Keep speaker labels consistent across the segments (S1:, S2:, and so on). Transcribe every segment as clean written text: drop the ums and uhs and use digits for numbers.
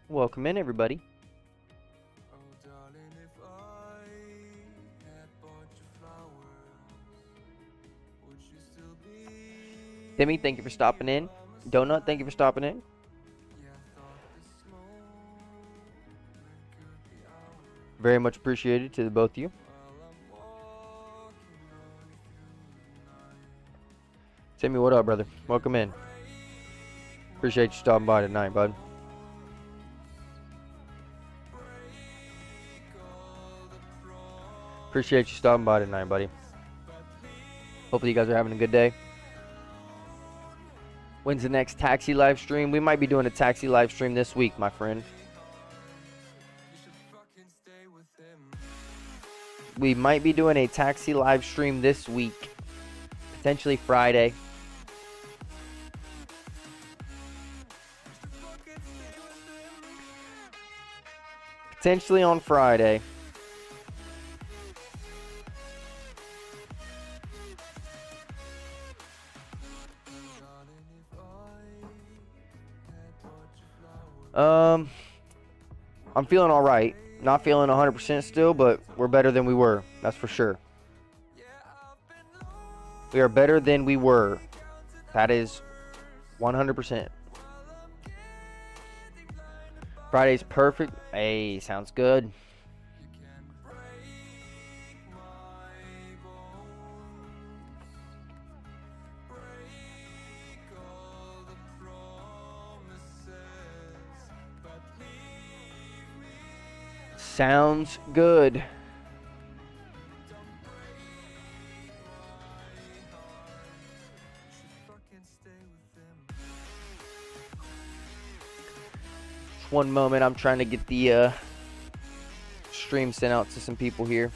S1: Welcome in, everybody. Timmy, thank you for stopping in. Donut, thank you for stopping in. Very much appreciated to the both of you. Timmy, what up, brother? Welcome in. Appreciate you stopping by tonight, bud. Appreciate you stopping by tonight, buddy. Hopefully you guys are having a good day. When's the next taxi live stream? We might be doing a taxi live stream this week, my friend. We might be doing a taxi live stream this week. Potentially Friday. Potentially on Friday. I'm feeling all right. Not feeling 100% still, but we're better than we were. That's for sure. We are better than we were. That is 100%. Friday's perfect. Hey, sounds good. Sounds good. Just one moment. I'm trying to get the stream sent out to some people here.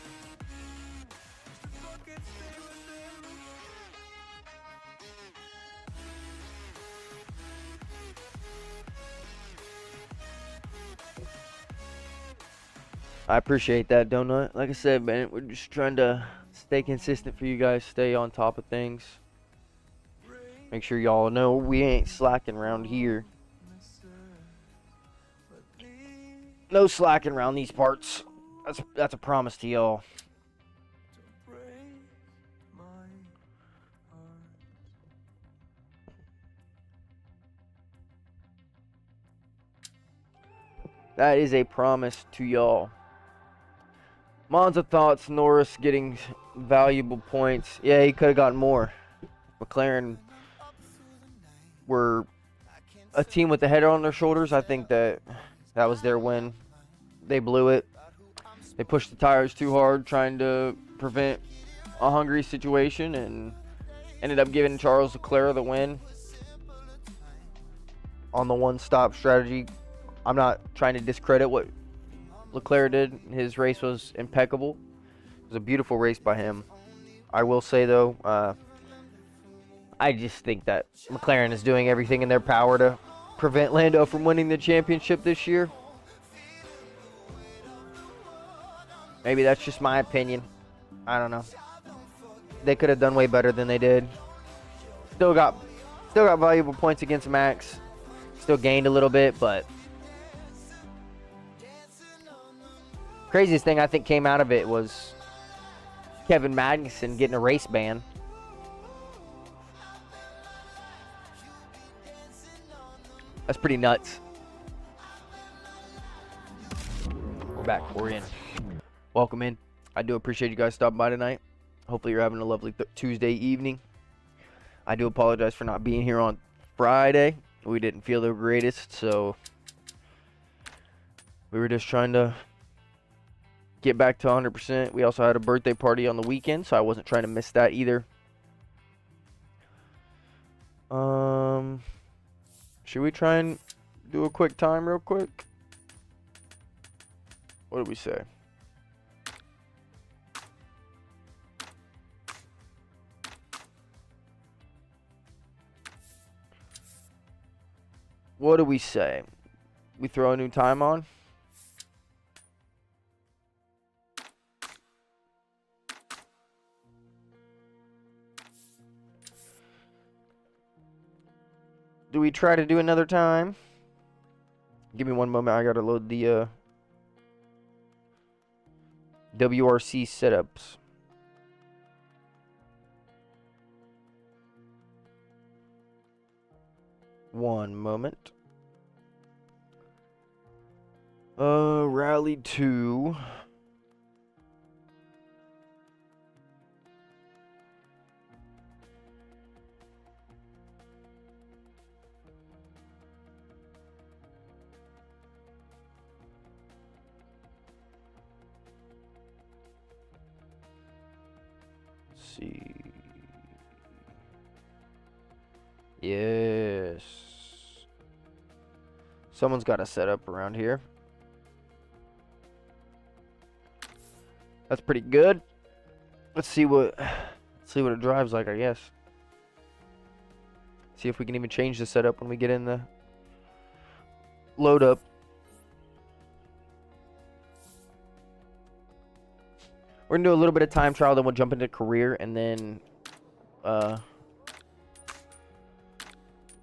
S1: I appreciate that, Donut. Like I said, man, we're just trying to stay consistent for you guys, stay on top of things. Make sure y'all know we ain't slacking around here. No slacking around these parts. That's a promise to y'all. That is a promise to y'all. Monza thoughts, Norris getting valuable points. Yeah, he could have gotten more. McLaren were a team with the head on their shoulders. I think that was their win. They blew it. They pushed the tires too hard, trying to prevent a Hungary situation, and ended up giving Charles Leclerc the win on the one-stop strategy. I'm not trying to discredit what Leclerc did. His race was impeccable. It was a beautiful race by him. I will say, though, I just think that McLaren is doing everything in their power to prevent Lando from winning the championship this year. Maybe that's just my opinion. I don't know. They could have done way better than they did. Still got valuable points against Max. Still gained a little bit, but craziest thing I think came out of it was Kevin Magnussen getting a race ban. That's pretty nuts. We're back. We're in. Welcome in. I do appreciate you guys stopping by tonight. Hopefully you're having a lovely Tuesday evening. I do apologize for not being here on Friday. We didn't feel the greatest, so we were just trying to get back to 100%. We also had a birthday party on the weekend, so I wasn't trying to miss that either. Should we try and do a quick time real quick? What did we say? What do we say? We throw a new time on? Do we try to do another time? Give me one moment. I gotta load the WRC setups. One moment. Rally 2. See. Yes. Someone's got a setup around here. That's pretty good. Let's see what it drives like, I guess. See if we can even change the setup when we get in the load up. We're gonna do a little bit of time trial, then we'll jump into career, and then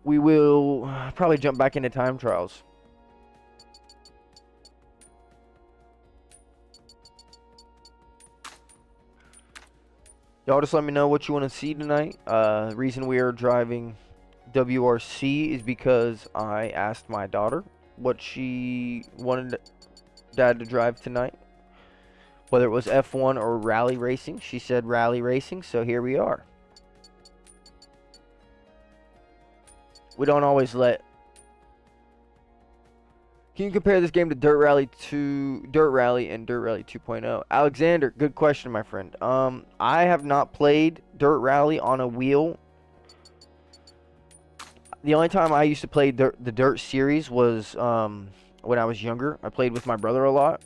S1: we will probably jump back into time trials. Y'all just let me know what you want to see tonight. The reason we are driving WRC is because I asked my daughter what she wanted Dad to drive tonight. Whether it was F1 or rally racing. She said rally racing, so here we are. We don't always let... Can you compare this game to Dirt Rally and Dirt Rally 2.0? Alexander, good question, my friend. I have not played Dirt Rally on a wheel. The only time I used to play the Dirt series was when I was younger. I played with my brother a lot.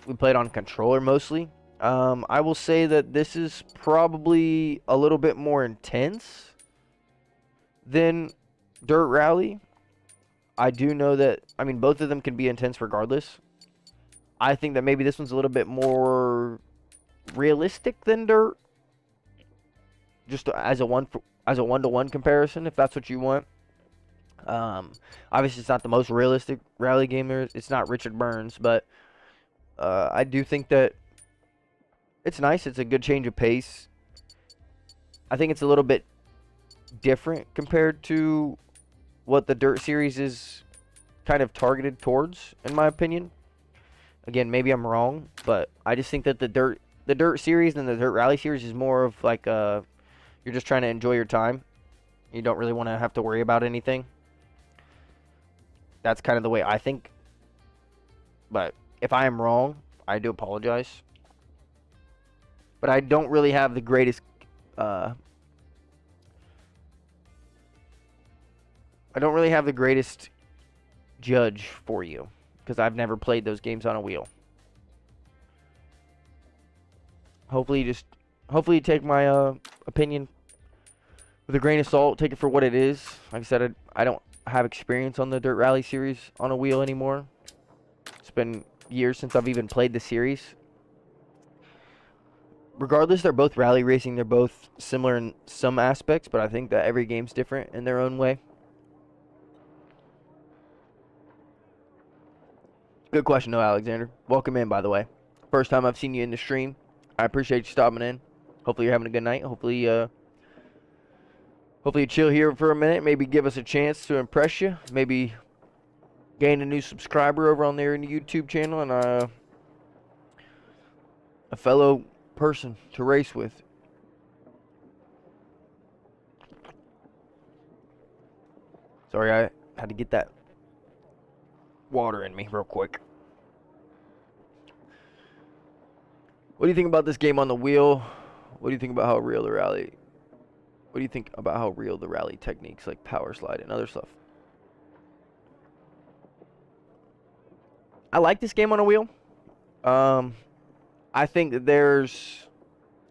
S1: We played on controller mostly. I will say that this is probably a little bit more intense than Dirt Rally. I do know that, I mean, both of them can be intense regardless. I think that maybe this one's a little bit more realistic than Dirt. Just as a one-to-one comparison, if that's what you want. Obviously, it's not the most realistic rally game there is. It's not Richard Burns, but I do think that it's nice. It's a good change of pace. I think it's a little bit different compared to what the Dirt series is kind of targeted towards, in my opinion. Again, maybe I'm wrong, but I just think that the Dirt series and the Dirt Rally series is more of like you're just trying to enjoy your time. You don't really want to have to worry about anything. That's kind of the way I think. But if I am wrong, I do apologize. But I don't really have the greatest judge for you because I've never played those games on a wheel. Hopefully you take my opinion with a grain of salt. Take it for what it is. Like I said, I don't have experience on the Dirt Rally series on a wheel anymore. It's been years since I've even played the series. Regardless, they're both rally racing. They're both similar in some aspects, but I think that every game's different in their own way. Good question, though, Alexander. Welcome in, by the way. First time I've seen you in the stream. I appreciate you stopping in. Hopefully you're having a good night. Hopefully you chill here for a minute. Maybe give us a chance to impress you. Maybe gain a new subscriber over on there in the YouTube channel and a fellow person to race with. Sorry, I had to get that water in me real quick. What do you think about this game on the wheel? What do you think about how real the rally? What do you think about how real the rally techniques like power slide and other stuff? I like this game on a wheel. I think that there's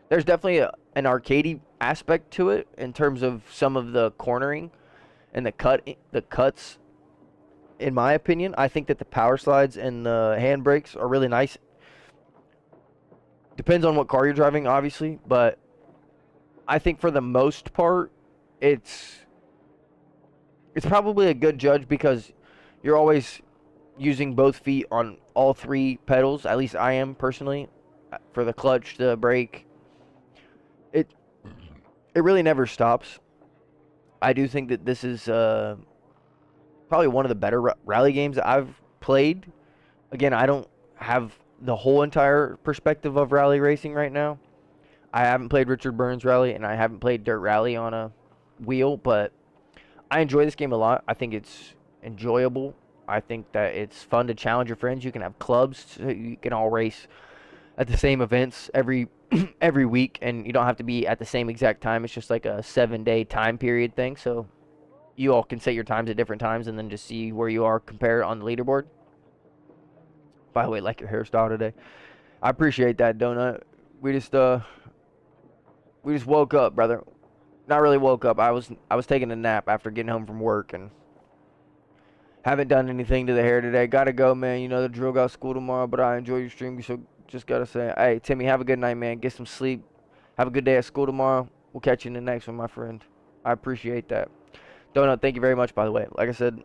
S1: definitely an arcadey aspect to it in terms of some of the cornering and the cuts. In my opinion, I think that the power slides and the handbrakes are really nice. Depends on what car you're driving, obviously, but I think for the most part, it's probably a good judge because you're always using both feet on all 3 pedals. At least I am personally, for the clutch, the brake. It really never stops. I do think that this is probably one of the better rally games that I've played. Again, I don't have the whole entire perspective of rally racing right now. I haven't played Richard Burns Rally, and I haven't played Dirt Rally on a wheel, but I enjoy this game a lot. I think it's enjoyable. I think that it's fun to challenge your friends. You can have clubs, so you can all race at the same events every every week, and you don't have to be at the same exact time. It's just like a 7-day time period thing, so you all can set your times at different times and then just see where you are compared on the leaderboard. By the way, like your hairstyle today. I appreciate that, Donut. We just woke up, brother. Not really woke up. I was taking a nap after getting home from work and haven't done anything to the hair today. Gotta go, man. You know the drill, got school tomorrow, but I enjoy your stream, so just gotta say, hey, Timmy, have a good night, man. Get some sleep. Have a good day at school tomorrow. We'll catch you in the next one, my friend. I appreciate that. Donut, thank you very much, by the way. Like I said,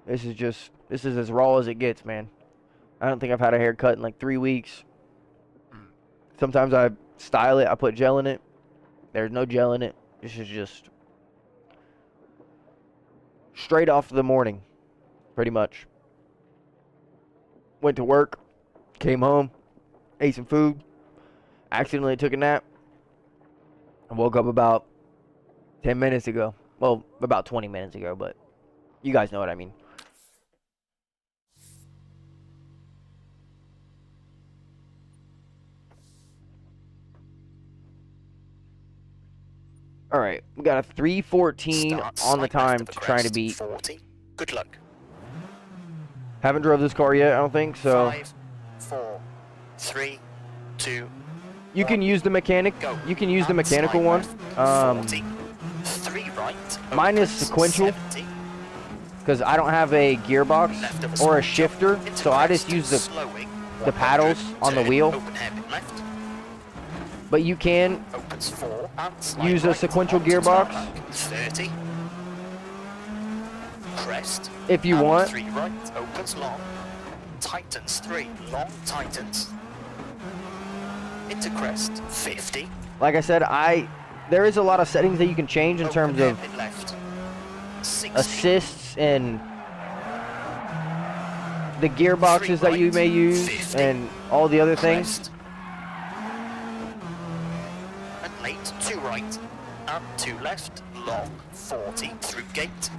S1: this is as raw as it gets, man. I don't think I've had a haircut in like 3 weeks. Sometimes I style it. I put gel in it. There's no gel in it. This is just straight off the morning, pretty much. Went to work, came home, ate some food, accidentally took a nap, and woke up about 10 minutes ago. Well, about 20 minutes ago, but you guys know what I mean. All right, we got a 3:14 on the time to try to beat.
S2: 40. Good luck.
S1: Haven't drove this car yet, I don't think so.
S2: 5, 4, 3, 2.
S1: You can use the mechanic.
S2: Go.
S1: You can use the mechanical one.
S2: 40. 3 right.
S1: Mine is
S2: opens,
S1: sequential
S2: 70.
S1: because I don't have a gearbox
S2: Left of a
S1: or
S2: small
S1: a shifter,
S2: jump,
S1: so I just
S2: crest,
S1: use the
S2: slowing,
S1: paddles
S2: 100,
S1: on the
S2: turn,
S1: wheel.
S2: Open hairpin left.
S1: But you can
S2: Opens 4 and slide
S1: use a
S2: right,
S1: sequential
S2: onto
S1: gearbox.
S2: tarmac, 30. Crest.
S1: If you
S2: and
S1: want.
S2: 3 right. Opens long. Tightens 3. Long tightens. Into crest. 50.
S1: Like I said, there is a lot of settings that you can change in
S2: Open
S1: terms of
S2: hairpin left. 60.
S1: assists and the gearboxes that you may use
S2: 50.
S1: and all the other things.
S2: Crest. And late, 2 right, and 2 left, long, 40, through gate.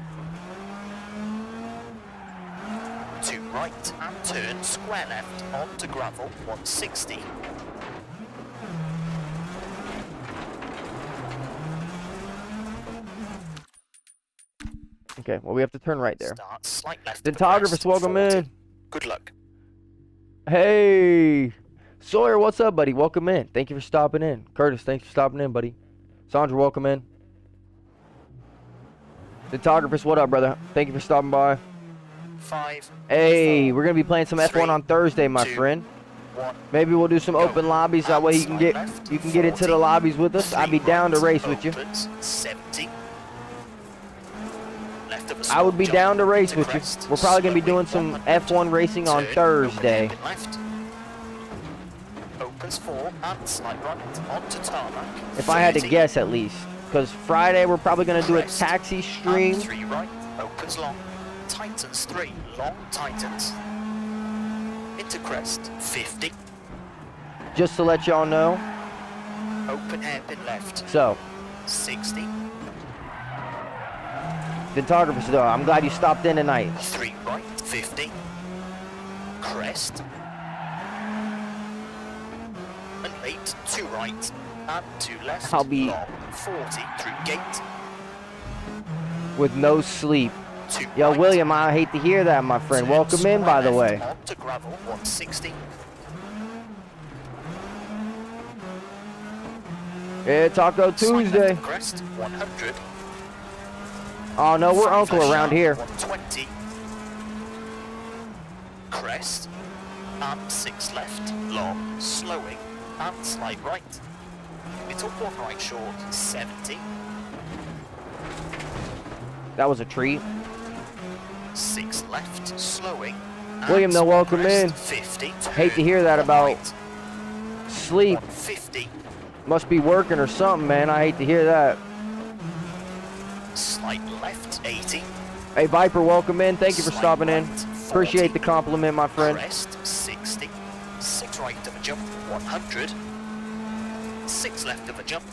S2: 2 right, and turn square left, onto gravel, 160.
S1: Okay, well, we have to turn right there.
S2: Start slight left.
S1: Dentographers, welcome
S2: 40.
S1: in.
S2: Good luck.
S1: Hey, Sawyer, what's up, buddy? Welcome in. Thank you for stopping in. Curtis, thanks for stopping in, buddy. Sandra, welcome in. Dentographers, what up, brother? Thank you for stopping by.
S2: 5.
S1: Hey,
S2: 4,
S1: we're gonna be playing some
S2: 3,
S1: F1 on Thursday, my
S2: 2,
S1: friend.
S2: 1.
S1: Maybe we'll do some
S2: Go.
S1: open lobbies. That way you can get into the lobbies with us. I'd be down to race with you.
S2: 70. Left of a
S1: I
S2: small
S1: would be
S2: jump
S1: down to race
S2: to
S1: with you.
S2: crest,
S1: We're probably gonna be
S2: slowing
S1: doing some
S2: 100,
S1: F1 racing on
S2: turn,
S1: Thursday.
S2: open hairpin left. Opens 4 and slide right onto tarmac.
S1: If I had to
S2: 30.
S1: guess, at least, because Friday we're probably gonna do a
S2: Crest,
S1: taxi stream.
S2: and 3 right, opens long, tightens 3, long tightens. Into crest, 50.
S1: Just to let y'all know.
S2: Open hairpin left,
S1: So,
S2: 60.
S1: Dentographers, though, I'm glad you stopped in tonight.
S2: 3 right, 50. Crest. And late, 2 right, and 2 left.
S1: I'll be-
S2: long, 40 through gate.
S1: With no sleep.
S2: 2
S1: Yo,
S2: right,
S1: William, I hate to hear that, my friend.
S2: turn
S1: Welcome in,
S2: square
S1: by the
S2: left
S1: way.
S2: onto gravel, 160.
S1: It's Taco
S2: Slide left
S1: Tuesday.
S2: of crest, 100.
S1: Oh, no, we're
S2: 5
S1: uncle
S2: left
S1: around
S2: sharp,
S1: here.
S2: 120. Crest. And 6 left, long, slowing, and slide right. Little 1 right short, 70.
S1: That was a treat.
S2: 6 left, slowing,
S1: William, they'll welcome
S2: crest,
S1: in.
S2: 50,
S1: Hate to hear that
S2: turn
S1: about
S2: right,
S1: sleep.
S2: 150,
S1: Must be working or something, man. I hate to hear that.
S2: slight left, 80.
S1: Hey, Viper, welcome in. Thank you for
S2: Slight
S1: stopping in.
S2: right, 40,
S1: Appreciate the compliment, my friend.
S2: crest, 60, 6 right of a jump, 100, 6 left of a jump,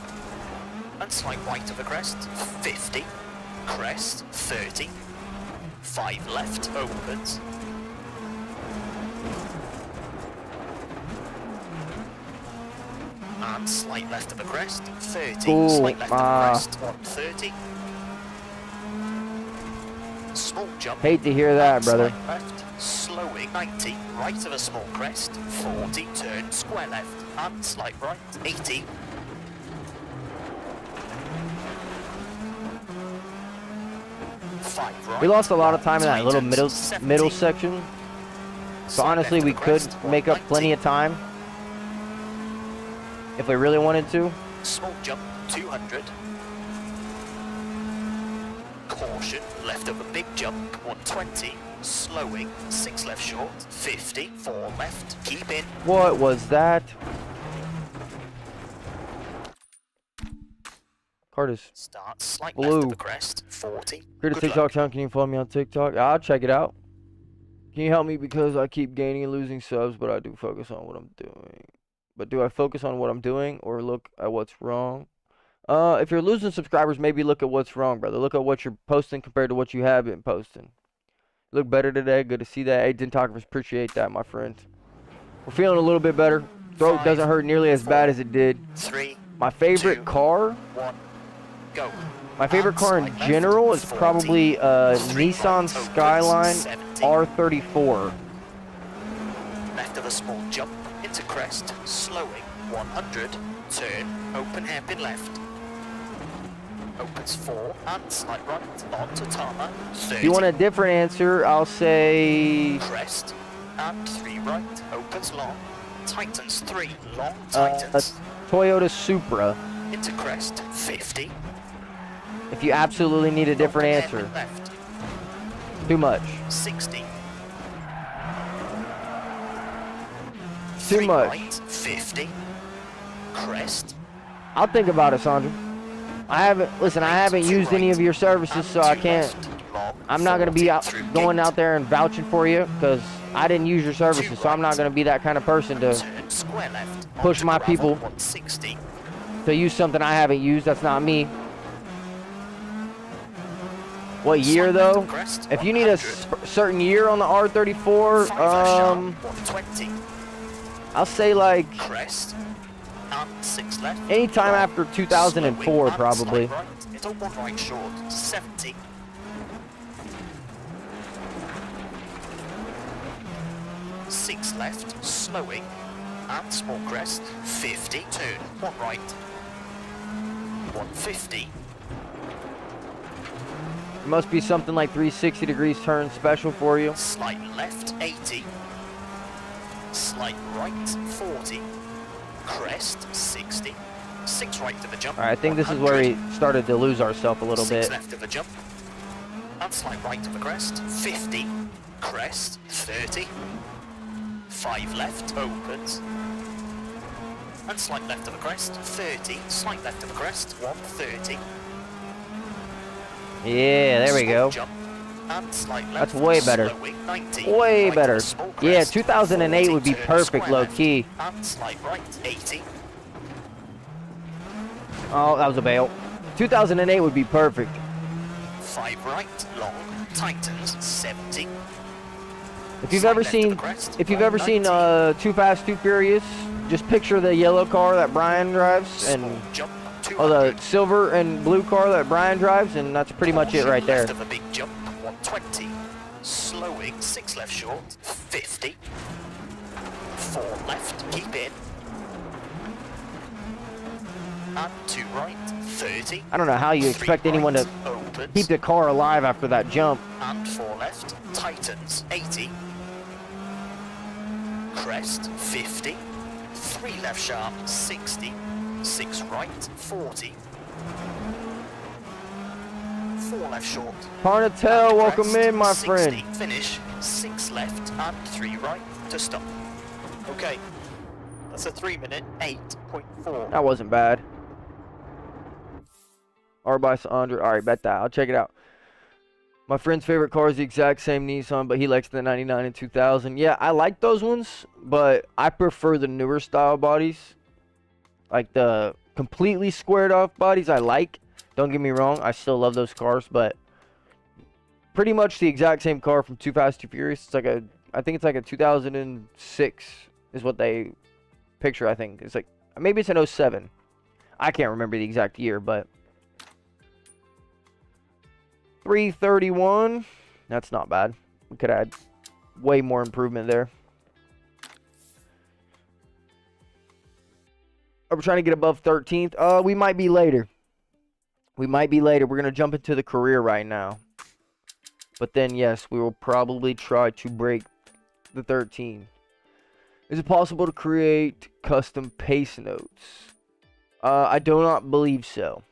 S2: and slight right of a crest, 50, crest, 30, 5 left, opens, and slight left of a crest, 30,
S1: Ooh,
S2: slight left of a crest, 130, small jump,
S1: Hate to hear that,
S2: and
S1: brother.
S2: slight left, slowing, 90, right of a small crest, 40, turn square left, and slight right, 80, 5 right,
S1: We lost a lot of time in that little
S2: tightens,
S1: middle
S2: 70,
S1: section. So
S2: slight
S1: honestly,
S2: left
S1: we
S2: of a
S1: could
S2: crest,
S1: make up plenty
S2: 190,
S1: of time if we really wanted to.
S2: small jump, 200, caution, left of a big jump, 120, slowing, 6 left short, 50, 4 left, keep in,
S1: What was that? Curtis.
S2: start, slight
S1: Blue.
S2: left of a crest, 40,
S1: Good
S2: good
S1: TikTok
S2: luck.
S1: channel. Can you follow me on TikTok? I'll check it out. Can you help me because I keep gaining and losing subs, but I do focus on what I'm doing. But do I focus on what I'm doing or look at what's wrong? If you're losing subscribers, maybe look at what's wrong, brother. Look at what you're posting compared to what you have been posting. You look better today. Good to see that. Hey, Dentographers, appreciate that, my friend. We're feeling a little bit better. Throat
S2: 5,
S1: doesn't hurt nearly as
S2: 4,
S1: bad as it did.
S2: 3,
S1: My favorite
S2: 2,
S1: car,
S2: 1, go.
S1: my favorite
S2: And
S1: car in
S2: slight left,
S1: general is
S2: 40,
S1: probably
S2: 3
S1: Nissan
S2: right, opens,
S1: Skyline
S2: 70,
S1: R34.
S2: left of a small jump, into crest, slowing, 100, turn, open hairpin left, opens 4, and slight right, onto tarmac, 30,
S1: If you want a different answer, I'll say
S2: crest, and 3 right, opens long, tightens 3, long tightens,
S1: Toyota Supra.
S2: into crest, 50,
S1: If you absolutely need a different
S2: open
S1: answer.
S2: hairpin left,
S1: Too much.
S2: 60,
S1: Too
S2: 3
S1: much.
S2: right, 50, crest,
S1: I'll think about it, Sandra. I haven't used any of your services, so I can't. I'm not going to be out going out there and vouching for you because I didn't use your services, so I'm not going to be that kind of person to
S2: turn square left,
S1: push
S2: onto
S1: my
S2: gravel,
S1: people
S2: 160,
S1: to use something I haven't used. That's not me. What year,
S2: slight left
S1: though?
S2: of crest,
S1: If you need a
S2: 100,
S1: certain year on the
S2: 5
S1: R34,
S2: sharp, 120,
S1: I'll say like
S2: crest, and 6 left,
S1: anytime
S2: long,
S1: after 2004,
S2: slowing, and
S1: probably.
S2: slight right, into 1 right short, 70, 6 left, slowing, and small crest, 50, turn, 1 right, 150,
S1: It must be something like 360 degrees turn special for you.
S2: slight left, 80, slight right, 40, crest, 60, 6 right of a jump,
S1: All right, I think this is
S2: 100,
S1: where we started to lose ourselves a little
S2: 6
S1: bit.
S2: left of a jump, and slight right of a crest, 50, crest, 30, 5 left, opens, and slight left of a crest, 30, slight left of a crest, 130,
S1: Yeah, there we
S2: small
S1: go.
S2: jump, and slight
S1: That's
S2: left,
S1: way better.
S2: slowing, 90,
S1: Way
S2: right of a
S1: better.
S2: small
S1: Yeah,
S2: crest,
S1: 2008 would be
S2: 40, turn
S1: perfect,
S2: square
S1: low
S2: left,
S1: key.
S2: and slight right, 80,
S1: Oh, that was a bail. 2008 would be perfect.
S2: 5 right, long, tightens, 70,
S1: If you've
S2: slight
S1: ever
S2: left of a
S1: seen,
S2: crest,
S1: if you've ever seen
S2: 90,
S1: Too Fast, Too Furious, just picture the yellow car that Brian drives
S2: small
S1: and
S2: jump,
S1: or the
S2: 200,
S1: silver and blue car that Brian drives, and that's pretty much it
S2: caution,
S1: right there.
S2: left of a big jump, 120, slowing, 6 left short, 50, 4 left, keep in, and 2 right, 30,
S1: I don't know how you
S2: 3
S1: expect anyone to
S2: right, opens,
S1: keep the car alive after that jump.
S2: and 4 left, tightens, 80, crest, 50, 3 left sharp, 60, 6 right, 40, 4 left short,
S1: Parnatel,
S2: and
S1: welcome
S2: crest,
S1: in, my
S2: 60,
S1: friend.
S2: finish, 6 left. left and 3 right to stop. Okay, that's a 3 minute 8.4.
S1: That wasn't bad. R by Sandra. All right, bet that. I'll check it out. My friend's favorite car is the exact same Nissan, but he likes the 99 and 2000. Yeah, I like those ones, but I prefer the newer style bodies. Like the completely squared off bodies I like. Don't get me wrong, I still love those cars, but pretty much the exact same car from Too Fast, Too Furious. It's like a, I think it's like a 2006 is what they picture, I think. It's like, maybe it's an 07. I can't remember the exact year, but 331. That's not bad. We could add way more improvement there. Are we trying to get above 13th? We might be later. We might be later. We're going to jump into the career right now. But then, yes, we will probably try to break the 13. Is it possible to create custom pace notes? I do not believe so.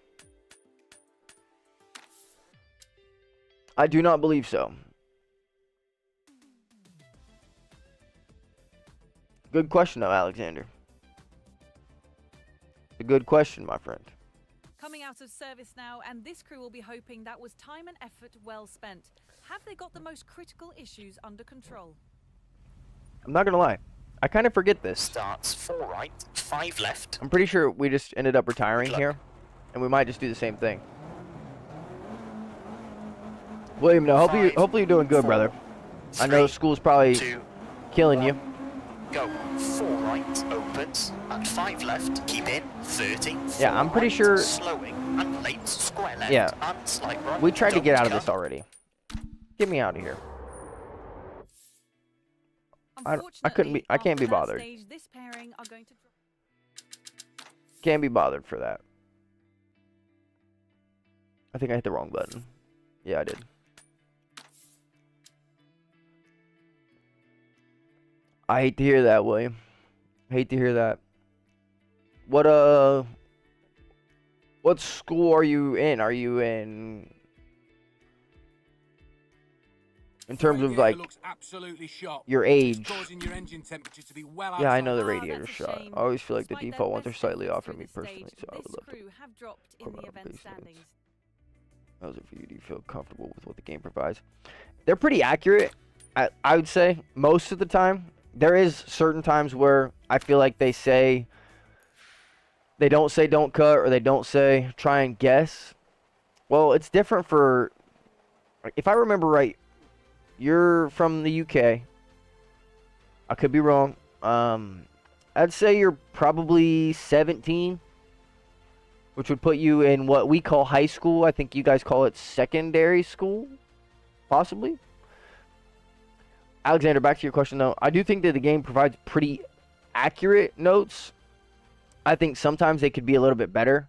S1: I do not believe so. Good question, though, Alexander. A good question, my friend.
S3: Coming out of service now, and this crew will be hoping that was time and effort well spent. Have they got the most critical issues under control?
S1: I'm not gonna lie, I kind of forget this.
S2: Starts 4 right, 5 left.
S1: I'm pretty sure we just ended up retiring here, and we might just do the same thing. William, no, hopefully you're doing good,
S2: 4,
S1: brother.
S2: 3,
S1: I know school's probably
S2: 2,
S1: killing you.
S2: Go 4 right, opens, and 5 left, keep in, 30.
S1: Yeah, I'm pretty
S2: right,
S1: sure.
S2: Slowing, and late, square left,
S1: Yeah.
S2: and slight right.
S1: We tried to get
S2: don't
S1: out of
S2: cut.
S1: this already. Get me out of here. I couldn't be. I can't be bothered.
S3: Stage, this pairing are going to
S1: Can't be bothered for that. I think I hit the wrong button. Yeah, I did. I hate to hear that, William. Hate to hear that. What school are you in? Are you in terms of like your age? Yeah, I know the radiator's shot. I always feel like the default ones are slightly off for me personally, so I would love to quote out base notes. Those are for you. Do you feel comfortable with what the game provides? They're pretty accurate. I would say most of the time. There is certain times where I feel like they don't say don't cut, or they don't say try and guess. Well, it's different for, if I remember right, you're from the UK. I could be wrong. I'd say you're probably 17, which would put you in what we call high school. I think you guys call it secondary school, possibly. Alexander, back to your question, though. I do think that the game provides pretty accurate notes. I think sometimes they could be a little bit better.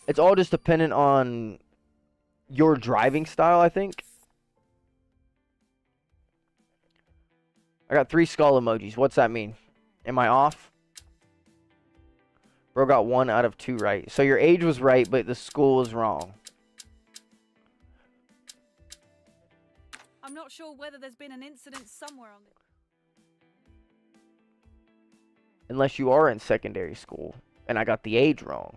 S1: It's all just dependent on your driving style, I think. I got 3 skull emojis. What's that mean? Am I off? Bro got 1 out of 2 right. So your age was right, but the school was wrong.
S3: I'm not sure whether there's been an incident somewhere on the...
S1: Unless you are in secondary school, and I got the age wrong.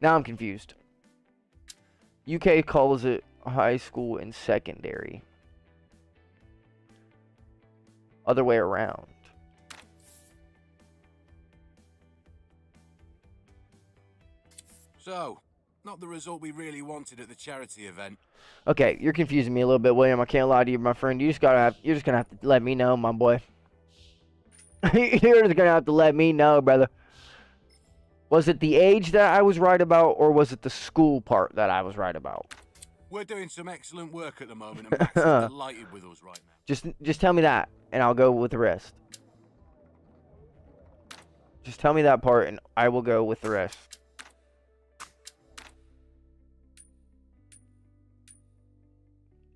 S1: Now I'm confused. UK calls it high school and secondary. Other way around.
S4: So, not the result we really wanted at the charity event.
S1: Okay, you're confusing me a little bit, William. I can't lie to you, my friend. You're just gonna have to let me know, my boy. You're just gonna have to let me know, brother. Was it the age that I was right about, or was it the school part that I was right about?
S4: We're doing some excellent work at the moment, and Max is delighted with us right now.
S1: Just tell me that, and I'll go with the rest. Just tell me that part, and I will go with the rest.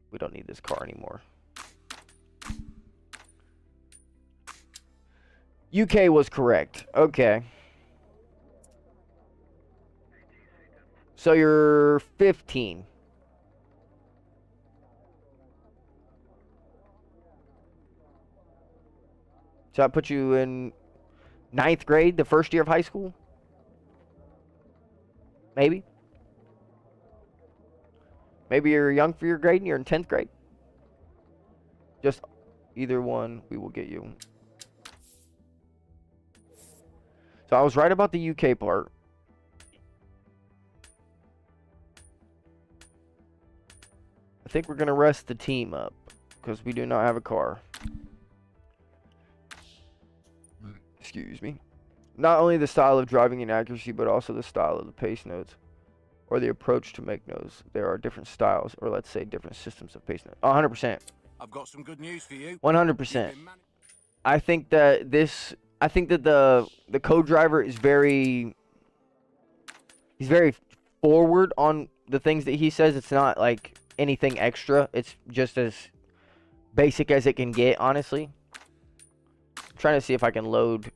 S1: We don't need this car anymore. UK was correct. Okay. So you're 15. So that put you in 9th grade, the first year of high school? Maybe. Maybe you're young for your grade and you're in 10th grade. Just either one, we will get you. So I was right about the UK part. I think we're going to rest the team up because we do not have a car. Excuse me. Not only the style of driving and accuracy, but also the style of the pace notes or the approach to make notes. There are different styles, or let's say different systems of pace notes. 100%.
S4: I've got some good news for you.
S1: 100%. I think that the co-driver is very, he's very forward on the things that he says. It's not like anything extra. It's just as basic as it can get, honestly. I'm trying to see if I can load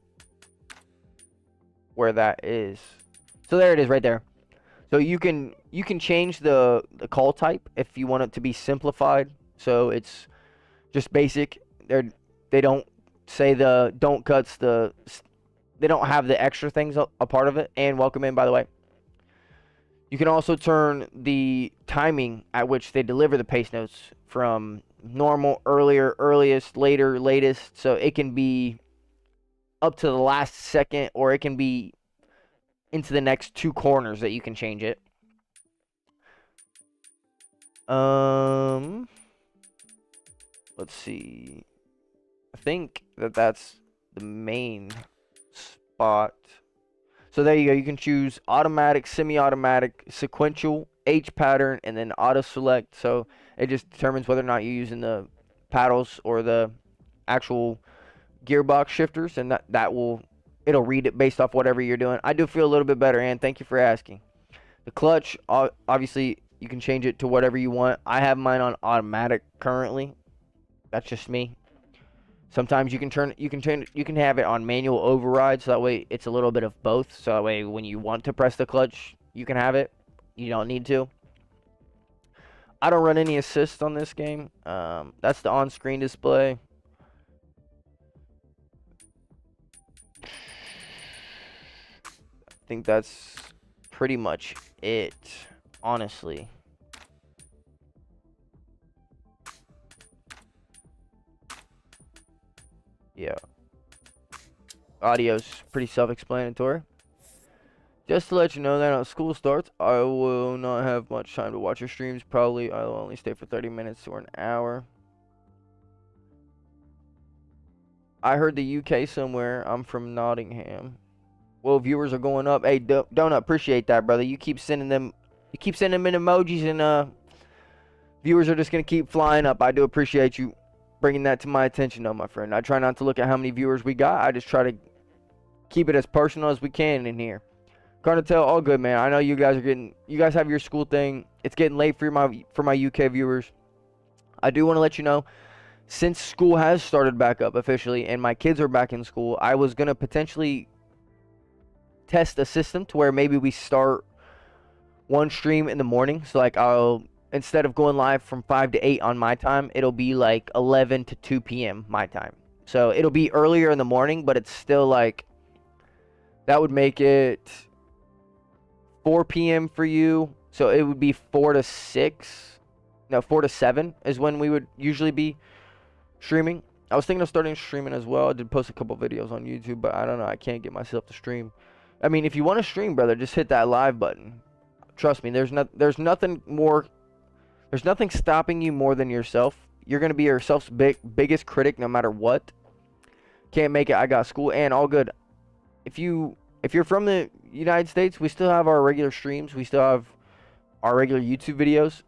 S1: where that is. So there it is right there. So you can change the call type if you want it to be simplified. So it's just basic. They don't say the don't cuts, they don't have the extra things a part of it. And welcome in, by the way. You can also turn the timing at which they deliver the pace notes from normal, earlier, earliest, later, latest. So it can be up to the last second, or it can be into the next 2 corners that you can change it. Let's see. I think that's the main spot. So there you go. You can choose automatic, semi-automatic, sequential, H pattern, and then auto select. So it just determines whether or not you're using the paddles or the actual gearbox shifters, and it'll read it based off whatever you're doing. I do feel a little bit better, and thank you for asking. The clutch, obviously, you can change it to whatever you want. I have mine on automatic currently. That's just me. Sometimes you can have it on manual override, so that way it's a little bit of both. So that way when you want to press the clutch, you can have it. You don't need to. I don't run any assist on this game. That's the on-screen display. I think that's pretty much it, honestly. Yeah. Audio's pretty self-explanatory. Just to let you know that when school starts, I will not have much time to watch your streams. Probably I'll only stay for 30 minutes or an hour. I heard the UK somewhere. I'm from Nottingham. Well, viewers are going up. Hey, don't appreciate that, brother. You keep sending them in emojis, and viewers are just gonna keep flying up. I do appreciate you bringing that to my attention, though, my friend. I try not to look at how many viewers we got. I just try to keep it as personal as we can in here. Carnatel, all good, man. I know you guys have your school thing. It's getting late for my UK viewers. I do want to let you know, since school has started back up officially and my kids are back in school, I was gonna potentially test a system to where maybe we start one stream in the morning. So like instead of going live from 5 to 8 on my time, it'll be like 11 to 2 p.m. my time. So it'll be earlier in the morning, but it's still like, that would make it 4 p.m. for you. So it would be 4 to 6. No, 4 to 7 is when we would usually be streaming. I was thinking of starting streaming as well. I did post a couple videos on YouTube, but I don't know. I can't get myself to stream. I mean, if you want to stream, brother, just hit that live button. Trust me, there's nothing stopping you more than yourself. You're going to be yourself's biggest critic no matter what. Can't make it, I got school, and all good. If you're from the United States, we still have our regular streams. We still have our regular YouTube videos.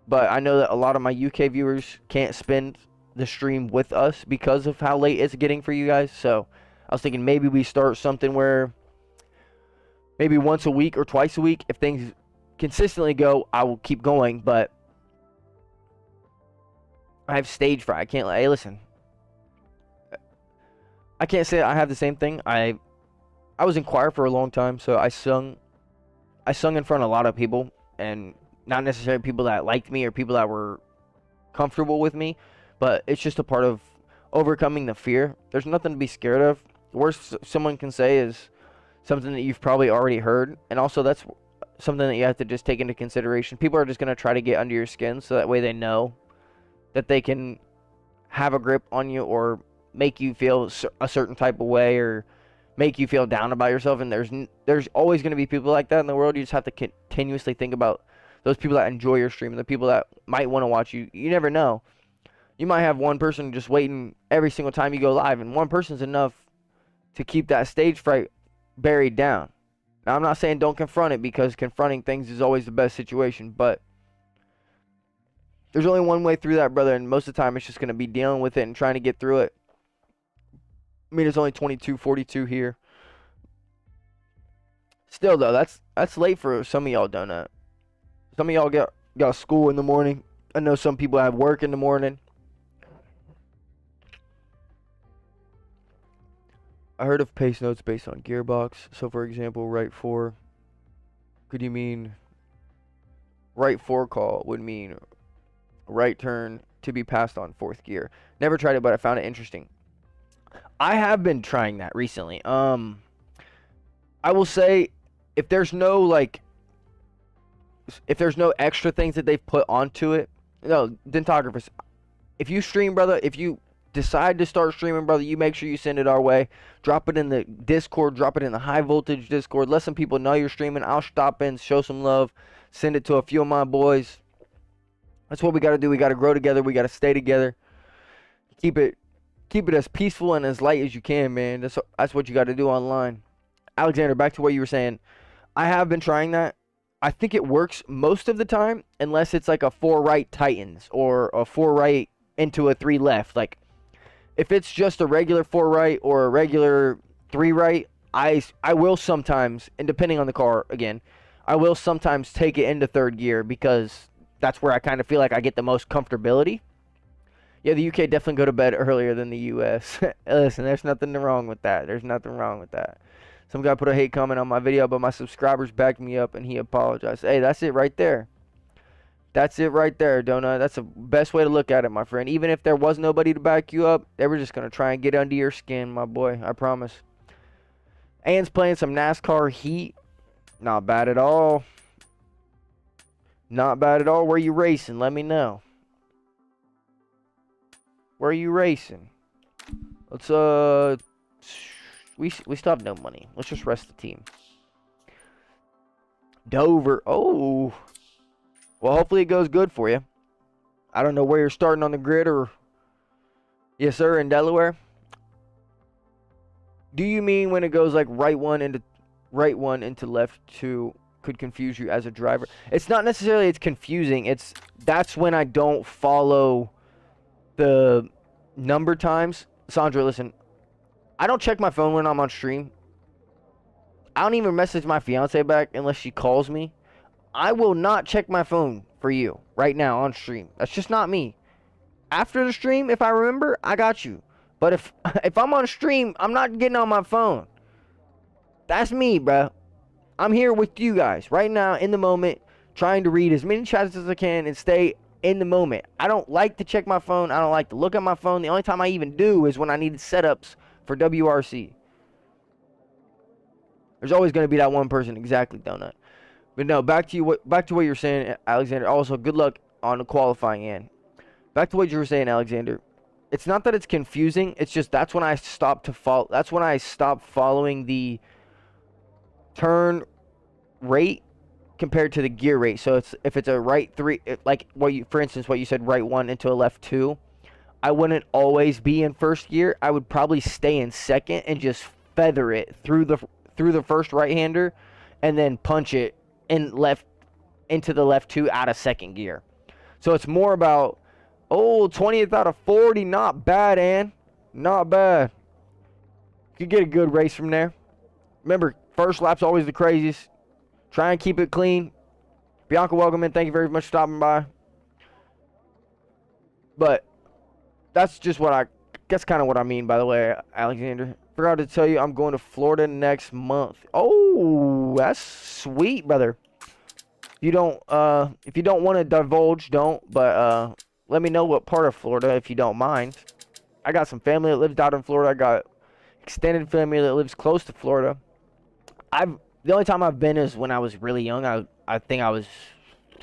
S1: But I know that a lot of my UK viewers can't spend the stream with us because of how late it's getting for you guys. So I was thinking maybe we start something where maybe once a week or twice a week. If things consistently go, I will keep going. But I have stage fright. I can't. Hey, listen. I can't say I have the same thing. I was in choir for a long time, so I sung in front of a lot of people, and not necessarily people that liked me or people that were comfortable with me, but it's just a part of overcoming the fear. There's nothing to be scared of. The worst someone can say is something that you've probably already heard, and also that's something that you have to just take into consideration. People are just going to try to get under your skin so that way they know that they can have a grip on you or make you feel a certain type of way or make you feel down about yourself. And there's always going to be people like that in the world. You just have to continuously think about those people that enjoy your stream, the people that might want to watch you. You never know. You might have one person just waiting every single time you go live, and one person's enough to keep that stage fright buried down. Now, I'm not saying don't confront it, because confronting things is always the best situation, but there's only one way through that, brother, and most of the time it's just going to be dealing with it and trying to get through it. I mean, it's only 22:42 here. Still, though, that's late for some of y'all, Donut. Some of y'all got school in the morning. I know some people have work in the morning. I heard of pace notes based on gearbox. So, for example, right 4. Could you mean right 4 call would mean right turn to be passed on 4th gear? Never tried it, but I found it interesting. I have been trying that recently. I will say, if there's no extra things that they've put onto it, no, Dentographers, if you stream, brother, if you decide to start streaming, brother, you make sure you send it our way. Drop it in the Discord, drop it in the high voltage Discord. Let some people know you're streaming. I'll stop in, show some love, send it to a few of my boys. That's what we got to do. We got to grow together. We got to stay together. Keep it as peaceful and as light as you can, man. That's what you got to do online. Alexander, back to what you were saying. I have been trying that. I think it works most of the time, unless it's like a 4 right Titans or a 4 right into a 3 left. Like, if it's just a regular 4 right or a regular 3 right, I will sometimes, and depending on the car, again, I will sometimes take it into 3rd gear, because that's where I kind of feel like I get the most comfortability. Yeah, the UK definitely go to bed earlier than the US. Listen, there's nothing wrong with that. There's nothing wrong with that. Some guy put a hate comment on my video, but my subscribers backed me up and he apologized. Hey, that's it right there. That's it right there, Donut. That's the best way to look at it, my friend. Even if there was nobody to back you up, they were just going to try and get under your skin, my boy. I promise. Ann's playing some NASCAR Heat. Not bad at all. Not bad at all. Where you racing? Let me know. Where are you racing? Let's, we still have no money. Let's just rest the team. Dover. Oh. Well, hopefully it goes good for you. I don't know where you're starting on the grid, or... Yes, sir, in Delaware. Do you mean when it goes like right one into left 2 could confuse you as a driver? It's not necessarily it's confusing. That's when I don't follow the number times. Sandra, listen. I don't check my phone when I'm on stream. I don't even message my fiance back unless she calls me. I will not check my phone for you right now on stream. That's just not me. After the stream, if I remember, I got you. But if I'm on stream, I'm not getting on my phone. That's me, bro. I'm here with you guys right now in the moment, trying to read as many chats as I can and stay in the moment. I don't like to check my phone. I don't like to look at my phone. The only time I even do is when I need setups for WRC. There's always going to be that one person. Exactly, Donut. But no, back to what you're saying, Alexander. Also, good luck on the qualifying end. Back to what you were saying, Alexander. It's not that it's confusing. It's just that's when I stopped to follow. That's when I stopped following the turn rate compared to the gear rate. So if it's a right 3, like for instance, what you said, right 1 into a left 2, I wouldn't always be in 1st gear. I would probably stay in 2nd and just feather it through the first right-hander, and then punch it into the left 2 out of 2nd gear. So it's more about, 20th out of 40, not bad, Ann. Not bad. You get a good race from there. Remember, first lap's always the craziest. Try and keep it clean. Bianca, welcome in. Thank you very much for stopping by. But that's just that's kind of what I mean, by the way, Alexander. Forgot to tell you, I'm going to Florida next month. Oh, that's sweet, brother. If you don't want to divulge, don't. But let me know what part of Florida, if you don't mind. I got some family that lives out in Florida. I got extended family that lives close to Florida. The only time I've been is when I was really young. I think I was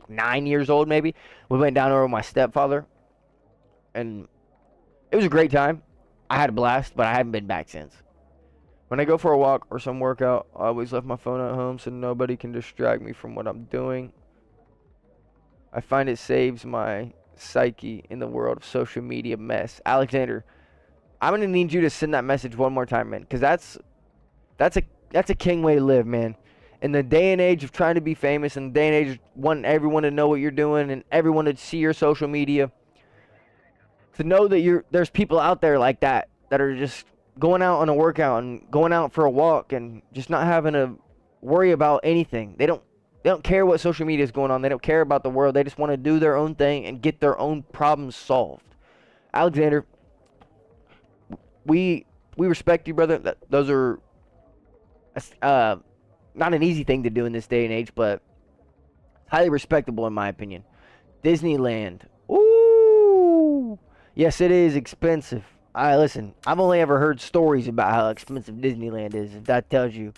S1: 9 years old maybe. We went down there with my stepfather, and it was a great time. I had a blast, but I haven't been back since. When I go for a walk or some workout, I always left my phone at home so nobody can distract me from what I'm doing. I find it saves my psyche in the world of social media mess. Alexander, I'm gonna need you to send that message one more time, man, because that's a king way to live, man. In the day and age of trying to be famous, in the day and age of wanting everyone to know what you're doing and everyone to see your social media, to know that there's people out there like that are just going out on a workout and going out for a walk and just not having to worry about anything. They don't care what social media is going on. They don't care about the world. They just want to do their own thing and get their own problems solved. Alexander, we respect you, brother. Those are not an easy thing to do in this day and age, but highly respectable in my opinion. Disneyland. Ooh. Yes, it is expensive. Listen, I've only ever heard stories about how expensive Disneyland is, if that tells you.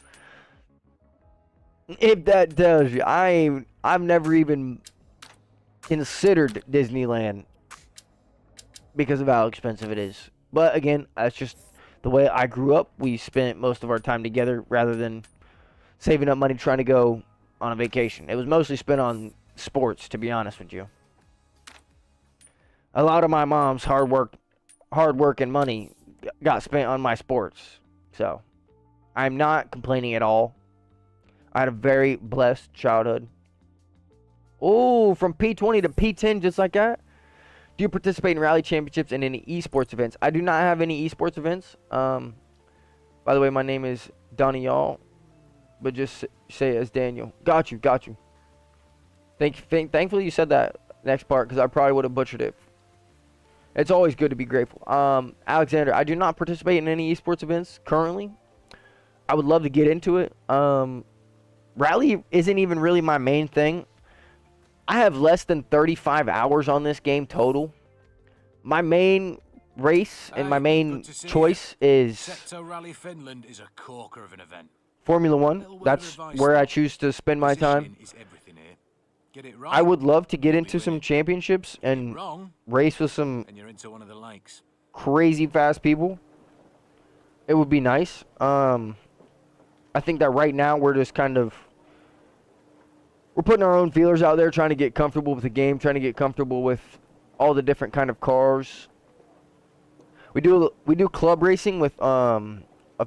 S1: If that tells you. I've never even considered Disneyland because of how expensive it is. But again, that's just the way I grew up. We spent most of our time together rather than saving up money trying to go on a vacation. It was mostly spent on sports, to be honest with you. A lot of my mom's hard work and money got spent on my sports. So, I'm not complaining at all. I had a very blessed childhood. Oh, from P20 to P10 just like that. Do you participate in rally championships and any esports events? I do not have any esports events. By the way, my name is Donnie Y'all, but just say it as Daniel. Got you. Thankfully you said that next part because I probably would have butchered it. It's always good to be grateful. Alexander, I do not participate in any esports events currently. I would love to get into it. Rally isn't even really my main thing. I have less than 35 hours on this game total. My main race and my main choice is
S4: Sector Rally Finland is a corker of an event.
S1: Formula One. That's where I choose to spend my time.
S4: Is everything here. Get it right,
S1: I would love to get into some championships and
S4: wrong,
S1: race with some
S4: and you're into one of the likes.
S1: crazy fast people. It would be nice. I think that right now we're just kind of putting our own feelers out there, trying to get comfortable with the game, trying to get comfortable with all the different kind of cars. We do club racing with a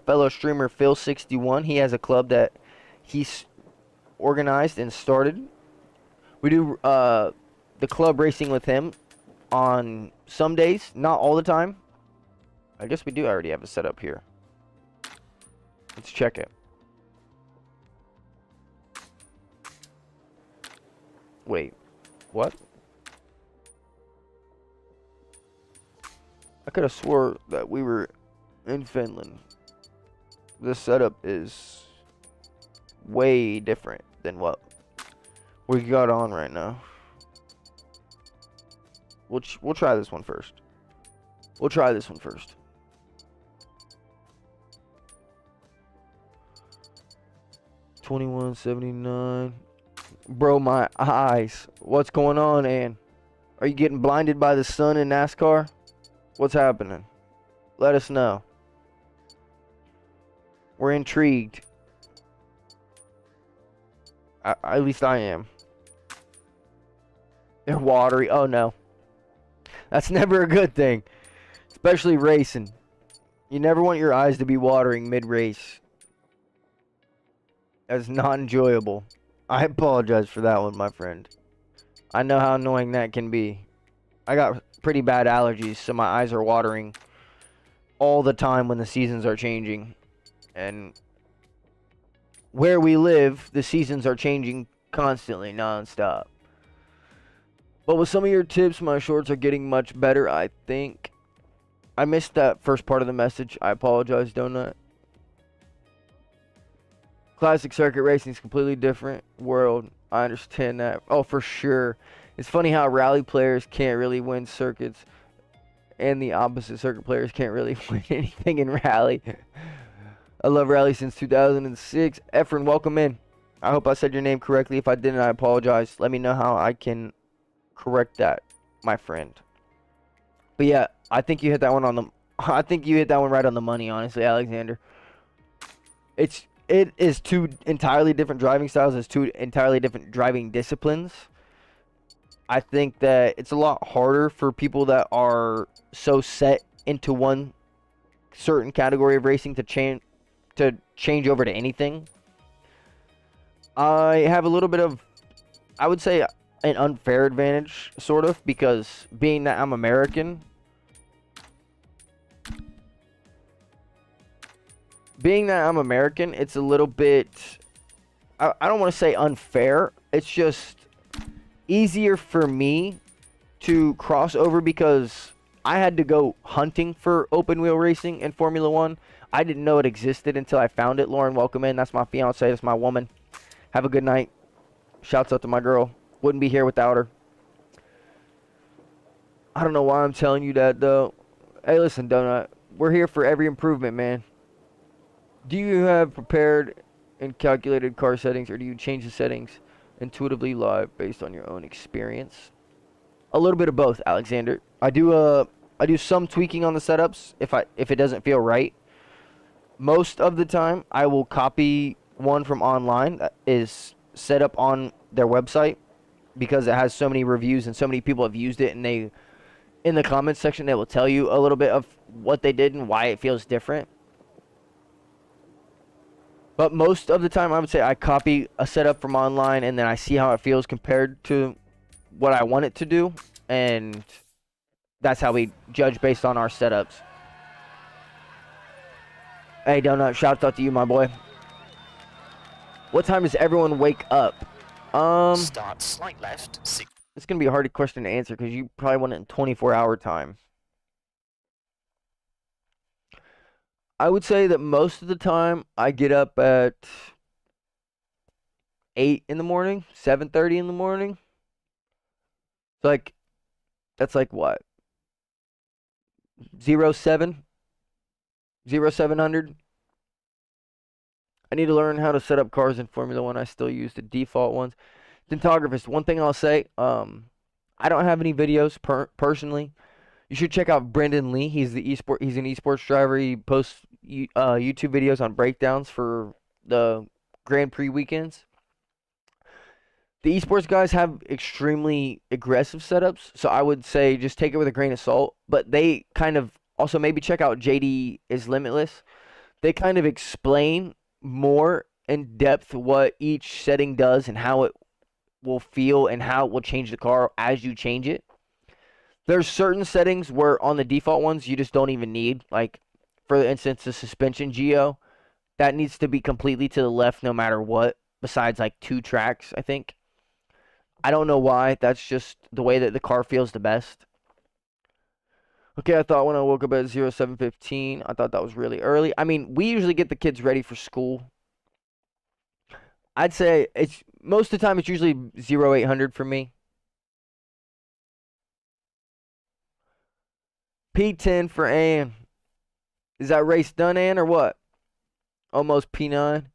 S1: fellow streamer, Phil61. He has a club that he's organized and started. We do the club racing with him on some days, not all the time. I guess we do already have a setup here. Let's check it. Wait, what? I could have swore that we were in Finland. This setup is way different than what we got on right now. We'll try this one first. 2179. Bro, my eyes. What's going on, Ann? Are you getting blinded by the sun in NASCAR? What's happening? Let us know. We're intrigued. At least I am. They're watery. Oh, no. That's never a good thing. Especially racing. You never want your eyes to be watering mid-race. That's not enjoyable. I apologize for that one, my friend. I know how annoying that can be. I got pretty bad allergies, so my eyes are watering all the time when the seasons are changing. And where we live, the seasons are changing constantly, non-stop. But with some of your tips, my shorts are getting much better, I think. I missed that first part of the message. I apologize, Donut. Classic circuit racing is completely different world. I understand that. Oh, for sure. It's funny how rally players can't really win circuits. and the opposite circuit players can't really win anything in rally. I love rally since 2006. Efren, welcome in. I hope I said your name correctly. If I didn't, I apologize. Let me know how I can correct that, my friend. But yeah, I think you hit that one on the. I think you hit that one right on the money, honestly, Alexander. It is two entirely different driving styles. It's two entirely different driving disciplines. I think that it's a lot harder for people that are so set into one certain category of racing to change over to anything. I have a little bit of, I would say, an unfair advantage, sort of, because being that I'm American, it's a little bit, I don't want to say unfair. It's just easier for me to cross over because I had to go hunting for open wheel racing in Formula One. I didn't know it existed until I found it. Lauren, welcome in. That's my fiance. That's my woman. Have a good night. Shouts out to my girl. Wouldn't be here without her. I don't know why I'm telling you that, though. Hey, listen, Donut. We're here for every improvement, man. Do you have prepared and calculated car settings, or do you change the settings intuitively live based on your own experience? A little bit of both, Alexander. I do some tweaking on the setups if it doesn't feel right. Most of the time, I will copy one from online that is set up on their website because it has so many reviews and so many people have used it, and they, in the comments section, they will tell you a little bit of what they did and why it feels different. But most of the time, I would say I copy a setup from online and then I see how it feels compared to what I want it to do, and that's how we judge based on our setups. Hey, Donut, shout out to you, my boy. What time does everyone wake up?
S2: Start slight left.
S1: It's going to be a hard question to answer because you probably want it in 24-hour time. I would say that most of the time I get up at 8 in the morning, 7:30 in the morning. Like, that's like what? 0700. I need to learn how to set up cars in Formula One. I still use the default ones. Dentographist, one thing I'll say, I don't have any videos personally. You should check out Brendan Lee. He's an esports driver. He posts YouTube videos on breakdowns for the Grand Prix weekends. The esports guys have extremely aggressive setups, so I would say just take it with a grain of salt. But they kind of also maybe check out JD is Limitless. They kind of explain more in depth what each setting does and how it will feel and how it will change the car as you change it. There's certain settings where on the default ones you just don't even need. Like, for instance, the suspension geo, that needs to be completely to the left no matter what, besides like 2 tracks, I think. I don't know why. That's just the way that the car feels the best. Okay, I thought when I woke up at 07:15, I thought that was really early. I mean, we usually get the kids ready for school. I'd say it's most of the time it's usually 0800 for me. P10 for Ann. Is that race done, Ann, or what? Almost P9.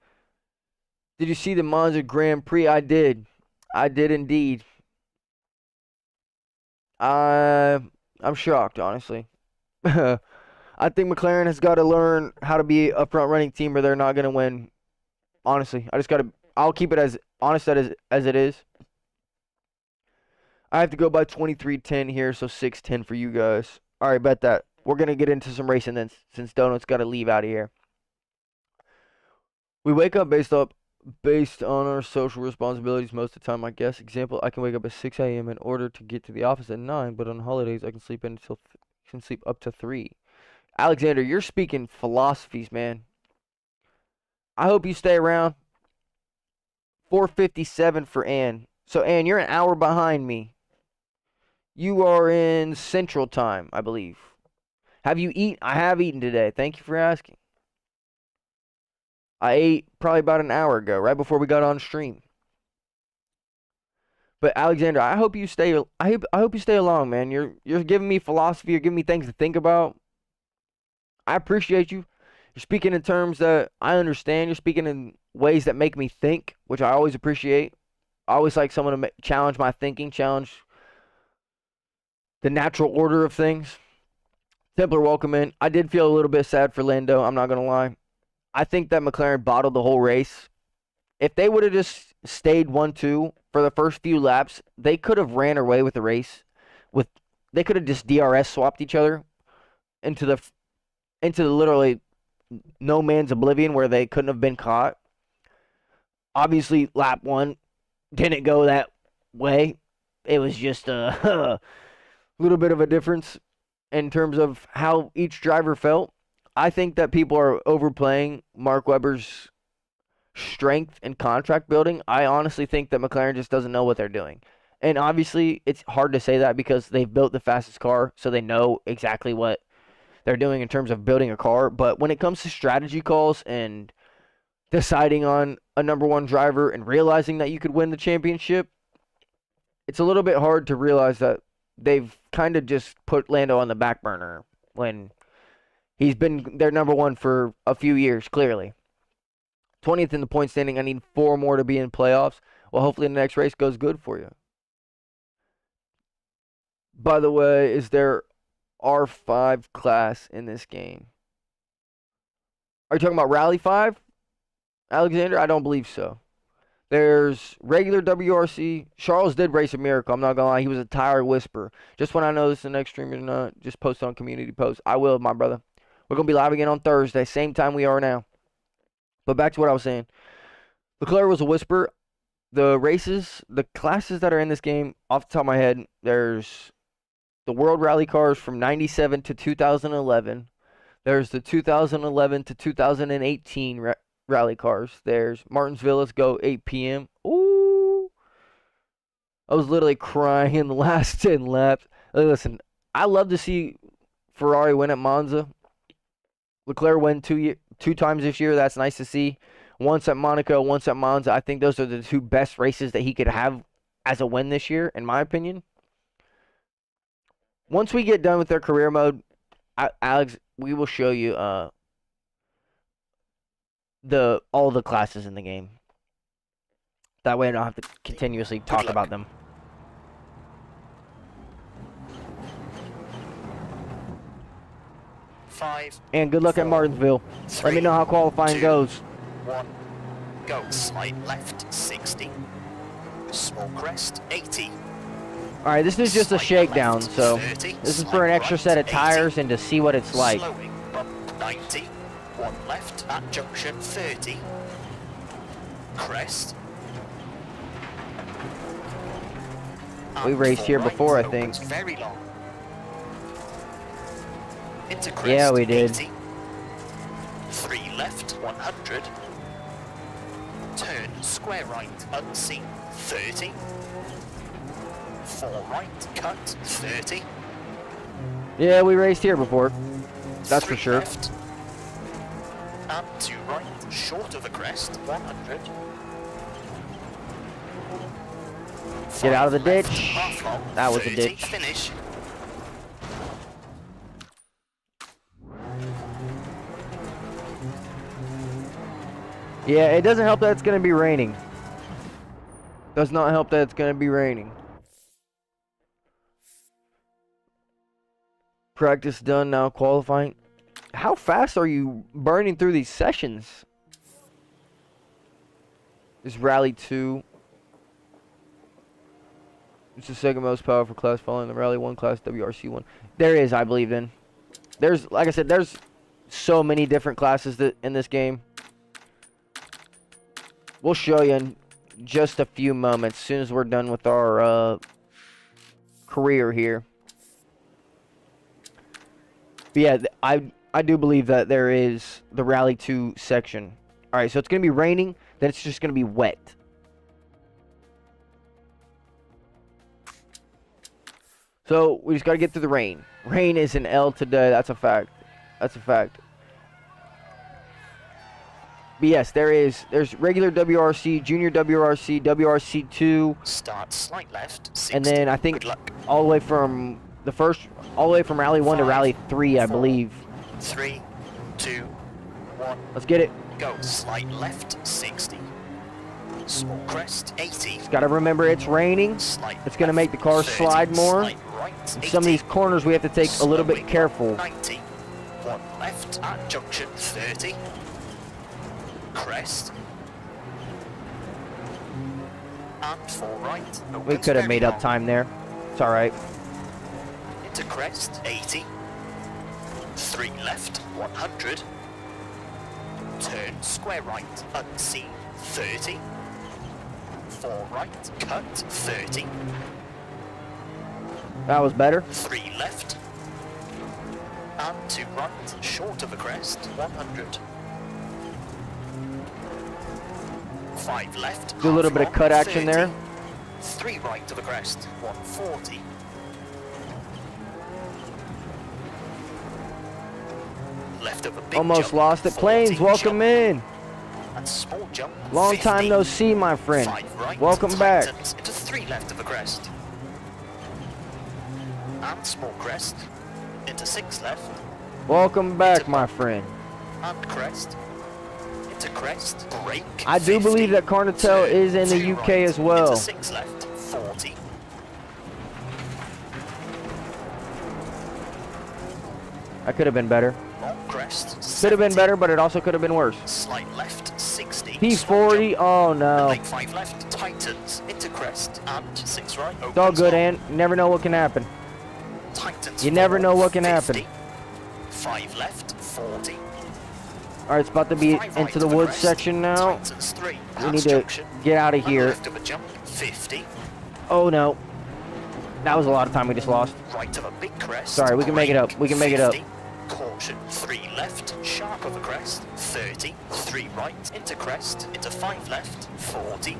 S1: Did you see the Monza Grand Prix? I did. I did indeed. I'm shocked, honestly. I think McLaren has got to learn how to be a front-running team or they're not going to win. Honestly, I'll keep it as honest as it is. I have to go by 23:10 here, so 6:10 for you guys. All right, bet that. We're going to get into some racing then, since Donut's got to leave out of here. We wake up based on our social responsibilities most of the time, I guess. Example, I can wake up at 6 a.m. in order to get to the office at 9, but on holidays I can sleep up to 3. Alexander, you're speaking philosophies, man. I hope you stay around. 4:57 for Ann. So, Ann, you're an hour behind me. You are in Central Time, I believe. Have you eaten? I have eaten today. Thank you for asking. I ate probably about an hour ago, right before we got on stream. But Alexander, I hope you stay. I hope you stay along, man. You're giving me philosophy. You're giving me things to think about. I appreciate you. You're speaking in terms that I understand. You're speaking in ways that make me think, which I always appreciate. I always like someone to challenge my thinking, challenge the natural order of things. Templar, welcome in. I did feel a little bit sad for Lando. I'm not gonna lie. I think that McLaren bottled the whole race. If they would have just stayed 1-2 for the first few laps, they could have ran away with the race. They could have just DRS swapped each other into the literally no man's oblivion where they couldn't have been caught. Obviously, lap 1 didn't go that way. It was just a little bit of a difference in terms of how each driver felt. I think that people are overplaying Mark Webber's strength and contract building. I honestly think that McLaren just doesn't know what they're doing. And obviously, it's hard to say that because they've built the fastest car, so they know exactly what they're doing in terms of building a car. But when it comes to strategy calls and deciding on a number one driver and realizing that you could win the championship, it's a little bit hard to realize that they've kind of just put Lando on the back burner when he's been their number one for a few years, clearly. 20th in the point standing. I need 4 more to be in playoffs. Well, hopefully the next race goes good for you. By the way, is there R5 class in this game? Are you talking about Rally 5, Alexander? I don't believe so. There's regular WRC. Charles did race a miracle. I'm not going to lie. He was a tire whisperer. Just when I know this is the next stream or not, just post on community post. I will, my brother. We're going to be live again on Thursday, same time we are now. But back to what I was saying. Leclerc was a whisper. The races, the classes that are in this game, off the top of my head, there's the World Rally cars from 97 to 2011. There's the 2011 to 2018 rally cars. There's Martinsville, let's go, 8 p.m. Ooh. I was literally crying in the last 10 laps. Listen, I love to see Ferrari win at Monza. Leclerc win two times this year. That's nice to see. Once at Monaco, once at Monza. I think those are the 2 best races that he could have as a win this year, in my opinion. Once we get done with their career mode, Alex, we will show you all the classes in the game. That way I don't have to continuously talk about them. And good luck at Martinsville. Let me know how qualifying goes.
S2: 1, go. Slide left, 60. Small crest, 80.
S1: Alright, this is just a shakedown, so this is for an extra set of tires and to see what it's like.
S2: Slowing, bump 90. 1 left at junction 30. Crest.
S1: We raced here before, I think.
S2: Very long. Into crest,
S1: yeah, we did.
S2: 80. 3 left, 100. Turn square right, unseen, 30. 4 right, cut, 30.
S1: Yeah, we raced here before. That's for
S2: 3
S1: sure.
S2: Left, and 2 right, short of the crest, 100.
S1: Get out of the
S2: left,
S1: ditch.
S2: half long,
S1: That was a
S2: 30,
S1: ditch.
S2: Finish.
S1: Yeah, it doesn't help that it's going to be raining. Does not help that it's going to be raining. Practice done, now qualifying. How fast are you burning through these sessions? This Rally 2. It's the second most powerful class following the Rally 1 class, WRC 1. There is, I believe, in. There's, like I said, there's so many different classes in this game. We'll show you in just a few moments, as soon as we're done with our career here. But yeah, I do believe that there is the Rally 2 section. Alright, so it's going to be raining, then it's just going to be wet. So, we just got to get through the rain. Rain is an L today, that's a fact. That's a fact. But yes, there's regular WRC, junior WRC, WRC2,
S2: Start slight left, 60.
S1: and then I think
S2: Good luck.
S1: all the way from rally 1 to
S2: 5,
S1: rally 3, I
S2: 4,
S1: believe.
S2: 3, 2, 1,
S1: Let's get it.
S2: go. Slight left, 60. Small crest, 80.
S1: Got to remember it's raining.
S2: Slight
S1: It's going to
S2: left,
S1: make the car
S2: 30,
S1: slide more.
S2: Slight right, 80.
S1: Some of these corners we have to take a little bit
S2: Slowing,
S1: careful.
S2: 90. 1 left at junction, 30. Crest. And 4 right.
S1: We
S2: Opens
S1: could have
S2: very
S1: made up
S2: long.
S1: time there. It's all right.
S2: Into crest, 80. 3 left, 100. Turn square right, unseen, 30. 4 right, cut, 30.
S1: That was better.
S2: 3 left. And 2 right, short of the crest, 100. 5 left.
S1: Do a little
S2: half
S1: bit of
S2: long,
S1: cut action
S2: 30.
S1: there.
S2: 3 right to the crest, 140. Left of a big
S1: Almost
S2: jump,
S1: lost it.
S2: 40,
S1: Planes, welcome
S2: jump,
S1: in.
S2: and small jump.
S1: Long
S2: 50.
S1: time no see, my friend.
S2: 5 right,
S1: Welcome back.
S2: tightens into 3 left of the crest. And small crest. Into 6 left.
S1: Welcome back, my friend.
S2: And crest. Into crest. Brake.
S1: I do
S2: 50,
S1: believe that Carnitel
S2: turn,
S1: is in the
S2: 2
S1: UK
S2: right,
S1: as well.
S2: Into 6 left. 40.
S1: That could have been better.
S2: Long crest.
S1: Could have been
S2: 70.
S1: better, but it also could have been worse.
S2: Slight left. 60.
S1: P40. Oh no.
S2: Late 5 left. Tightens. Into crest. And 6 right.
S1: It's all good, Ant. You never know what can happen.
S2: Tightens.
S1: You never
S2: 4,
S1: know what can
S2: 50.
S1: happen.
S2: 5 left. 40.
S1: All right, it's about to be
S2: 5
S1: into
S2: right
S1: the
S2: to
S1: woods
S2: crest,
S1: section now.
S2: Tightens 3.
S1: We
S2: Pass
S1: need to
S2: junction.
S1: get out of
S2: And
S1: here.
S2: left of a jump. 50.
S1: Oh no. That was a lot of time we just lost.
S2: Right of a big crest.
S1: Sorry, we can make it up.
S2: brake,
S1: We can make it up.
S2: 50. Caution. 3 left. Sharp of a crest. 30. 3 right. Into crest. Into 5 left. 40.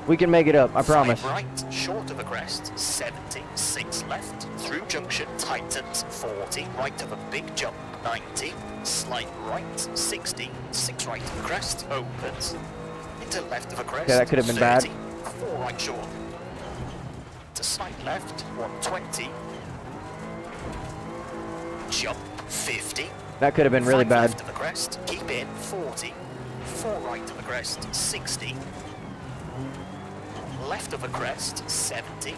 S1: We can make it up, I
S2: 5
S1: promise.
S2: right. Short of a crest. 70. 6 left. Through junction. Tightens. 40. Right of a big jump. 90. Slight right. 60. 6 right of a crest. Opens. Into left of a crest.
S1: Okay, that could have been bad.
S2: 30. 4 right short. To slight left. 120. Jump. 50.
S1: That could have been really
S2: 5
S1: bad.
S2: left of the crest, keep in, 40. 4 right of the crest, 60. Left of the crest, 70.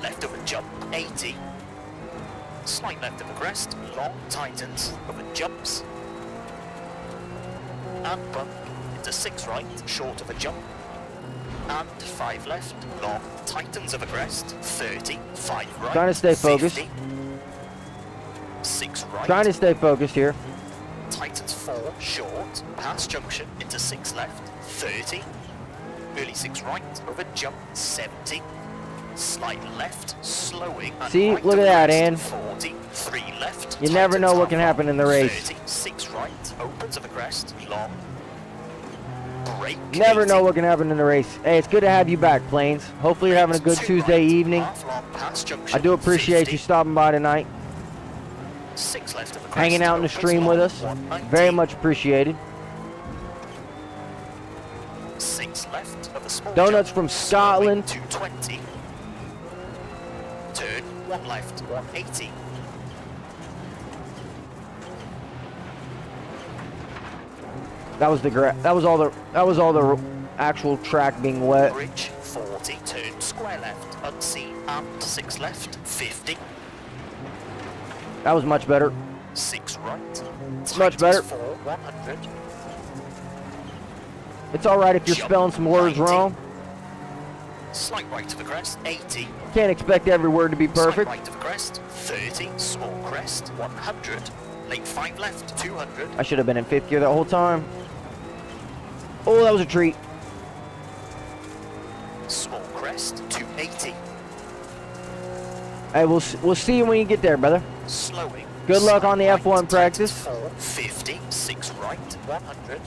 S2: Left of a jump, 80. Slight left of the crest, long tightens, over jumps. And bump into 6 right, short of a jump. And 5 left, long tightens of a crest, 30. 5 right,
S1: Trying to stay focused.
S2: 50. 6 right.
S1: Trying to stay focused here.
S2: Tightens 4, short, past junction, into 6 left, 30. Early 6 right, over jump, 70. Slight left, slowing. And
S1: See,
S2: right
S1: look
S2: to
S1: at that,
S2: crest,
S1: Ann.
S2: 40, 3 left.
S1: You never know
S2: tightens
S1: what can
S2: half
S1: happen in the race.
S2: 30, 6 right, open to the crest, long. Brake.
S1: Never
S2: 80.
S1: know what can happen in the race. Hey, it's good to have you back, Planes. Hopefully you're having a good
S2: 2
S1: Tuesday
S2: right,
S1: evening.
S2: half long, past junction,
S1: I do appreciate
S2: 50.
S1: you stopping by tonight.
S2: 6 left of the crest,
S1: Hanging out in the
S2: opens
S1: stream with
S2: long,
S1: us.
S2: 190.
S1: Very much appreciated.
S2: 6 left of a small
S1: Donuts
S2: jump,
S1: from
S2: slowing,
S1: Scotland.
S2: 220. Turn 1 left, 180.
S1: That was all the actual track being wet.
S2: Bridge 40. Turn square left, unseen. And 6 left, 50.
S1: That was much better.
S2: 6 right.
S1: Much better.
S2: 4, 100.
S1: It's all right if you're
S2: Jump,
S1: spelling some words
S2: 90.
S1: wrong.
S2: Slight right to the crest, 80.
S1: Can't expect every word to be
S2: Slight
S1: perfect.
S2: right to the crest, 30. Small crest, 100. Late 5 left, 200.
S1: I should have been in 5th gear that whole time. Oh, that was a treat.
S2: Small crest, 280.
S1: Hey, we'll see you when you get there, brother.
S2: Slowing.
S1: Good luck on the
S2: Slight
S1: F1
S2: right,
S1: practice.
S2: 4, 50. 6 right, 100.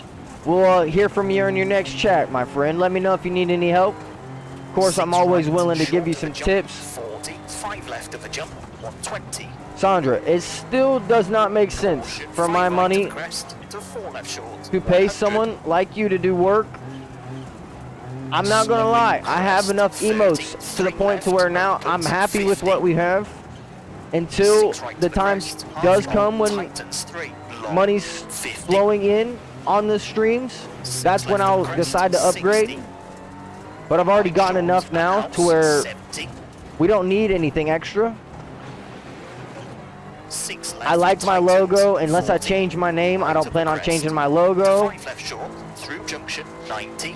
S1: We'll hear from you in your next chat, my friend. Let me know if you need any help. Of course, I'm
S2: 6
S1: always
S2: right,
S1: willing to give
S2: short
S1: you
S2: of the
S1: some
S2: jump,
S1: tips.
S2: 40. 5 left of the jump, 120.
S1: Sandra, it still does not make sense
S2: Caution,
S1: for
S2: 5
S1: my
S2: right of
S1: money
S2: the crest, into 4 left short.
S1: to pay
S2: 100.
S1: someone like you to do work. I'm not gonna lie, I have enough emotes to the point to where now I'm happy with what we have until
S2: 6 right
S1: the
S2: to
S1: time
S2: crest,
S1: does
S2: half
S1: come
S2: long,
S1: when
S2: tightens 3, long,
S1: money's
S2: 50.
S1: flowing in on the streams.
S2: 6
S1: That's when
S2: left of
S1: I'll
S2: crest,
S1: decide to upgrade.
S2: 60.
S1: But I've already
S2: Right
S1: gotten
S2: short,
S1: enough now
S2: house,
S1: to where
S2: 70.
S1: we don't need anything extra.
S2: 6 left,
S1: I like my
S2: tightens,
S1: logo. Unless I
S2: 40.
S1: change my name, I
S2: Right
S1: don't
S2: of
S1: plan
S2: the
S1: on
S2: crest,
S1: changing my
S2: to
S1: logo.
S2: 5 left short, through junction, 90.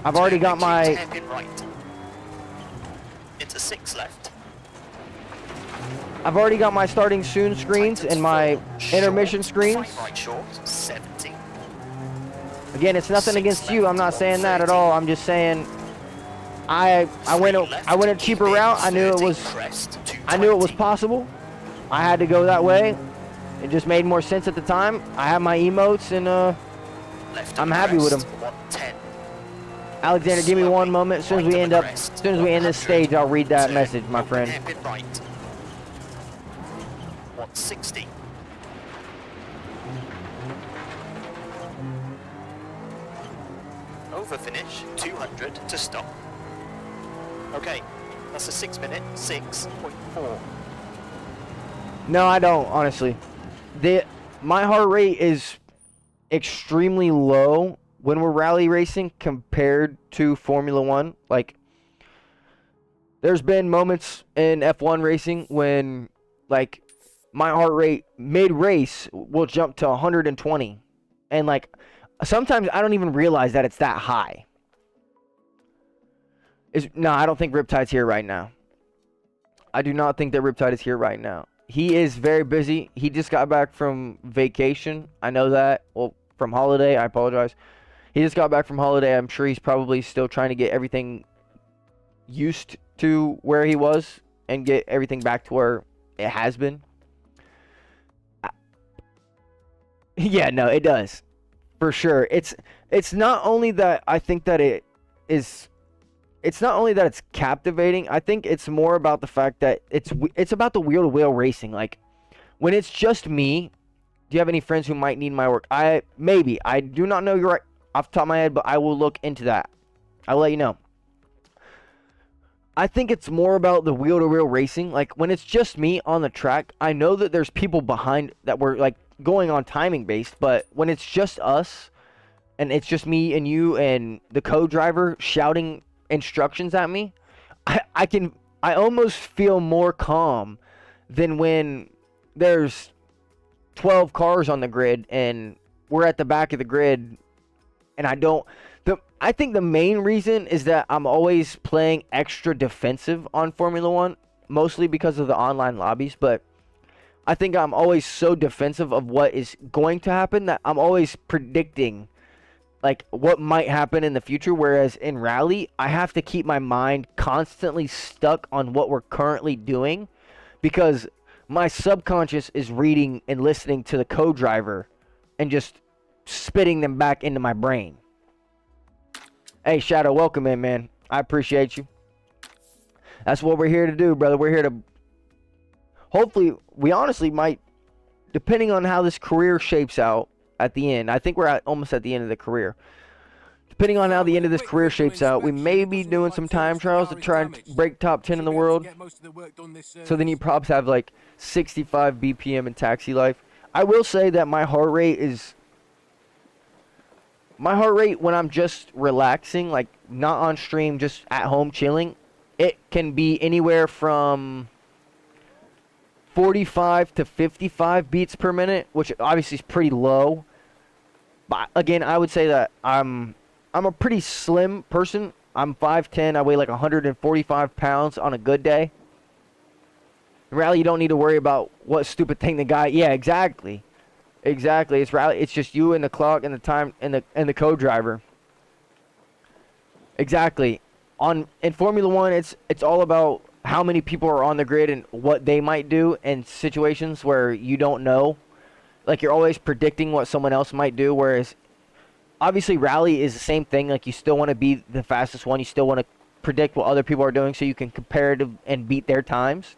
S1: I've already got
S2: Turn
S1: my...
S2: hairpin right. Into 6 left.
S1: I've already got my starting soon screens
S2: Tightens
S1: and my
S2: 4,
S1: intermission
S2: short,
S1: screens.
S2: 5 right short, 70.
S1: Again, it's nothing
S2: 6
S1: against you. I'm not
S2: left,
S1: saying that at
S2: 130.
S1: all. I'm just saying I went a cheaper route. I knew it was possible. I had to go that way. It just made more sense at the time. I have my emotes and I'm happy with them.
S2: 110.
S1: Alexander, give me one moment. As soon as we end this stage, I'll read that
S2: Turn,
S1: message, my
S2: open
S1: friend.
S2: hairpin right. 160. Over finish, 200 to stop. Okay, that's a 6 minute, 6.4.
S1: No, I don't, honestly. My heart rate is extremely low when we're rally racing compared to Formula One. Like, there's been moments in F1 racing when, like, my heart rate mid-race will jump to 120. And, like, sometimes I don't even realize that it's that high. No, I don't think Riptide's here right now. I do not think that Riptide is here right now. He is very busy. He just got back from vacation. I know that. Well, from holiday. I apologize. He just got back from holiday. I'm sure he's probably still trying to get everything used to where he was and get everything back to where it has been. Yeah, no, it does. For sure. It's not only that I think that it's not only that it's captivating. I think it's more about the fact that it's about the wheel-to-wheel racing. Like, when it's just me, do you have any friends who might need my work? I do not know you're off the top of my head, but I will look into that. I'll let you know. I think it's more about the wheel-to-wheel racing. Like, when it's just me on the track, I know that there's people behind that were, like, going on timing based, but when it's just us, and it's just me and you and the co-driver shouting instructions at me, I almost feel more calm than when there's 12 cars on the grid and we're at the back of the grid and I think the main reason is that I'm always playing extra defensive on Formula One, mostly because of the online lobbies, but I think I'm always so defensive of what is going to happen that I'm always predicting like what might happen in the future, whereas in rally, I have to keep my mind constantly stuck on what we're currently doing because my subconscious is reading and listening to the co-driver and just spitting them back into my brain. Hey, Shadow, welcome in, man. I appreciate you. That's what we're here to do, brother. We're here to... Hopefully, we honestly might, depending on how this career shapes out at the end. I think we're almost at the end of the career. Depending on how the end of this career shapes out, we may be doing some time trials to try and break top 10 in the world. So then you probably have like 65 BPM in taxi life. I will say that my heart rate when I'm just relaxing, like not on stream, just at home chilling, it can be anywhere from 45 to 55 beats per minute, which obviously is pretty low. But again, I would say that I'm a pretty slim person. I'm 5'10". I weigh like 145 pounds on a good day. In rally, you don't need to worry about what stupid thing the guy... Yeah, exactly. Exactly. It's rally. It's just you and the clock and the time and the co-driver. Exactly. In Formula One, it's all about how many people are on the grid and what they might do in situations where you don't know. Like, you're always predicting what someone else might do, whereas obviously rally is the same thing. Like, you still want to be the fastest one. You still want to predict what other people are doing so you can compare it and beat their times.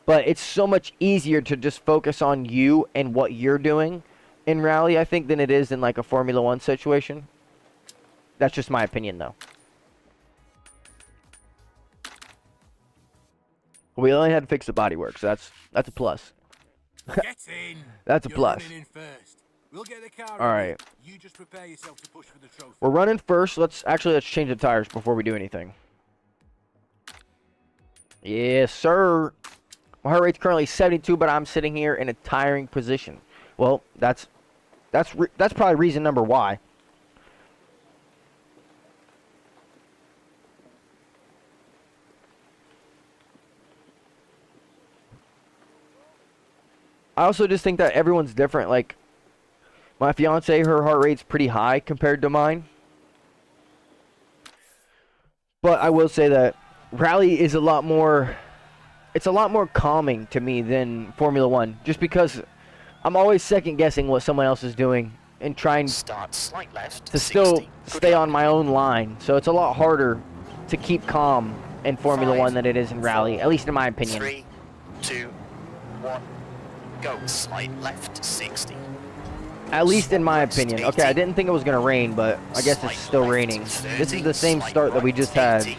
S1: But it's so much easier to just focus on you and what you're doing in rally, I think, than it is in like a Formula One situation. That's just my opinion, though. We only had to fix the bodywork, so that's a plus.
S4: Get in.
S1: That's a
S4: You're
S1: plus.
S4: running in first. We'll get the car
S1: All
S4: ready.
S1: right.
S4: You just prepare yourself to push for the trophy.
S1: We're running first. Let's change the tires before we do anything. Yes, sir. My heart rate's currently 72, but I'm sitting here in a tiring position. Well, that's probably reason number why. I also just think that everyone's different. Like, my fiance, her heart rate's pretty high compared to mine. But I will say that rally is a lot more calming to me than Formula One. Just because I'm always second guessing what someone else is doing and trying
S2: Start slight left.
S1: to
S2: 60.
S1: still
S2: Good
S1: stay
S2: luck.
S1: on my own line. So it's a lot harder to keep calm in Formula
S2: 5,
S1: One than it is in rally,
S2: 4,
S1: at least in my opinion.
S2: 3, 2, 1. Go. Slight left. 60.
S1: At least in my
S2: Left,
S1: opinion. Okay, I
S2: 80.
S1: didn't think it was going to rain, but I guess
S2: Slight
S1: it's still
S2: left,
S1: raining.
S2: 30.
S1: This is the same
S2: Slight
S1: start that we
S2: right,
S1: just had.
S2: 80.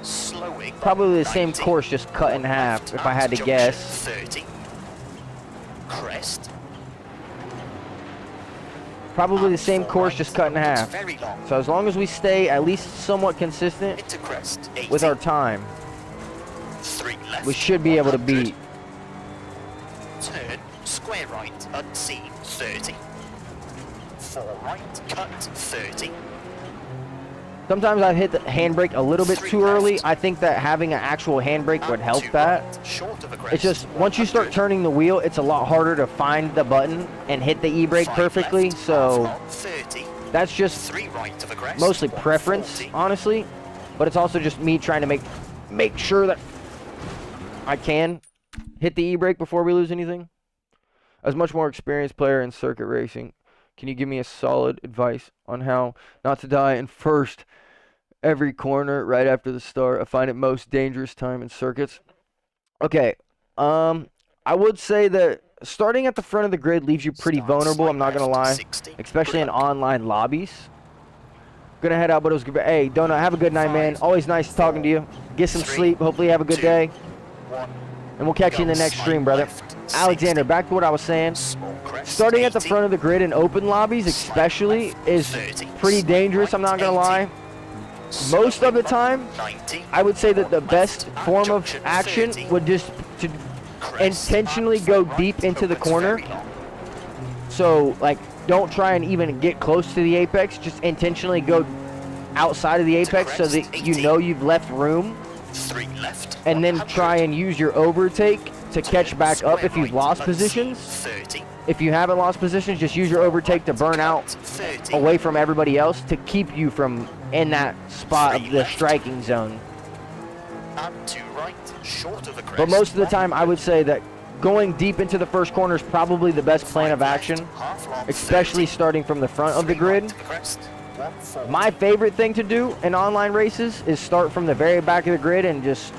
S2: Slowing.
S1: Probably the same
S2: 90.
S1: course, just cut in half,
S2: Left
S1: if I
S2: at
S1: had to
S2: junction,
S1: guess.
S2: 30. Crest.
S1: Probably the
S2: And
S1: same
S2: four
S1: course,
S2: right.
S1: just cut in
S2: It's
S1: half.
S2: very long.
S1: So as long as we stay at least somewhat consistent
S2: Into crest. 80.
S1: with our time,
S2: 3 left.
S1: we should be able to
S2: 100.
S1: beat.
S2: Turn. Square right. Unseen. 30. 4 right. Cut. 30.
S1: Sometimes I've hit the handbrake a little bit too early. I think that having an actual handbrake would
S2: And
S1: help
S2: 2
S1: that.
S2: right, short of a crest.
S1: It's just, once you start
S2: 100.
S1: turning the wheel, it's a lot harder to find the button and hit the e-brake
S2: 5
S1: perfectly.
S2: left,
S1: So
S2: half long, 30.
S1: that's just
S2: 3 right of a crest.
S1: mostly preference,
S2: 140.
S1: honestly. But it's also just me trying to make sure that I can hit the e-brake before we lose anything. As much more experienced player in circuit racing, can you give me a solid advice on how not to die in first every corner right after the start? I find it most dangerous time in circuits. Okay, I would say that starting at the front of the grid leaves you pretty
S2: Start
S1: vulnerable,
S2: slight
S1: I'm not gonna
S2: left,
S1: lie,
S2: 60.
S1: especially in
S2: Good luck.
S1: online lobbies. Gonna head out, but it was good. Hey, Donut, have a good night, man. Always nice talking to you. Get some
S2: 3,
S1: sleep. Hopefully you have a good
S2: 2,
S1: day,
S2: 1.
S1: and we'll catch you in the
S2: Go
S1: next
S2: slight
S1: stream, brother.
S2: left,
S1: Alexander,
S2: 60.
S1: back to what I was saying.
S2: Small crest,
S1: Starting at the
S2: 80.
S1: front of the grid in open lobbies,
S2: Slight
S1: especially,
S2: left,
S1: is
S2: 30.
S1: pretty dangerous. I'm not gonna lie. Most of the time, I would say that the best form of action would just to intentionally go deep into the corner. So, like, don't try and even get close to the apex. Just intentionally go outside of the apex so that you know you've left room.
S2: 3 left.
S1: And then
S2: 100.
S1: try and use your overtake to catch back up if you've lost positions.
S2: 30.
S1: If you haven't lost positions, just use your overtake to burn out
S2: 30.
S1: away from everybody else to keep you from in that spot of the striking zone.
S2: And 2 right, short of the crest.
S1: But most of the time, I would say that going deep into the first corner is probably the best plan
S2: 5
S1: of
S2: left,
S1: action,
S2: half long,
S1: especially
S2: 30.
S1: starting from the front of the
S2: 3 right
S1: grid.
S2: to the crest, 140.
S1: My favorite thing to do in online races is start from the very back of the grid and just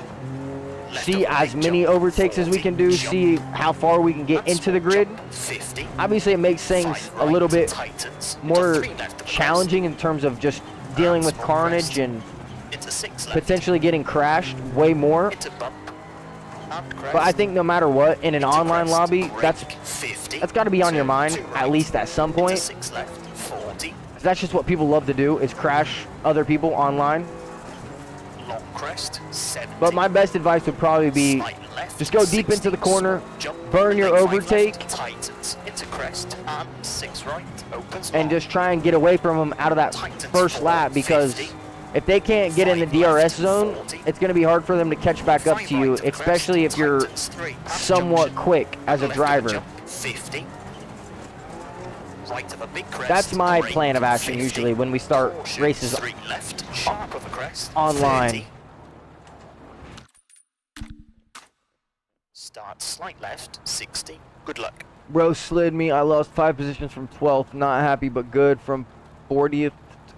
S2: Left
S1: see
S2: of
S1: as
S2: right
S1: many
S2: jump,
S1: overtakes as we
S2: 40,
S1: can do,
S2: jump,
S1: see how far we can get
S2: and
S1: into the
S2: small
S1: grid.
S2: jump, 50.
S1: Obviously, it makes things
S2: 5
S1: a little
S2: right,
S1: bit
S2: tightens, into
S1: more
S2: 3 left of the crest,
S1: challenging in terms of just dealing with
S2: small
S1: carnage
S2: crest,
S1: and
S2: into 6 left,
S1: potentially getting crashed way more.
S2: into bump, and crest,
S1: But I think no matter what, in an
S2: into
S1: online
S2: crest,
S1: lobby,
S2: brake,
S1: that's
S2: 50,
S1: got to be on your
S2: turn
S1: mind
S2: 2
S1: at
S2: right,
S1: least at some
S2: into
S1: point.
S2: 6 left, 40,
S1: 'Cause that's just what people love to do, is crash other people online.
S2: long crest, 70.
S1: But my best advice would probably be
S2: Slight left,
S1: just go deep into the
S2: 60,
S1: corner,
S2: small jump,
S1: burn your
S2: big 5
S1: overtake,
S2: left, tightens, into crest, and 6 right, opens
S1: and
S2: long.
S1: just try and get away from them out of that
S2: Tightens
S1: first
S2: 4,
S1: lap, because
S2: 50,
S1: if they can't get in the
S2: 5
S1: DRS
S2: left,
S1: zone,
S2: 40,
S1: it's going to be hard for them to catch back up
S2: 5
S1: to you,
S2: right of crest,
S1: especially if you're
S2: tightens 3, and
S1: somewhat
S2: junction,
S1: quick as a
S2: left of
S1: driver.
S2: jump, 50, right of a big crest,
S1: That's my
S2: brake,
S1: plan of action
S2: 50,
S1: usually when we start
S2: caution,
S1: races
S2: 3 left, sharp of a crest,
S1: online.
S2: 30. Start slight left, 60. Good luck.
S1: Bro slid me. I lost 5 positions from 12th. Not happy, but good from 40th.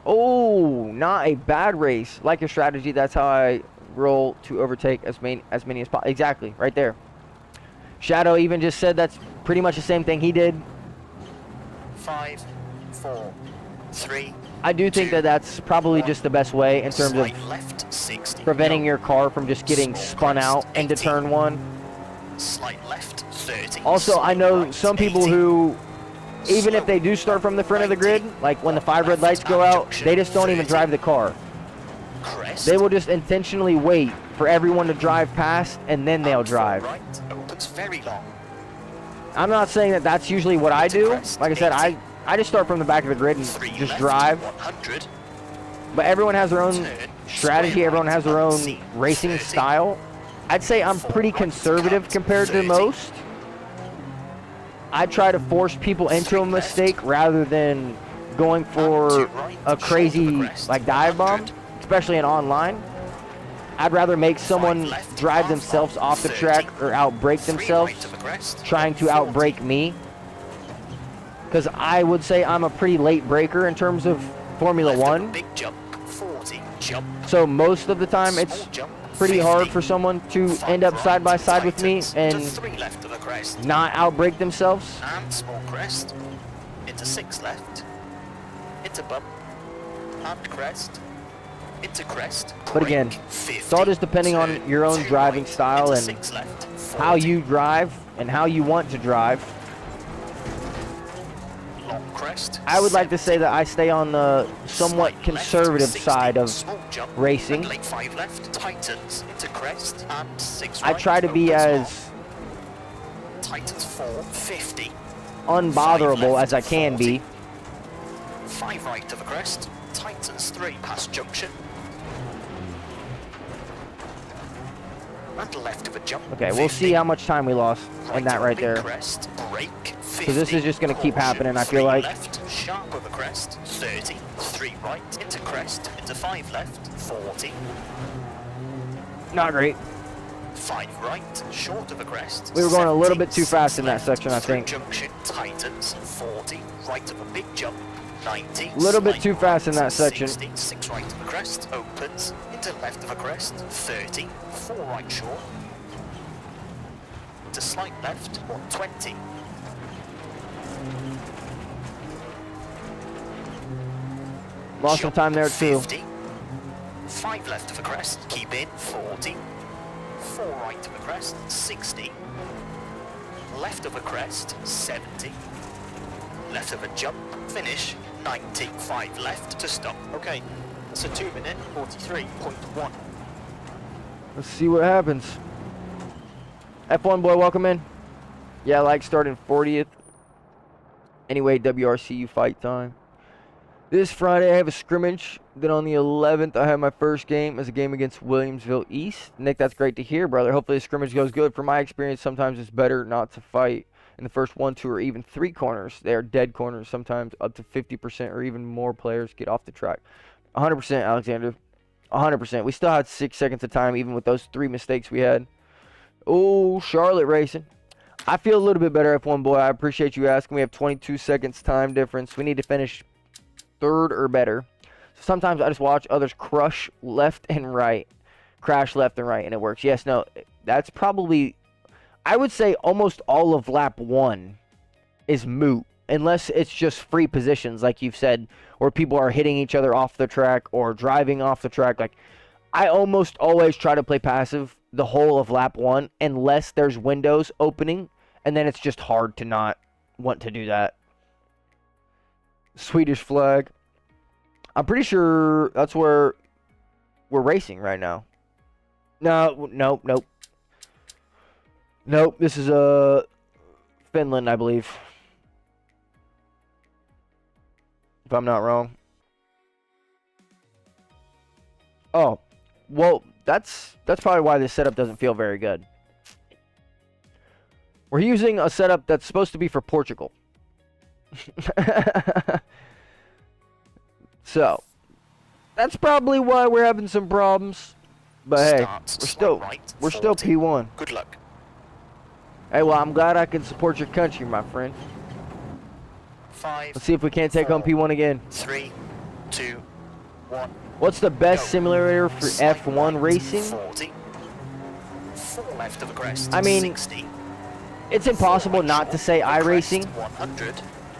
S1: Oh, not a bad race. Like your strategy. That's how I roll to overtake as many as possible. Exactly, right there. Shadow even just said that's pretty much the same thing he did.
S2: 5, 4, 3.
S1: I do think that that's probably just the best way in terms of
S2: Slight left 60.
S1: preventing
S2: Go.
S1: your car from just getting
S2: Small
S1: spun
S2: crest,
S1: out into
S2: 80.
S1: turn 1.
S2: Slight left 30.
S1: Also, I
S2: Slight
S1: know
S2: right,
S1: some people
S2: 80.
S1: who, even if
S2: Slow
S1: they do start from the front of the
S2: 90.
S1: grid, like when the 5 red
S2: Left
S1: lights go
S2: at
S1: out,
S2: junction,
S1: they just don't even
S2: 30.
S1: drive the car.
S2: Crest.
S1: They will just intentionally wait for everyone to drive past, and then they'll
S2: and
S1: drive.
S2: Right opens very long.
S1: I'm not saying that that's usually what I do.
S2: Crest,
S1: Like I said,
S2: 80.
S1: I just start from the back of the grid and
S2: 3
S1: just
S2: left,
S1: drive.
S2: 100.
S1: But everyone has their own
S2: Turn,
S1: strategy.
S2: square
S1: Everyone
S2: right,
S1: has their own
S2: unseen,
S1: racing
S2: 30.
S1: style. I'd say I'm
S2: Four
S1: pretty
S2: right,
S1: conservative
S2: cut,
S1: compared to
S2: 30.
S1: most. I try to force people into
S2: 3
S1: a
S2: left.
S1: mistake rather than going
S2: And
S1: for
S2: 2 right,
S1: a
S2: short of the
S1: crazy
S2: crest,
S1: like dive bomb,
S2: 100.
S1: especially in online. I'd rather make someone
S2: left,
S1: drive
S2: half
S1: themselves
S2: long,
S1: off the
S2: 30.
S1: track or outbrake
S2: 3
S1: themselves,
S2: right of the crest,
S1: trying to
S2: 40.
S1: outbrake me. Because I would say I'm a pretty late breaker in terms of Formula
S2: Left of a
S1: 1.
S2: big jump, 40. Jump,
S1: So most of the time it's
S2: small jump,
S1: pretty
S2: 50.
S1: hard for someone to
S2: 5
S1: end up
S2: right,
S1: side by side with me
S2: tightens to
S1: and
S2: 3 left of the crest.
S1: not outbrake themselves.
S2: And small crest. Into 6 left. Into bump. And crest. Into crest.
S1: But again,
S2: brake, 50.
S1: it's all just depending on
S2: Turn,
S1: your own
S2: 2
S1: driving
S2: right,
S1: style
S2: into
S1: and
S2: 6 left,
S1: how
S2: 40.
S1: you drive and how you want to drive.
S2: Long crest.
S1: I would like to
S2: 70.
S1: say that I stay on the somewhat
S2: Slight
S1: conservative
S2: left, 60,
S1: side of
S2: small jump,
S1: racing.
S2: and late 5 left, tightens into crest, and 6
S1: I
S2: right,
S1: try to be
S2: opens
S1: as
S2: long, tightens 4, 50,
S1: unbotherable
S2: 5
S1: as I can
S2: left,
S1: be.
S2: 5 right of the crest, tightens 3, past junction, and left of a jump.
S1: Okay, we'll
S2: 50,
S1: see how much time we lost in that
S2: of a
S1: right
S2: big
S1: there.
S2: Crest, brake, 50,
S1: So this is just gonna keep
S2: caution,
S1: happening, I feel
S2: 3
S1: like.
S2: left, sharp of a crest, 30, 3 right, into crest, into 5 left, 40,
S1: Not great.
S2: 5 right, short of a crest.
S1: We were going a little
S2: 70,
S1: bit too fast in that
S2: left,
S1: section, I
S2: through
S1: think.
S2: junction, tightens, 40, right of a big jump, 90.
S1: Little bit
S2: slight
S1: too fast in
S2: right,
S1: that section.
S2: 60, 6 right of a crest, opens, into left of a crest, 30, 4 right short, to slight left, 120.
S1: Lost some
S2: Jump,
S1: time there too.
S2: 50, 5 left of a crest, keep in, 40, 4 right of a crest, 60, left of a crest, 70, left of a jump, finish, 90, 5 left to stop. Okay, that's a 2-minute 43.1.
S1: Let's see what happens. F1 boy, welcome in. Yeah, I like starting 40th. Anyway, WRC fight time. This Friday I have a scrimmage. Then on the 11th I have my first game as a game against Williamsville East. Nick, that's great to hear, brother. Hopefully the scrimmage goes good. From my experience, sometimes it's better not to fight in the first 1, 2, or even 3 corners. They are dead corners. Sometimes up to 50% or even more players get off the track. 100%, Alexander. 100%. We still had 6 seconds of time even with those 3 mistakes we had. Oh, Charlotte racing. I feel a little bit better, F1 boy. I appreciate you asking. We have 22 seconds time difference. We need to finish 3rd or better. So sometimes I just watch others crush left and right, crash left and right, and it works. Yes, no, that's probably, I would say almost all of lap 1 is moot, unless it's just free positions, like you've said, where people are hitting each other off the track or driving off the track. Like, I almost always try to play passive the whole of lap 1, unless there's windows opening, and then it's just hard to not want to do that. Swedish flag. I'm pretty sure that's where we're racing right now. No, nope. Nope, this is Finland, I believe. If I'm not wrong. Oh, well, that's probably why this setup doesn't feel very good. We're using a setup that's supposed to be for Portugal. So, that's probably why we're having some problems. But hey,
S2: Starts
S1: we're still
S2: 40.
S1: P1.
S2: Good luck.
S1: Hey, well, I'm glad I can support your country, my friend.
S2: 5,
S1: Let's see if we can't take on
S2: 4,
S1: P1 again.
S2: 3, 2, 1.
S1: What's the best
S2: Go.
S1: simulator for
S2: Slight
S1: F1
S2: right,
S1: racing?
S2: 40. 4 left of a crest.
S1: I mean,
S2: 60.
S1: it's impossible not to say iRacing.
S2: 100.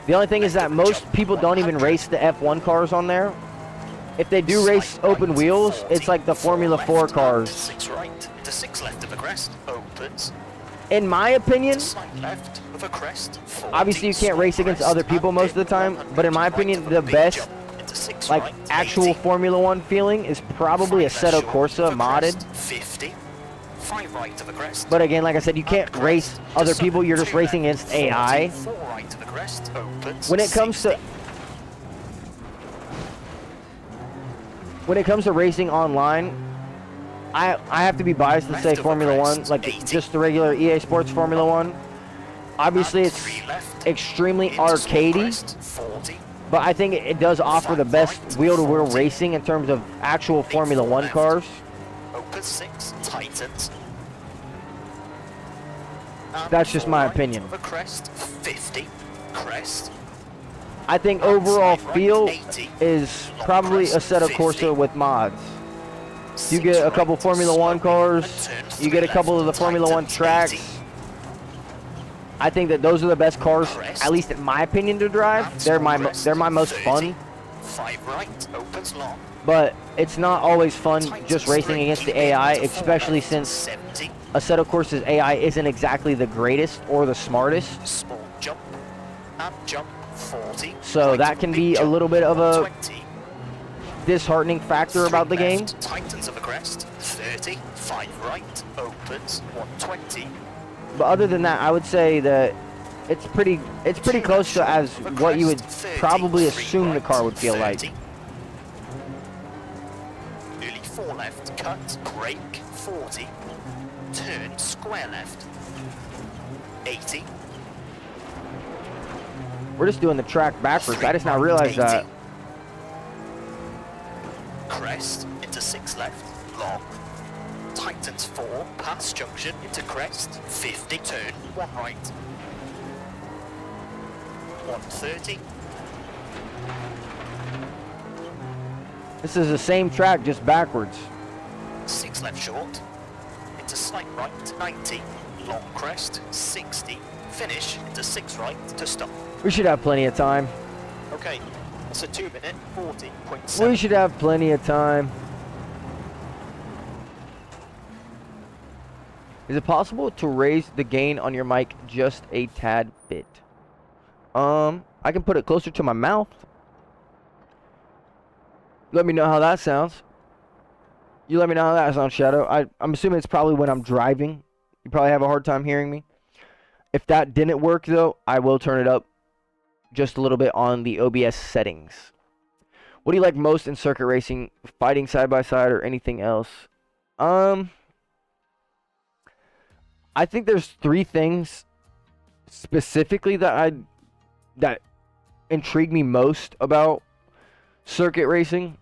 S1: The only thing is that most people don't even race the F1 cars on there. If they do race open wheels, it's like the Formula 4 cars.
S2: 6 right, into 6 left of the crest, opens.
S1: In my opinion,
S2: Slight left of a crest. 40,
S1: obviously you can't race against other people most of the time, but in my opinion, the best like actual Formula 1 feeling is probably Assetto Corsa modded.
S2: 50. 5 right of the crest.
S1: But again, like I said, you can't race other people, you're just racing against AI.
S2: 4 right of the crest, opens.
S1: When it comes to racing online, I have to be biased to say Formula 1, like just the regular EA Sports Formula 1. Obviously, it's extremely arcadey, but I think it does offer the best wheel-to-wheel racing in terms of actual Formula 1 cars.
S2: Open 6, tightens.
S1: That's just my opinion.
S2: Of a crest, 50, crest.
S1: I think overall feel is probably Assetto Corsa with mods. You get a couple Formula 1 cars, you get a couple of the Formula 1 tracks. I think that those are the best cars, at least in my opinion, to drive. They're my most fun.
S2: 5 right, opens long.
S1: But it's not always fun just racing against the AI, especially since Assetto Corsa's AI isn't exactly the greatest or the smartest.
S2: Small jump, and jump, 40.
S1: So that can be a little bit of a disheartening factor about the game.
S2: Tightens of a crest, 30, 5 right, opens, 120.
S1: But other than that, I would say that it's pretty close to as what you would probably assume the car would feel like.
S2: Nearly 4 left, cut, brake, 40. Turn, square left, 80.
S1: We're just doing the track backwards. I just now realized that.
S2: Crest into 6 left, long. Tightens 4, pass junction into crest, 50, turn, 1 right. 130.
S1: This is the same track, just backwards.
S2: 6 left short. Into slight right, 90. Long crest, 60. Finish into 6 right to stop.
S1: We should have plenty of time.
S2: Okay, it's a 2-minute 40.7.
S1: We should have plenty of time. Is it possible to raise the gain on your mic just a tad bit? I can put it closer to my mouth. Let me know how that sounds. You let me know how that sounds, Shadow. I'm assuming it's probably when I'm driving. You probably have a hard time hearing me. If that didn't work, though, I will turn it up just a little bit on the OBS settings. What do you like most in circuit racing, fighting side by side, or anything else? I think there's 3 things specifically that intrigue me most about circuit racing.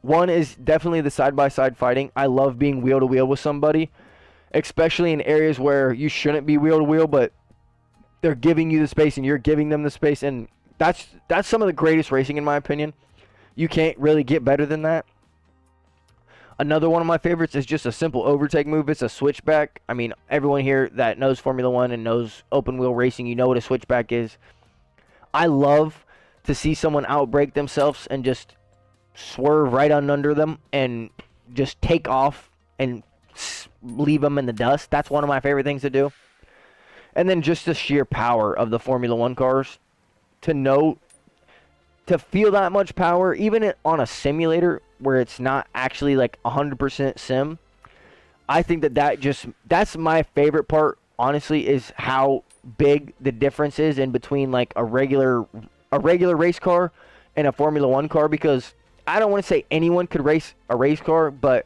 S1: One is definitely the side-by-side fighting. I love being wheel-to-wheel with somebody, especially in areas where you shouldn't be wheel-to-wheel, but they're giving you the space and you're giving them the space, and that's some of the greatest racing in my opinion. You can't really get better than that. Another one of my favorites is just a simple overtake move. It's a switchback. I mean, everyone here that knows Formula 1 and knows open-wheel racing, you know what a switchback is. I love to see someone outbrake themselves and just swerve right on under them and just take off and leave them in the dust. That's one of my favorite things to do. And then just the sheer power of the Formula 1 cars. To feel that much power, even on a simulator where it's not actually like 100% sim. I think that's my favorite part, honestly, is how big the difference is in between like a regular race car and a Formula 1 car, because I don't want to say anyone could race a race car, but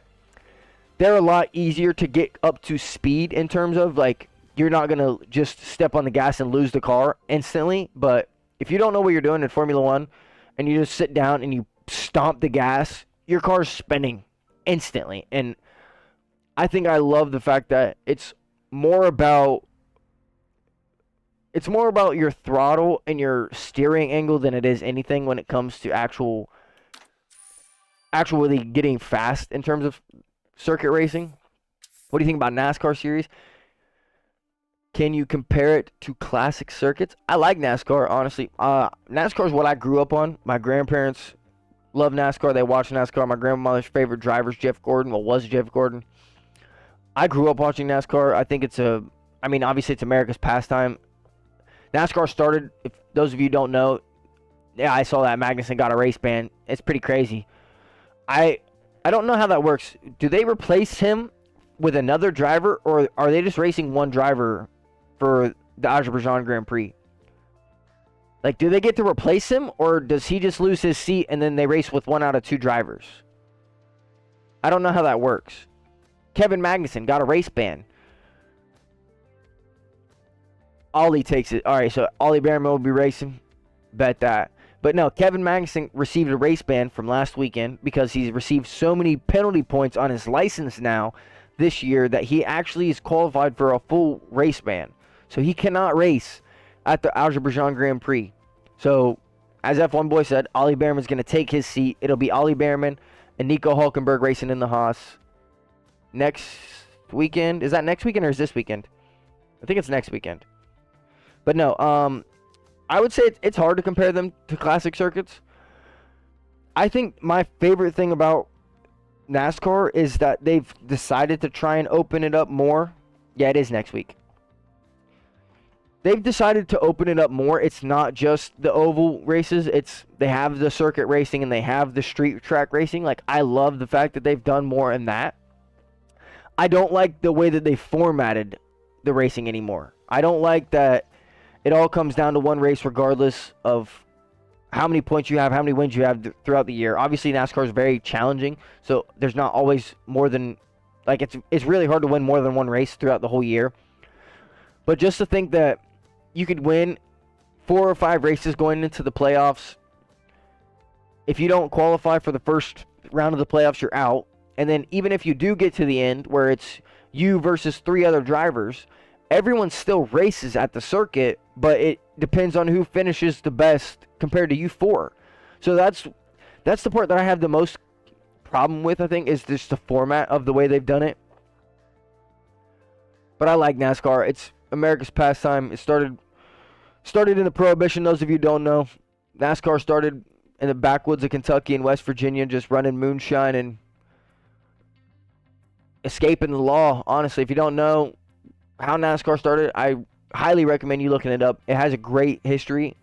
S1: they're a lot easier to get up to speed in terms of like you're not going to just step on the gas and lose the car instantly. But if you don't know what you're doing in Formula 1 and you just sit down and you stomp the gas, your car's spinning instantly. And I think I love the fact that it's more about your throttle and your steering angle than it is anything when it comes to actually getting fast in terms of circuit racing. What do you think about NASCAR series? Can you compare it to classic circuits? I like NASCAR, honestly. NASCAR is what I grew up on. My grandparents love NASCAR. They watch NASCAR. My grandmother's favorite driver is Jeff Gordon. Well, was Jeff Gordon. I grew up watching NASCAR. I think obviously it's America's pastime. NASCAR started, if those of you don't know, yeah, I saw that Magnussen got a race ban. It's pretty crazy. I don't know how that works. Do they replace him with another driver, or are they just racing one driver for the Azerbaijan Grand Prix? Like, do they get to replace him, or does he just lose his seat and then they race with 1 out of 2 drivers? I don't know how that works. Kevin Magnussen got a race ban. Ollie takes it. All right, so Ollie Behrman will be racing. Bet that. But no, Kevin Magnussen received a race ban from last weekend because he's received so many penalty points on his license now this year that he actually is qualified for a full race ban. So he cannot race at the Azerbaijan Grand Prix. So, as F1 Boy said, Ollie Behrman's going to take his seat. It'll be Ollie Behrman and Nico Hulkenberg racing in the Haas next weekend. Is that next weekend or is this weekend? I think it's next weekend. But no, I would say it's hard to compare them to classic circuits. I think my favorite thing about NASCAR is that they've decided to try and open it up more. Yeah, it is next week. They've decided to open it up more. It's not just the oval races. They have the circuit racing and they have the street track racing. Like, I love the fact that they've done more in that. I don't like the way that they formatted the racing anymore. I don't like that it all comes down to one race regardless of how many points you have, how many wins you have throughout the year. Obviously, NASCAR is very challenging, so there's not always more than, like, it's really hard to win more than one race throughout the whole year. But just to think that you could win 4 or 5 races going into the playoffs. If you don't qualify for the first round of the playoffs, you're out. And then even if you do get to the end where it's you versus 3 other drivers, everyone still races at the circuit, but it depends on who finishes the best compared to you 4. So that's the part that I have the most problem with, I think, is just the format of the way they've done it. But I like NASCAR. It's America's pastime. It started in the Prohibition. Those of you who don't know, NASCAR started in the backwoods of Kentucky and West Virginia, just running moonshine and escaping the law. Honestly, if you don't know how NASCAR started, I highly recommend you looking it up. It has a great history.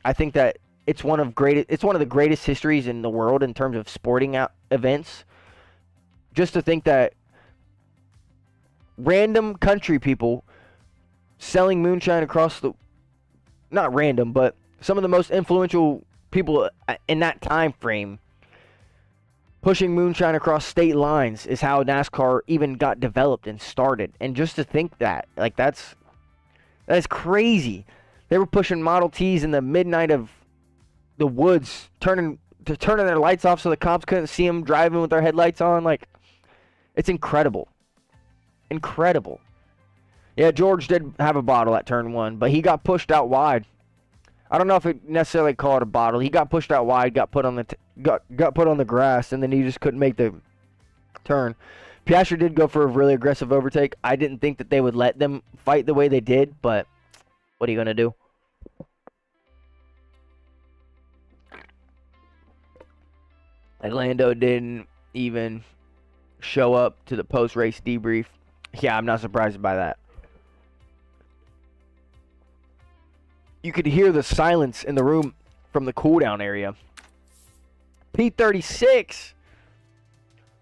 S1: I think that it's one of the greatest histories in the world in terms of sporting events. Just to think that random country people selling moonshine across the, not random, but some of the most influential people in that time frame pushing moonshine across state lines is how NASCAR even got developed and started. And just to think that, like, that's crazy. They were pushing Model Ts in the midnight of the woods, turning their lights off so the cops couldn't see them driving with their headlights on. Like, it's incredible. Incredible. Yeah, George did have a bottle at turn 1, but he got pushed out wide. I don't know if it necessarily called a bottle. He got pushed out wide, got put on the grass, and then he just couldn't make the turn. Piastri did go for a really aggressive overtake. I didn't think that they would let them fight the way they did, but what are you going to do? And Lando didn't even show up to the post-race debrief. Yeah, I'm not surprised by that. You could hear the silence in the room from the cooldown area. P36.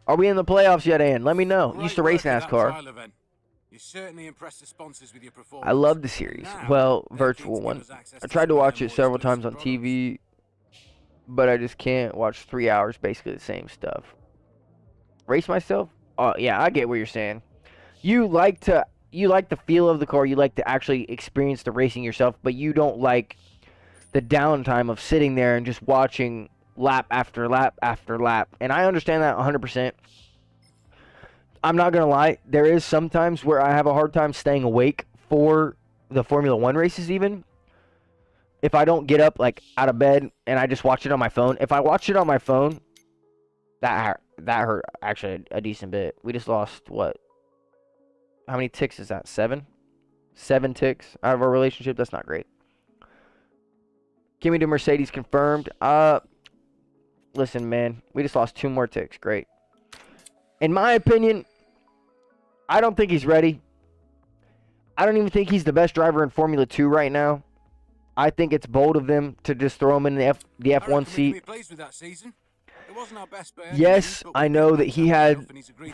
S1: Are we in the playoffs yet, Ann? Let me know.
S4: Great
S1: Used to race
S4: work at that
S1: NASCAR.
S4: trial event. You certainly impressed the sponsors with your performance.
S1: I love the series.
S4: Now,
S1: Well,
S4: they're
S1: virtual
S4: keen to
S1: one.
S4: give us access
S1: I
S4: to
S1: tried to
S4: some of
S1: watch
S4: their
S1: it
S4: more
S1: several times on
S4: exclusive
S1: TV, but I just can't watch 3 hours basically the same stuff. Race myself? Oh, yeah, I get what you're saying. You like the feel of the car. You like to actually experience the racing yourself, but you don't like the downtime of sitting there and just watching lap after lap after lap. And I understand that 100%. I'm not going to lie. There is sometimes where I have a hard time staying awake for the Formula 1 races even. If I don't get up like out of bed and I just watch it on my phone. If I watch it on my phone, that hurt actually a decent bit. We just lost, what? How many ticks is that? 7? 7 ticks out of our relationship. That's not great. Kimi to Mercedes confirmed. Listen, man, we just lost 2 more ticks. Great. In my opinion, I don't think he's ready. I don't even think he's the best driver in Formula 2 right now. I think it's bold of them to just throw him in the F1 seat. Yes, I know that he had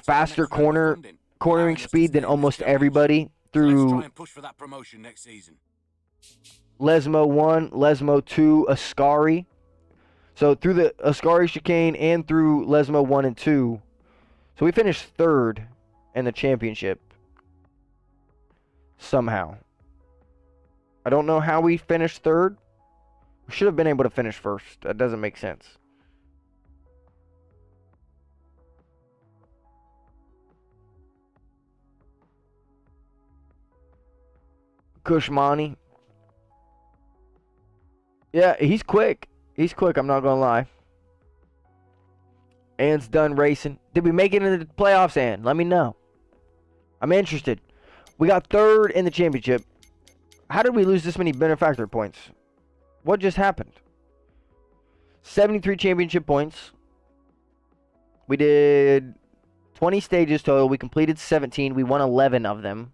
S1: faster cornering speed than almost everybody through Lesmo 1, Lesmo 2, Ascari. So through the Ascari chicane and through Lesmo 1 and 2. So we finished 3rd in the championship. Somehow. I don't know how we finished 3rd. We should have been able to finish 1st. That doesn't make sense. Kushmani. Yeah, he's quick. He's quick, I'm not going to lie. Ann's done racing. Did we make it into the playoffs, Ann? Let me know. I'm interested. We got 3rd in the championship. How did we lose this many benefactor points? What just happened? 73 championship points. We did 20 stages total. We completed 17. We won 11 of them.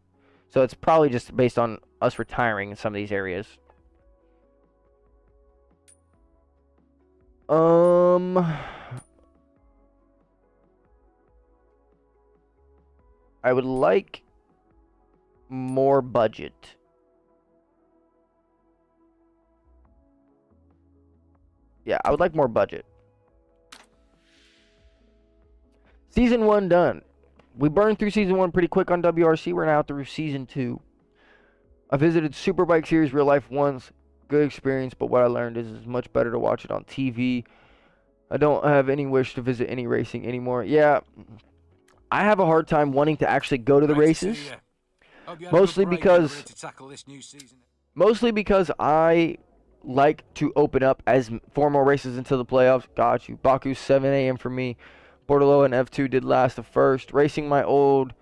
S1: So it's probably just based on us retiring in some of these areas. I would like more budget. Yeah, I would like more budget. Season 1 done. We burned through Season 1 pretty quick on WRC. We're now through Season 2. I visited Superbike Series real life once. Good experience, but what I learned is it's much better to watch it on TV. I don't have any wish to visit any racing anymore. Yeah, I have a hard time wanting to actually go to the races. Mostly because I like to open up as 4 more races until the playoffs. Got you. Baku 7 a.m. for me. Bordello and F2 did last the first. Racing my old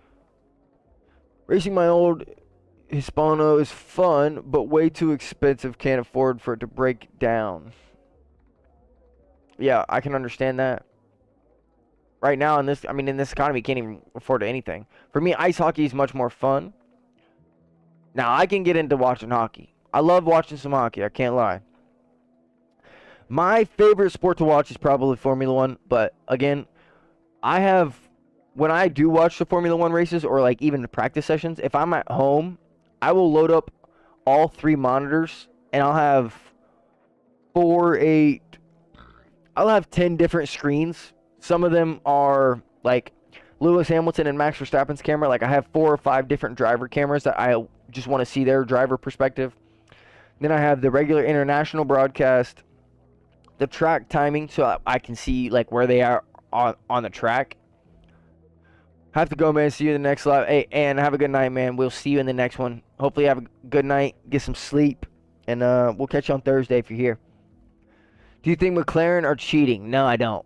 S1: Hispano is fun, but way too expensive. Can't afford for it to break down. Yeah, I can understand that. Right now in this economy, you can't even afford anything. For me, ice hockey is much more fun. Now, I can get into watching hockey. I love watching some hockey, I can't lie. My favorite sport to watch is probably Formula 1, but again, when I do watch the Formula 1 races or like even the practice sessions, if I'm at home, I will load up all 3 monitors and I'll have 10 different screens. Some of them are like Lewis Hamilton and Max Verstappen's camera. Like I have 4 or 5 different driver cameras that I just want to see their driver perspective. Then I have the regular international broadcast, the track timing, so I can see like where they are on the track. Have to go, man. See you in the next live. Hey, and have a good night, man. We'll see you in the next one. Hopefully you have a good night, get some sleep, and we'll catch you on Thursday if you're here. Do you think McLaren are cheating? No, I don't.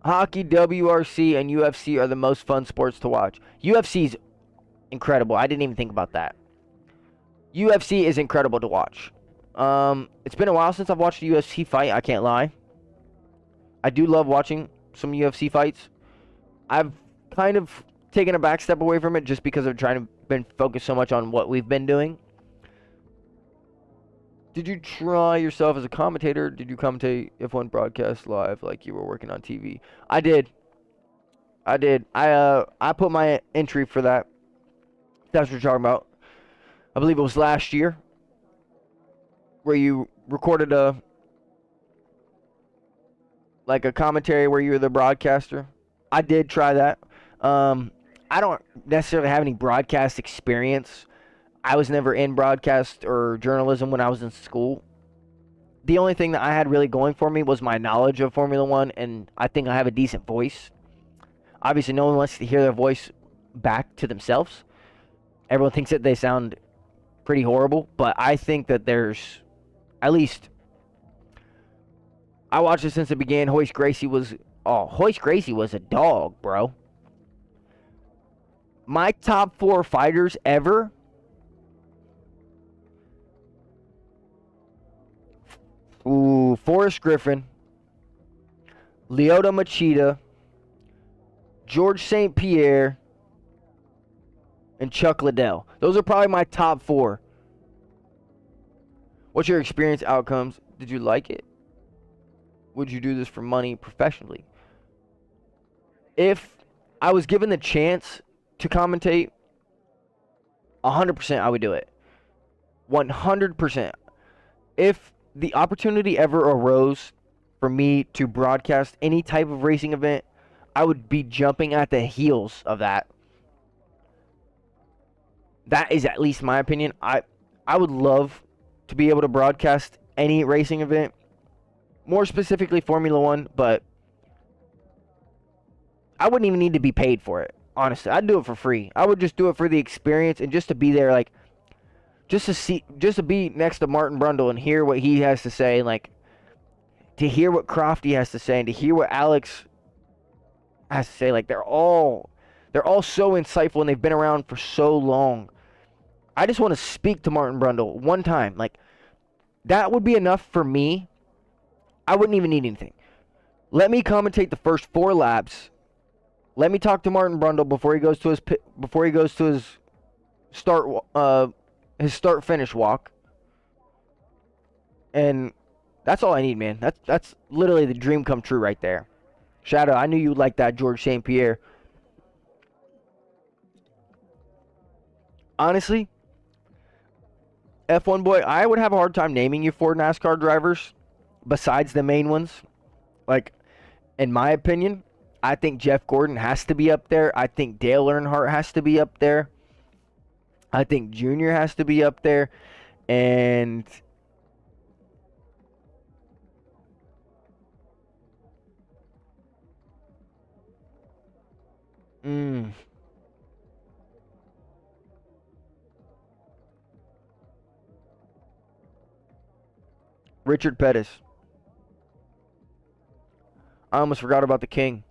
S1: Hockey, WRC, and UFC are the most fun sports to watch. UFC's incredible. I didn't even think about that. UFC is incredible to watch. It's been a while since I've watched a UFC fight. I can't lie. I do love watching some UFC fights. I've kind of taken a back step away from it just because I've been focused so much on what we've been doing. Did you try yourself as a commentator? Did you commentate F1 broadcast live like you were working on TV? I did. I put my entry for that. That's what you're talking about. I believe it was last year where you recorded a commentary where you were the broadcaster. I did try that. I don't necessarily have any broadcast experience. I was never in broadcast or journalism when I was in school. The only thing that I had really going for me was my knowledge of Formula 1, and I think I have a decent voice. Obviously, no one wants to hear their voice back to themselves. Everyone thinks that they sound pretty horrible, but I think that there's, at least, I watched it since it began. Hoist Gracie was a dog, bro. my top 4 fighters ever. Ooh, Forrest Griffin, Lyoto Machida, George St. Pierre, and Chuck Liddell. Those are probably my top 4. What's your experience outcomes? Did you like it? Would you do this for money professionally? If I was given the chance to commentate, 100% I would do it. 100%. If the opportunity ever arose for me to broadcast any type of racing event, I would be jumping at the heels of that. That is at least my opinion. I would love to be able to broadcast any racing event, more specifically Formula 1, but I wouldn't even need to be paid for it. Honestly, I'd do it for free. I would just do it for the experience and just to be there, like, just to be next to Martin Brundle and hear what he has to say, and like to hear what Crofty has to say, and to hear what Alex has to say. Like, they're all so insightful, and they've been around for so long. I just want to speak to Martin Brundle one time. Like, that would be enough for me. I wouldn't even need anything. Let me commentate the first 4 laps. Let me talk to Martin Brundle before he goes to his start finish walk. And that's all I need, man. That's literally the dream come true right there. Shadow, I knew you would like that, George St. Pierre. Honestly, F1 boy, I would have a hard time naming you 4 NASCAR drivers besides the main ones. Like, in my opinion, I think Jeff Gordon has to be up there. I think Dale Earnhardt has to be up there. I think Junior has to be up there. And Richard Pettis. I almost forgot about the King.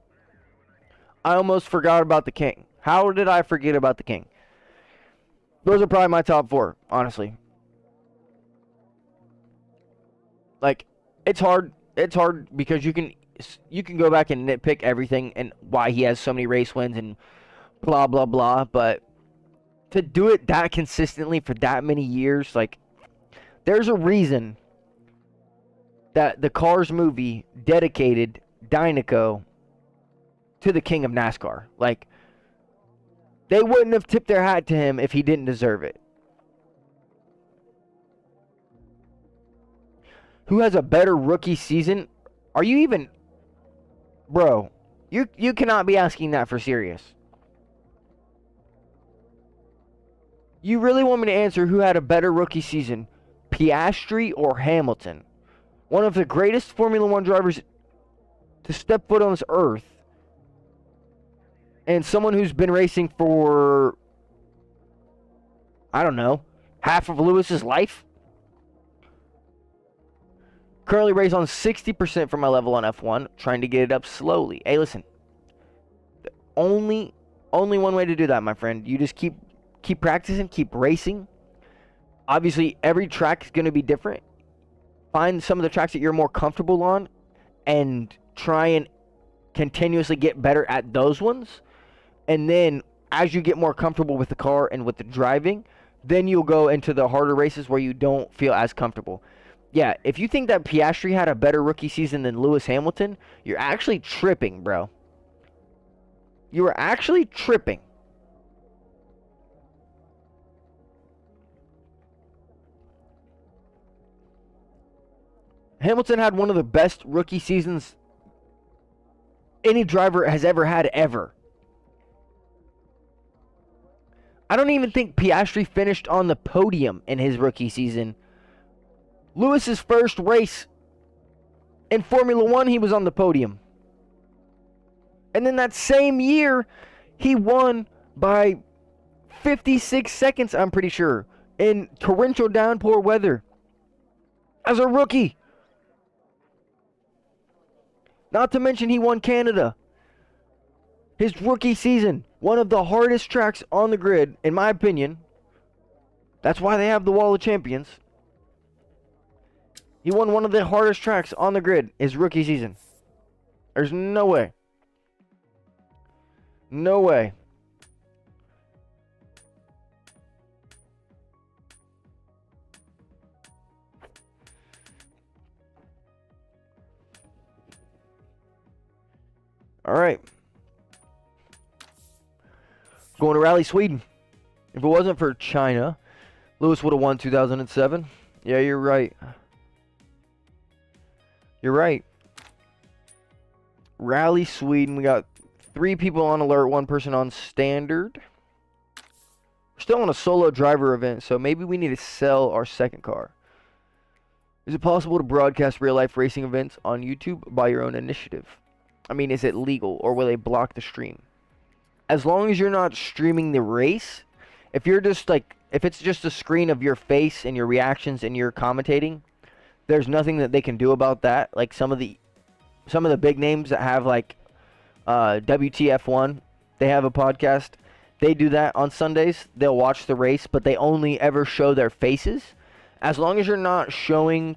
S1: How did I forget about the King? Those are probably my top 4, honestly. Like, it's hard because you can go back and nitpick everything and why he has so many race wins and blah blah blah, but to do it that consistently for that many years, like, there's a reason that the Cars movie dedicated Dinoco to the king of NASCAR. Like, they wouldn't have tipped their hat to him if he didn't deserve it. Who has a better rookie season? Are you even... Bro, you cannot be asking that for serious. You really want me to answer who had a better rookie season? Piastri or Hamilton? One of the greatest Formula 1 drivers to step foot on this earth. And someone who's been racing for, I don't know, half of Lewis's life. Currently race on 60% for my level on F1, trying to get it up slowly. Hey, listen. Only one way to do that, my friend. You just keep practicing, keep racing. Obviously, every track is going to be different. Find some of the tracks that you're more comfortable on and try and continuously get better at those ones. And then as you get more comfortable with the car and with the driving, then you'll go into the harder races where you don't feel as comfortable. Yeah, if you think that Piastri had a better rookie season than Lewis Hamilton, you're actually tripping, bro. You are actually tripping. Hamilton had one of the best rookie seasons any driver has ever had, ever. I don't even think Piastri finished on the podium in his rookie season. Lewis's first race in Formula 1, he was on the podium. And then that same year, he won by 56 seconds, I'm pretty sure, in torrential downpour weather as a rookie. Not to mention he won Canada. His rookie season, one of the hardest tracks on the grid, in my opinion. That's why they have the Wall of Champions. He won one of the hardest tracks on the grid his rookie season. There's no way. No way. All right. Going to Rally Sweden. If it wasn't for China, Lewis would have won 2007. Yeah, you're right. You're right. Rally Sweden. We got 3 people on alert, 1 person on standard. We're still on a solo driver event, so maybe we need to sell our second car. Is it possible to broadcast real-life racing events on YouTube by your own initiative? I mean, is it legal, or will they block the stream? As long as you're not streaming the race, if you're just like, if it's just a screen of your face and your reactions and your commentating, there's nothing that they can do about that. Like some of the big names that have like WTF1, they have a podcast. They do that on Sundays. They'll watch the race, but they only ever show their faces. As long as you're not showing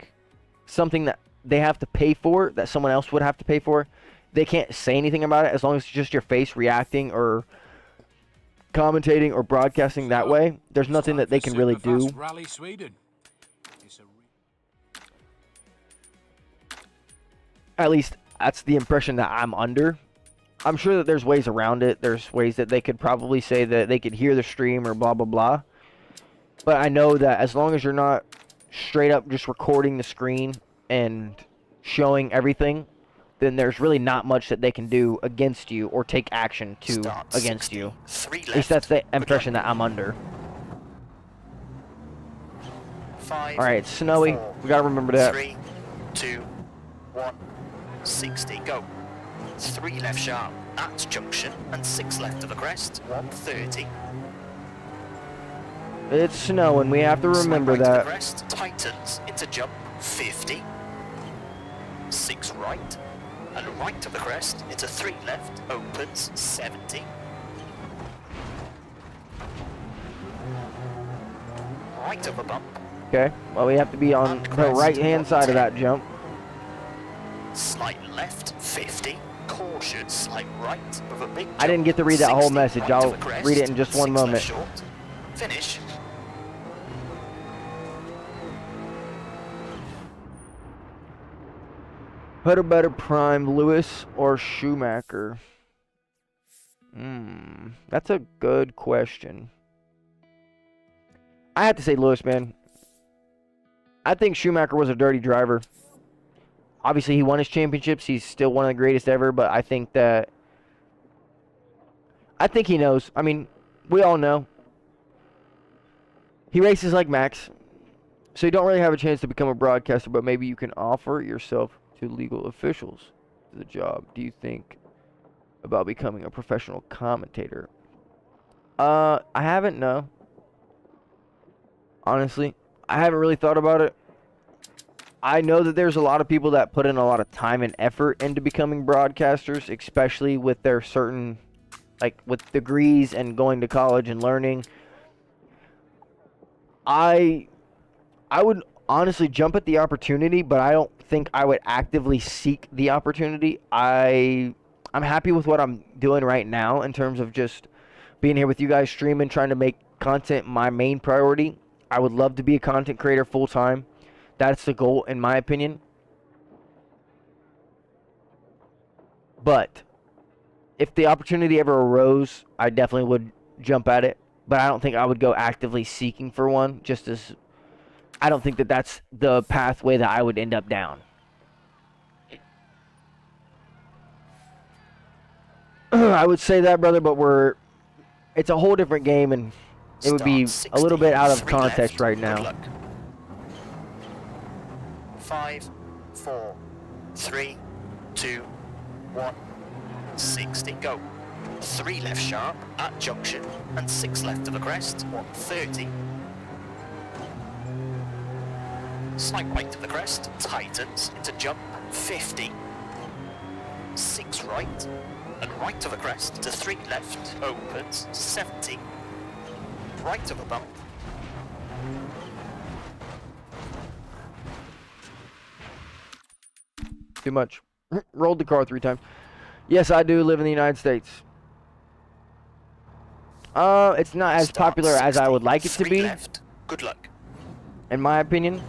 S1: something that they have to pay for, that someone else would have to pay for, they can't say anything about it. As long as it's just your face reacting or commentating or broadcasting that way, there's nothing that they can really do.
S4: Rally Sweden.
S1: At least that's the impression that I'm under. I'm sure that there's ways around it. There's ways that they could probably say that they could hear the stream or blah, blah, blah. But I know that as long as you're not straight up just recording the screen and showing everything, then there's really not much that they can do against you or take action to against you. At least that's the impression that I'm under.
S2: 5,
S1: All right, it's snowy.
S2: 4,
S1: We gotta remember that.
S2: 3, 2, 1, 60, go. 3 left sharp at junction and 6 left of the crest, 130.
S1: It's snowing. We have to remember
S2: Slide right to
S1: that.
S2: the crest, tightens into jump, 50. 6 right. And right to the crest, into 3 left, opens, 70. Right of a bump,
S1: Okay. Well, we have to be on the right-hand side of that jump.
S2: slight left, 50. Caution, slight right of a big jump,
S1: I didn't get to read that whole
S2: 60,
S1: message.
S2: right to
S1: I'll
S2: the crest,
S1: read it in just one
S2: 6 left
S1: moment.
S2: short. Finish.
S1: Who better prime, Lewis or Schumacher? That's a good question. I have to say Lewis, man. I think Schumacher was a dirty driver. Obviously, he won his championships. He's still one of the greatest ever, but I think he knows. I mean, we all know. He races like Max, so you don't really have a chance to become a broadcaster, but maybe you can offer yourself to legal officials for the job. Do you think about becoming a professional commentator? I haven't, no. Honestly, I haven't really thought about it. I know that there's a lot of people that put in a lot of time and effort into becoming broadcasters, especially with their certain, like with degrees and going to college and learning. I would honestly jump at the opportunity, but I don't think I would actively seek the opportunity. I'm happy with what I'm doing right now in terms of just being here with you guys, streaming, trying to make content my main priority. I would love to be a content creator full time. That's the goal, in my opinion. But if the opportunity ever arose, I definitely would jump at it. But I don't think I would go actively seeking for one, just as I don't think that that's the pathway that I would end up down. I would say that, brother, but it's a whole different game, and it would be a little bit out of context right now.
S2: 5, 4, 3, 2, 1, 60, go. 3 left sharp at junction and 6 left of the crest, 130. Slight right to the crest, tightens into jump, 50. 6 right, and right of a crest to 3 left, opens, 70, right of a bump,
S1: Too much. Rolled the car 3 times. Yes, I do live in the United States. It's not as popular as I would like it to
S2: 3
S1: be,
S2: left, good luck.
S1: in my opinion.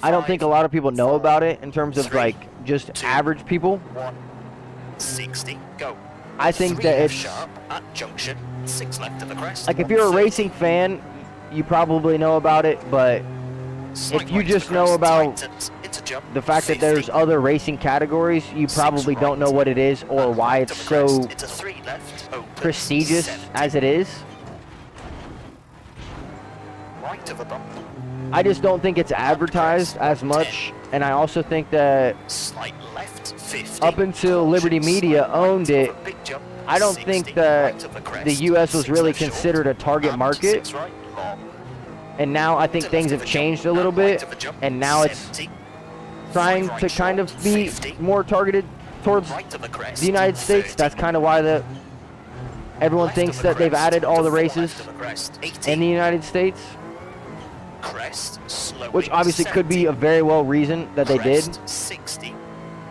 S1: I don't think a lot of people know about it in terms of,
S2: 3,
S1: like, just
S2: 2,
S1: average people.
S2: 1, 60, go.
S1: I think
S2: 3
S1: that
S2: left
S1: it's,
S2: sharp at junction, 6 left of the crest.
S1: like, if you're a
S2: 130,
S1: racing fan, you probably know about it, but
S2: slight
S1: if you
S2: right to
S1: just
S2: the
S1: know
S2: crest,
S1: about
S2: tightens, into jump,
S1: the fact that
S2: 50,
S1: there's other racing categories, you probably
S2: right,
S1: don't know what it is or
S2: and
S1: why
S2: right
S1: it's
S2: of the crest,
S1: so
S2: into 3 left, opens,
S1: prestigious
S2: 70,
S1: as it is.
S2: right of a bump,
S1: I just don't think it's advertised as much, and I also think that
S2: slight left, 50,
S1: up until Liberty
S2: caution,
S1: Media
S2: slight right
S1: owned
S2: over
S1: it,
S2: big jump,
S1: I don't
S2: 60,
S1: think that
S2: right of the crest,
S1: the U.S. was
S2: 6
S1: really
S2: left short,
S1: considered a target
S2: and
S1: market,
S2: 6 right, long,
S1: and now I think
S2: to
S1: things
S2: left
S1: have
S2: of a
S1: changed
S2: jump,
S1: a little
S2: and right
S1: bit,
S2: of a jump,
S1: and now it's
S2: 70,
S1: trying
S2: 5
S1: to
S2: right
S1: kind of
S2: short,
S1: be
S2: 50,
S1: more targeted towards
S2: right of the crest,
S1: the United States.
S2: 30,
S1: That's kind of why everyone
S2: left of
S1: thinks
S2: the
S1: that they've
S2: crest,
S1: added all
S2: to
S1: the
S2: 4
S1: races
S2: left of the crest, 80,
S1: in the United States,
S2: crest, slowing,
S1: which obviously could be
S2: 70,
S1: a very well reason that they did.
S2: crest, 60,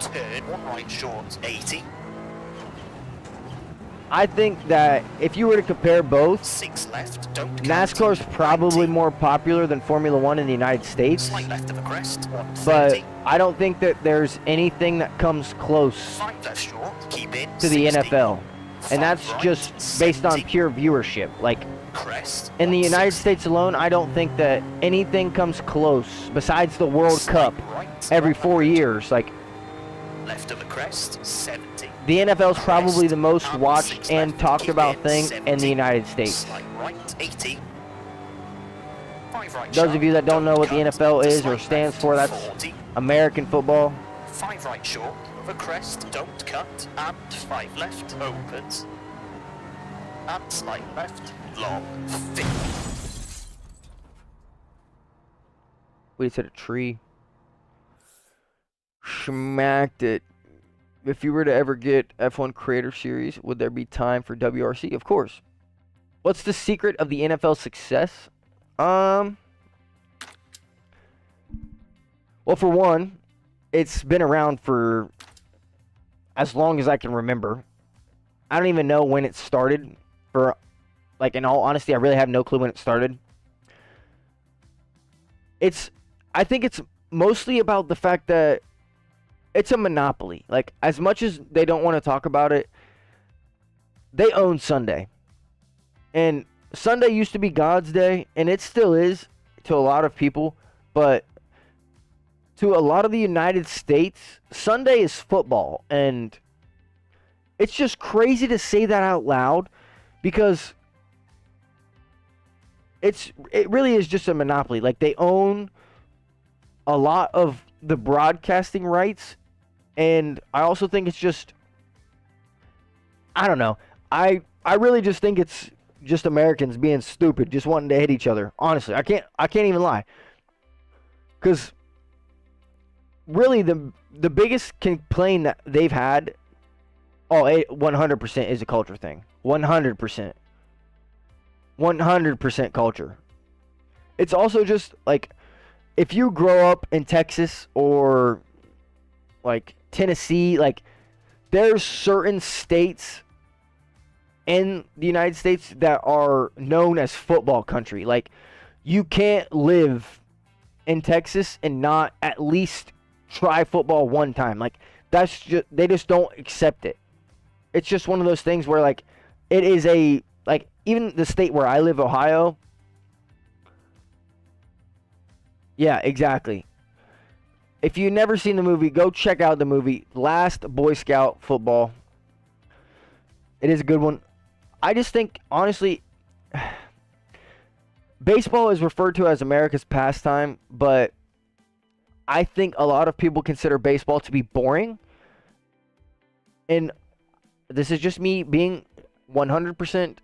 S2: turn, 1 right short, 80,
S1: I think that if you were to compare both,
S2: 6 left, don't count,
S1: NASCAR's probably
S2: 90,
S1: more popular than Formula One in the United States,
S2: slight left of the crest,
S1: but
S2: 130,
S1: I don't think that there's anything that comes close
S2: 5 left short, keep in,
S1: to the
S2: 60,
S1: NFL,
S2: 5
S1: and that's
S2: right,
S1: just based on
S2: 70,
S1: pure viewership. Like,
S2: crest,
S1: in the United
S2: 160,
S1: States alone, I don't think that anything comes close besides the World
S2: slight
S1: Cup
S2: right,
S1: every 4
S2: 100,
S1: years. Like,
S2: left of the crest, 70,
S1: the NFL's probably the most
S2: and
S1: watched
S2: 6
S1: and
S2: left,
S1: talked
S2: keep
S1: about
S2: in,
S1: thing in
S2: 70,
S1: the United States.
S2: slight right, 80, 5 right
S1: Those
S2: sharp,
S1: of you that don't know what the
S2: cut,
S1: NFL
S2: to
S1: is or
S2: slight
S1: stands
S2: left,
S1: for, that's
S2: 40,
S1: American football.
S2: 5 right short, of a crest, don't cut, and 5 left, opens, and slight left, long, 50.
S1: Wait, hit a tree. Smacked it. If you were to ever get F1 Creator Series, would there be time for WRC? Of course. What's the secret of the NFL success? Well, for one, it's been around for as long as I can remember. I don't even know when it started. For, like, in all honesty, I really have no clue when it started. I think it's mostly about the fact that it's a monopoly. Like, as much as they don't want to talk about it, they own Sunday. And Sunday used to be God's day, and it still is to a lot of people. But to a lot of the United States, Sunday is football. And it's just crazy to say that out loud, because it really is just a monopoly. Like, they own a lot of the broadcasting rights, and I also think it's just, I don't know. I really just think it's just Americans being stupid, just wanting to hit each other. Honestly, I can't even lie. Because really, the biggest complaint that they've had, 100% is a culture thing. 100%. 100% culture. It's also just, like, if you grow up in Texas or, like, Tennessee, like, there's certain states in the United States that are known as football country. Like, you can't live in Texas and not at least try football one time. Like, that's just, they just don't accept it. It's just one of those things where, like, it is a, like, even the state where I live, Ohio. Yeah, exactly. If you've never seen the movie, go check out the movie Last Boy Scout Football. It is a good one. I just think, honestly, baseball is referred to as America's pastime, but I think a lot of people consider baseball to be boring. And this is just me being 100%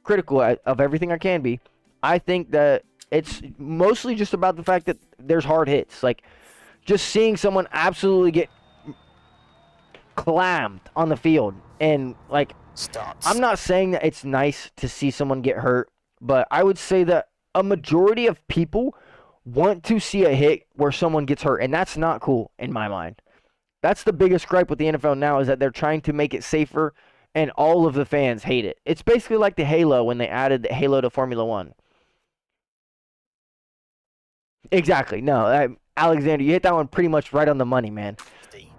S1: critical of everything I can be. I think that it's mostly just about the fact that there's hard hits. Like, just seeing someone absolutely get clammed on the field. And, like,
S2: Starts.
S1: I'm not saying that it's nice to see someone get hurt, but I would say that a majority of people want to see a hit where someone gets hurt, and that's not cool in my mind. That's the biggest gripe with the NFL now, is that they're trying to make it safer, and all of the fans hate it. It's basically like the Halo when they added the Halo to Formula One. Exactly. No, Alexander, you hit that one pretty much right on the money, man.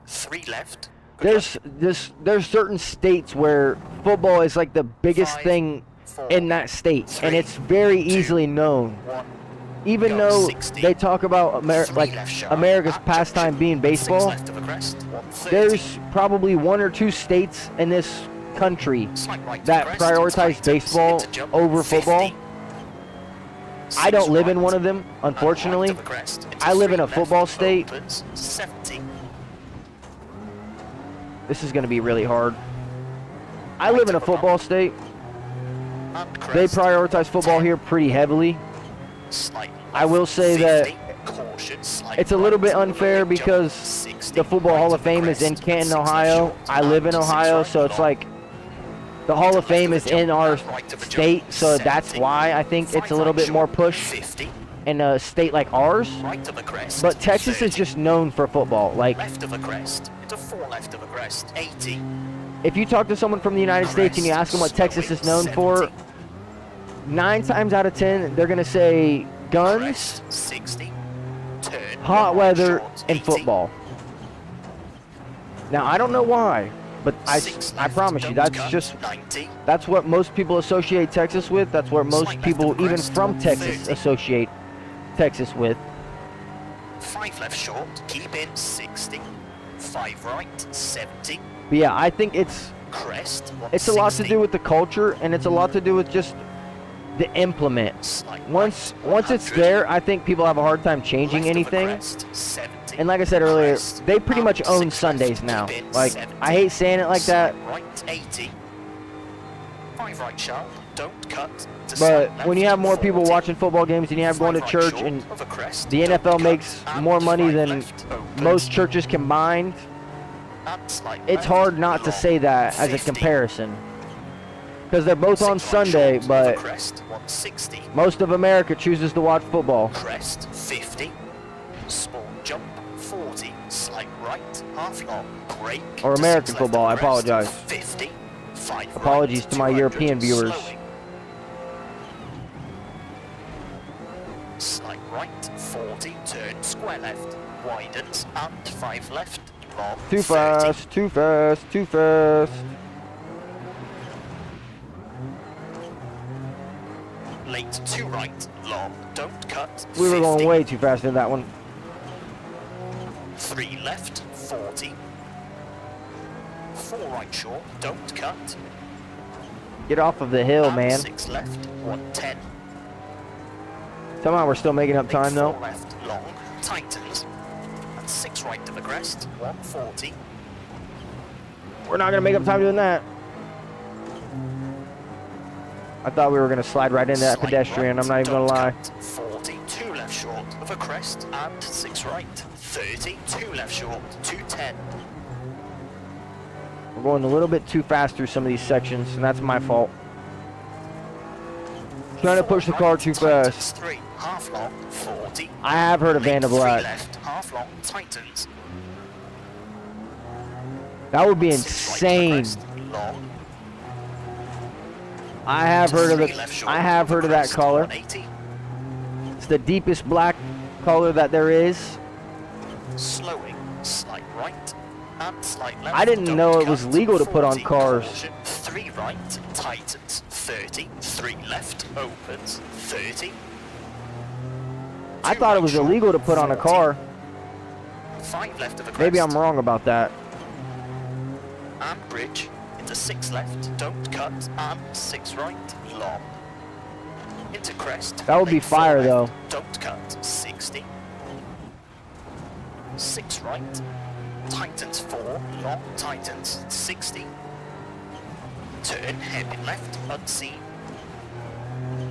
S2: 3 left. Good
S1: There's certain states where football is like the biggest
S2: 5,
S1: thing
S2: 4,
S1: in that state,
S2: 3,
S1: and it's very
S2: 2,
S1: easily known.
S2: 1.
S1: Even
S2: Go
S1: though
S2: 60.
S1: they talk about
S2: 3 left sharp.
S1: America's
S2: At
S1: pastime
S2: junction.
S1: being
S2: 6
S1: baseball,
S2: left of a crest. 130.
S1: there's probably 1 or 2 states in this country
S2: Slight right of
S1: that
S2: crest.
S1: prioritize
S2: Tightens
S1: baseball
S2: into jump.
S1: over
S2: 50.
S1: football. I don't
S2: 6
S1: live in
S2: right.
S1: one of them,
S2: And
S1: unfortunately.
S2: right of a crest. Into
S1: I live in
S2: 3
S1: a football
S2: left.
S1: state.
S2: Opens. 70.
S1: This is going to be really hard. I live in a football state.
S2: And
S1: They
S2: crest.
S1: prioritize football
S2: 10.
S1: here pretty heavily.
S2: Slight
S1: I will
S2: left.
S1: say that
S2: 50. Caution. Slight
S1: it's a little
S2: right.
S1: bit unfair
S2: Jump.
S1: because
S2: 60.
S1: the Football Hall
S2: Right
S1: of Fame is in
S2: crest.
S1: Canton,
S2: 6 left
S1: Ohio.
S2: short.
S1: I live in
S2: And 6
S1: Ohio,
S2: right
S1: so it's
S2: long.
S1: like the Hall of Fame is in our
S2: Right of a jump.
S1: state, so that's
S2: 70.
S1: why I think it's a little bit more push
S2: 50.
S1: in a state like ours.
S2: Right of a crest.
S1: But Texas
S2: 30.
S1: is just known for football. Like,
S2: Left of a crest. Into 4 left of a crest. 80.
S1: if you talk to someone from the United States and you ask them what Texas is known for, 9 times out of 10, they're going to say guns,
S2: Crest. 60. Turn.
S1: hot
S2: Right
S1: weather,
S2: short.
S1: and
S2: 80.
S1: football. Now, I don't know why, but I
S2: 6
S1: I
S2: left,
S1: promise you,
S2: don't
S1: that's
S2: cut.
S1: just
S2: 90.
S1: that's what most people associate Texas with. That's what most
S2: Slight left
S1: people,
S2: of a
S1: even
S2: crest,
S1: from Texas,
S2: 30.
S1: associate Texas with.
S2: 5 left short. Keep in. 60. 5 right. 70.
S1: But yeah, I think it's
S2: Crest.
S1: a lot to
S2: 160.
S1: do with the culture, and it's a lot to do with just the implement.
S2: Slight
S1: Once
S2: right,
S1: it's
S2: 100.
S1: there, I think people have a hard time changing
S2: Left of a
S1: anything.
S2: crest, 70.
S1: And like I said earlier,
S2: Crest,
S1: they pretty much
S2: and
S1: own
S2: 6
S1: Sundays
S2: left,
S1: now.
S2: keep in,
S1: Like,
S2: 70.
S1: I hate saying it like that,
S2: Slight right 80. 5 right sharp, don't cut. To
S1: but
S2: slight
S1: when you
S2: left,
S1: have more people
S2: 40.
S1: watching football games and you have going to
S2: 5 right
S1: church,
S2: short
S1: and
S2: of a crest,
S1: the
S2: don't
S1: NFL
S2: cut,
S1: makes
S2: and
S1: more money
S2: 5
S1: than
S2: left, opens,
S1: most churches combined,
S2: and slight
S1: it's
S2: left,
S1: hard not to
S2: long,
S1: say that as a
S2: 50.
S1: comparison. Because they're both on
S2: 6 right
S1: Sunday,
S2: short of a
S1: but
S2: crest, 160.
S1: most of America chooses to watch football.
S2: Crest, 50. Small jump, 40. Slight right, half long. Break.
S1: Or
S2: to
S1: American
S2: 6 left
S1: football,
S2: of
S1: I
S2: crest,
S1: apologize.
S2: 50. 5
S1: Apologies
S2: right,
S1: to my
S2: 200,
S1: European viewers.
S2: slowing. Slight right, 40. Turn square left. Widens and 5 left. Long.
S1: Too
S2: 30.
S1: fast, too fast, too fast.
S2: Late 2 right. Long. Don't cut.
S1: We were going
S2: 50.
S1: way too fast in that one.
S2: 3 left, 40. 4 right short, don't cut.
S1: Get off of the hill,
S2: And
S1: man.
S2: 6 left, 110.
S1: Somehow we're still making up time, though.
S2: 4 left, long, tightens. And 6 right to the crest, 140.
S1: We're not going to make up time doing that. I thought we were going to slide right into that
S2: Slight
S1: pedestrian,
S2: right,
S1: I'm not even going to
S2: don't
S1: lie.
S2: cut. 40, 2 left short of a crest, and 6 right. 30, 2 left short, 210.
S1: We're going a little bit too fast through some of these sections, and that's my fault. Trying to push the car too
S2: Tightens
S1: fast.
S2: 3, half long, 40.
S1: I have heard of
S2: Late
S1: Van
S2: 3
S1: Black.
S2: left, half long, tightens.
S1: That would be
S2: 6 right to the
S1: insane.
S2: crest, long.
S1: I have heard of
S2: 3
S1: it.
S2: left short
S1: I have
S2: of the
S1: heard of that
S2: crest,
S1: color.
S2: 180.
S1: It's the deepest black color that there is.
S2: Slowing, slight right, and slight left.
S1: I didn't
S2: don't
S1: know it was
S2: cut.
S1: legal to put on
S2: 40,
S1: cars.
S2: caution, 3 right, tightens, 30, 3 left, opens, 30.
S1: I
S2: 2
S1: thought it
S2: right
S1: was
S2: short,
S1: illegal to put on a
S2: 40,
S1: car.
S2: 5 left of a crest.
S1: Maybe I'm wrong about that.
S2: And bridge, into 6 left, don't cut, and 6 right, long. Into crest.
S1: That would be
S2: late 4
S1: fire,
S2: left,
S1: though.
S2: Don't cut, 60. 6 right, tightens 4, long tightens 60. Turn hairpin left, unseen.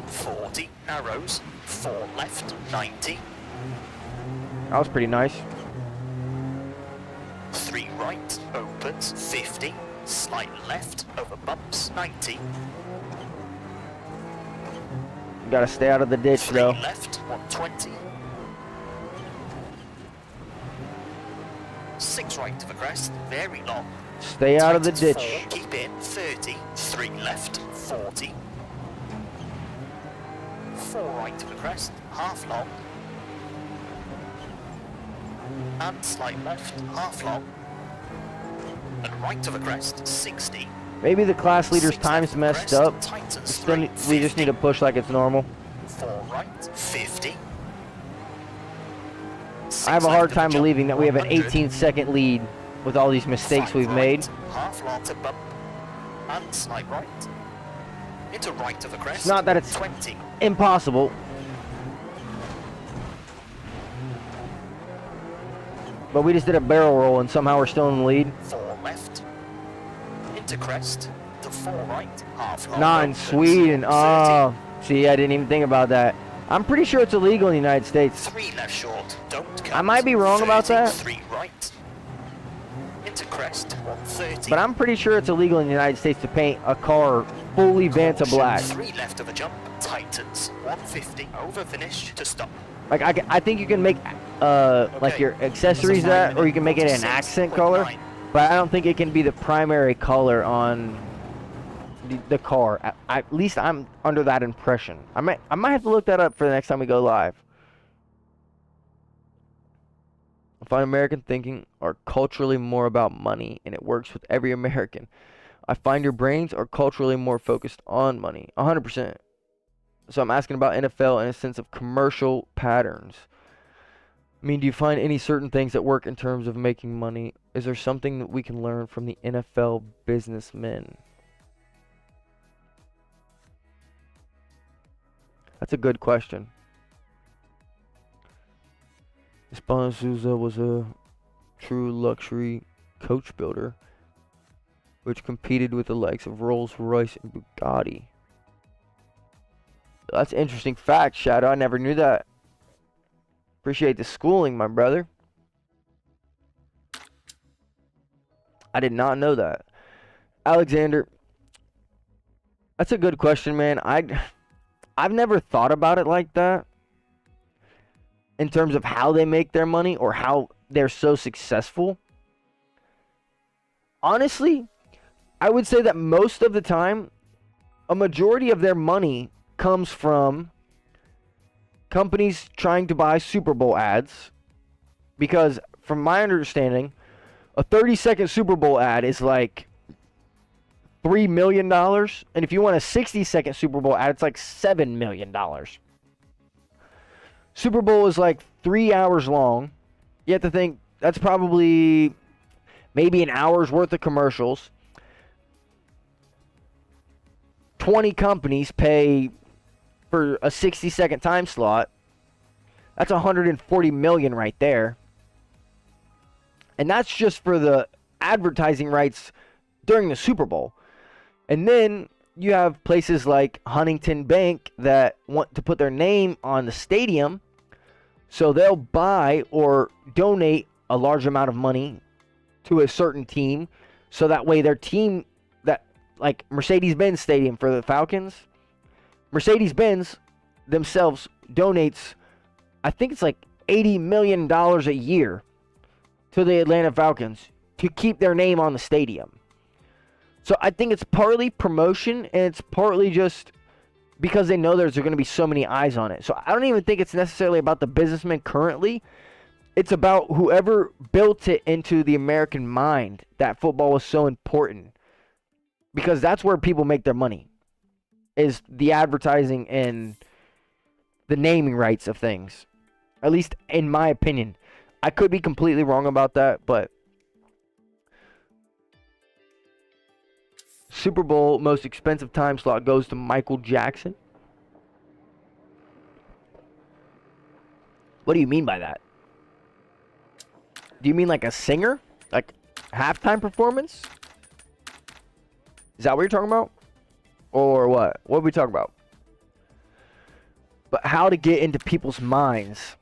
S2: 40, narrows, 4 left, 90.
S1: That was pretty nice.
S2: 3 right, opens, 50, slight left, over bumps, 90.
S1: You gotta stay out of the ditch,
S2: 3
S1: though.
S2: left, 120. 6 right to the crest, very long.
S1: Stay out of the
S2: Tightens
S1: ditch.
S2: 4, keep in, 30, 3 left, 40. 4 right to the crest, half long. And slight left, half long. And right to the crest, 60.
S1: Maybe the class leader's
S2: 6
S1: time's
S2: left
S1: messed
S2: crest,
S1: up.
S2: tightens
S1: Still
S2: 3,
S1: we just need to
S2: 50.
S1: push like it's normal.
S2: 4 right, 50.
S1: I have a hard time
S2: jump,
S1: believing that we have an
S2: 100.
S1: 18-second lead with all these mistakes
S2: 5
S1: we've
S2: right,
S1: made.
S2: Half long to bump. And slight right. Into right of the crest.
S1: It's not that it's
S2: 20.
S1: impossible. But we just did a barrel roll and somehow we're still in the lead.
S2: 4 left. Into crest. To 4 right. Half long.
S1: 9
S2: opens,
S1: Sweden.
S2: 30.
S1: Oh, see, I didn't even think about that. I'm pretty sure it's illegal in the United States.
S2: 3 left short. Don't count.
S1: I might be wrong about
S2: 30,
S1: that.
S2: 3 right. Into crest. 130.
S1: But I'm pretty sure it's illegal in the United States to paint a car fully Vanta
S2: Caution,
S1: black.
S2: 3 left of a jump. Tightens. 150. Over finish to stop.
S1: Like I think you can make like your accessories that, or you can make it an accent color. But I don't think it can be the primary color on the car. At least I'm under that impression. I might have to look that up for the next time we go live. I find American thinking are culturally more about money, and it works with every American. I find your brains are culturally more focused on money. 100%. So I'm asking about NFL in a sense of commercial patterns. I mean, do you find any certain things that work in terms of making money? Is there something that we can learn from the NFL businessmen? That's a good question. Espanol Souza was a true luxury coach builder, which competed with the likes of Rolls-Royce and Bugatti. That's an interesting fact, Shadow. I never knew that. Appreciate the schooling, my brother. I did not know that. Alexander, that's a good question, man. I've never thought about it like that in terms of how they make their money or how they're so successful. Honestly, I would say that most of the time, a majority of their money comes from companies trying to buy Super Bowl ads, because from my understanding, a 30-second Super Bowl ad is like $3 million, and if you want a 60-second Super Bowl ad, it's like $7 million. Super Bowl is like 3 hours long. You have to think that's probably maybe an hour's worth of commercials. 20 companies pay for a 60-second time slot. That's 140 million right there. And that's just for the advertising rights during the Super Bowl. And then you have places like Huntington Bank that want to put their name on the stadium, so they'll buy or donate a large amount of money to a certain team, so that way their team, that like Mercedes-Benz Stadium for the Falcons, Mercedes-Benz themselves donates, I think it's like $80 million a year to the Atlanta Falcons to keep their name on the stadium. So I think it's partly promotion, and it's partly just because they know there's going to be so many eyes on it. So I don't even think it's necessarily about the businessmen currently. It's about whoever built it into the American mind that football was so important. Because that's where people make their money, is the advertising and the naming rights of things. At least in my opinion. I could be completely wrong about that, but Super Bowl most expensive time slot goes to Michael Jackson. What do you mean by that? Do you mean like a singer? Like halftime performance? Is that what you're talking about? Or what? What are we talking about? But how to get into people's minds?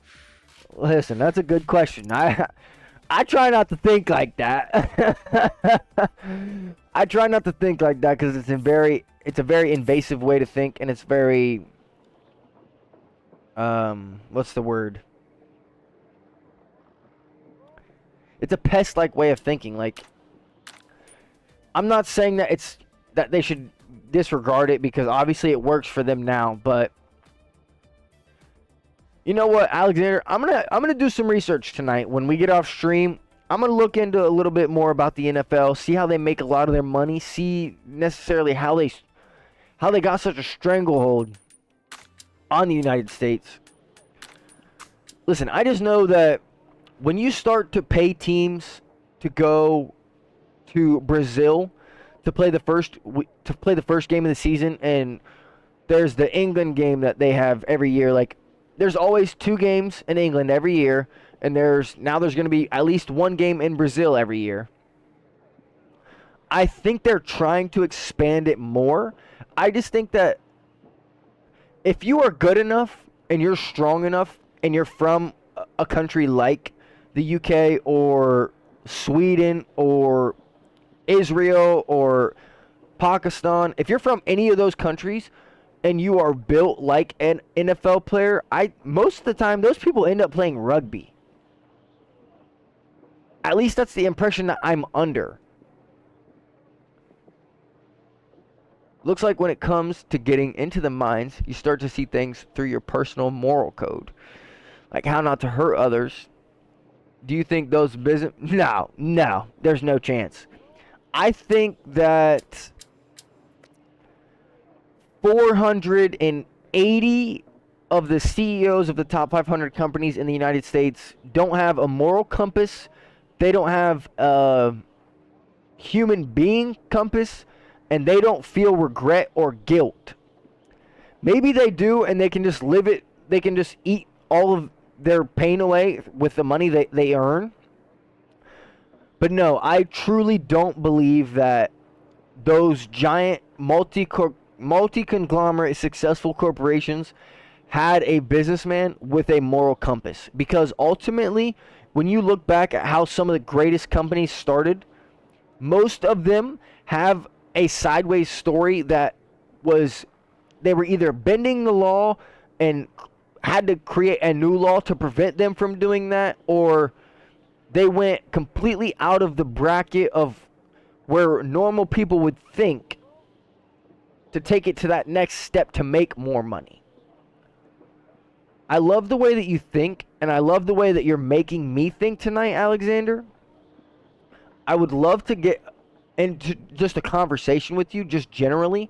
S1: Listen, that's a good question. I I try not to think like that. I try not to think like that because it's a very invasive way to think, and it's very what's the word? It's a pest-like way of thinking. Like, I'm not saying that they should disregard it because obviously it works for them now, but you know what, Alexander? I'm gonna do some research tonight when we get off stream. I'm gonna look into a little bit more about the NFL, see how they make a lot of their money, see necessarily how they got such a stranglehold on the United States. Listen, I just know that when you start to pay teams to go to Brazil to play the first game of the season, and there's the England game that they have every year. Like, there's always 2 games in England every year, and there's going to be at least 1 game in Brazil every year. I think they're trying to expand it more. I just think that if you are good enough and you're strong enough and you're from a country like the UK or Sweden or Israel or Pakistan, if you're from any of those countries and you are built like an NFL player, most of the time those people end up playing rugby. At least that's the impression that I'm under. Looks like when it comes to getting into the mines, you start to see things through your personal moral code. Like how not to hurt others. Do you think those business... No, there's no chance. I think that 480 of the CEOs of the top 500 companies in the United States don't have a moral compass. They don't have a human being compass, and they don't feel regret or guilt. Maybe they do, and they can just live it. They can just eat all of their pain away with the money they earn. But no, I truly don't believe that those giant multi-conglomerate successful corporations had a businessman with a moral compass. Because ultimately, when you look back at how some of the greatest companies started, most of them have a sideways story that was, they were either bending the law and had to create a new law to prevent them from doing that, or they went completely out of the bracket of where normal people would think to take it to that next step to make more money. I love the way that you think, and I love the way that you're making me think tonight, Alexander. I would love to get into just a conversation with you, just generally.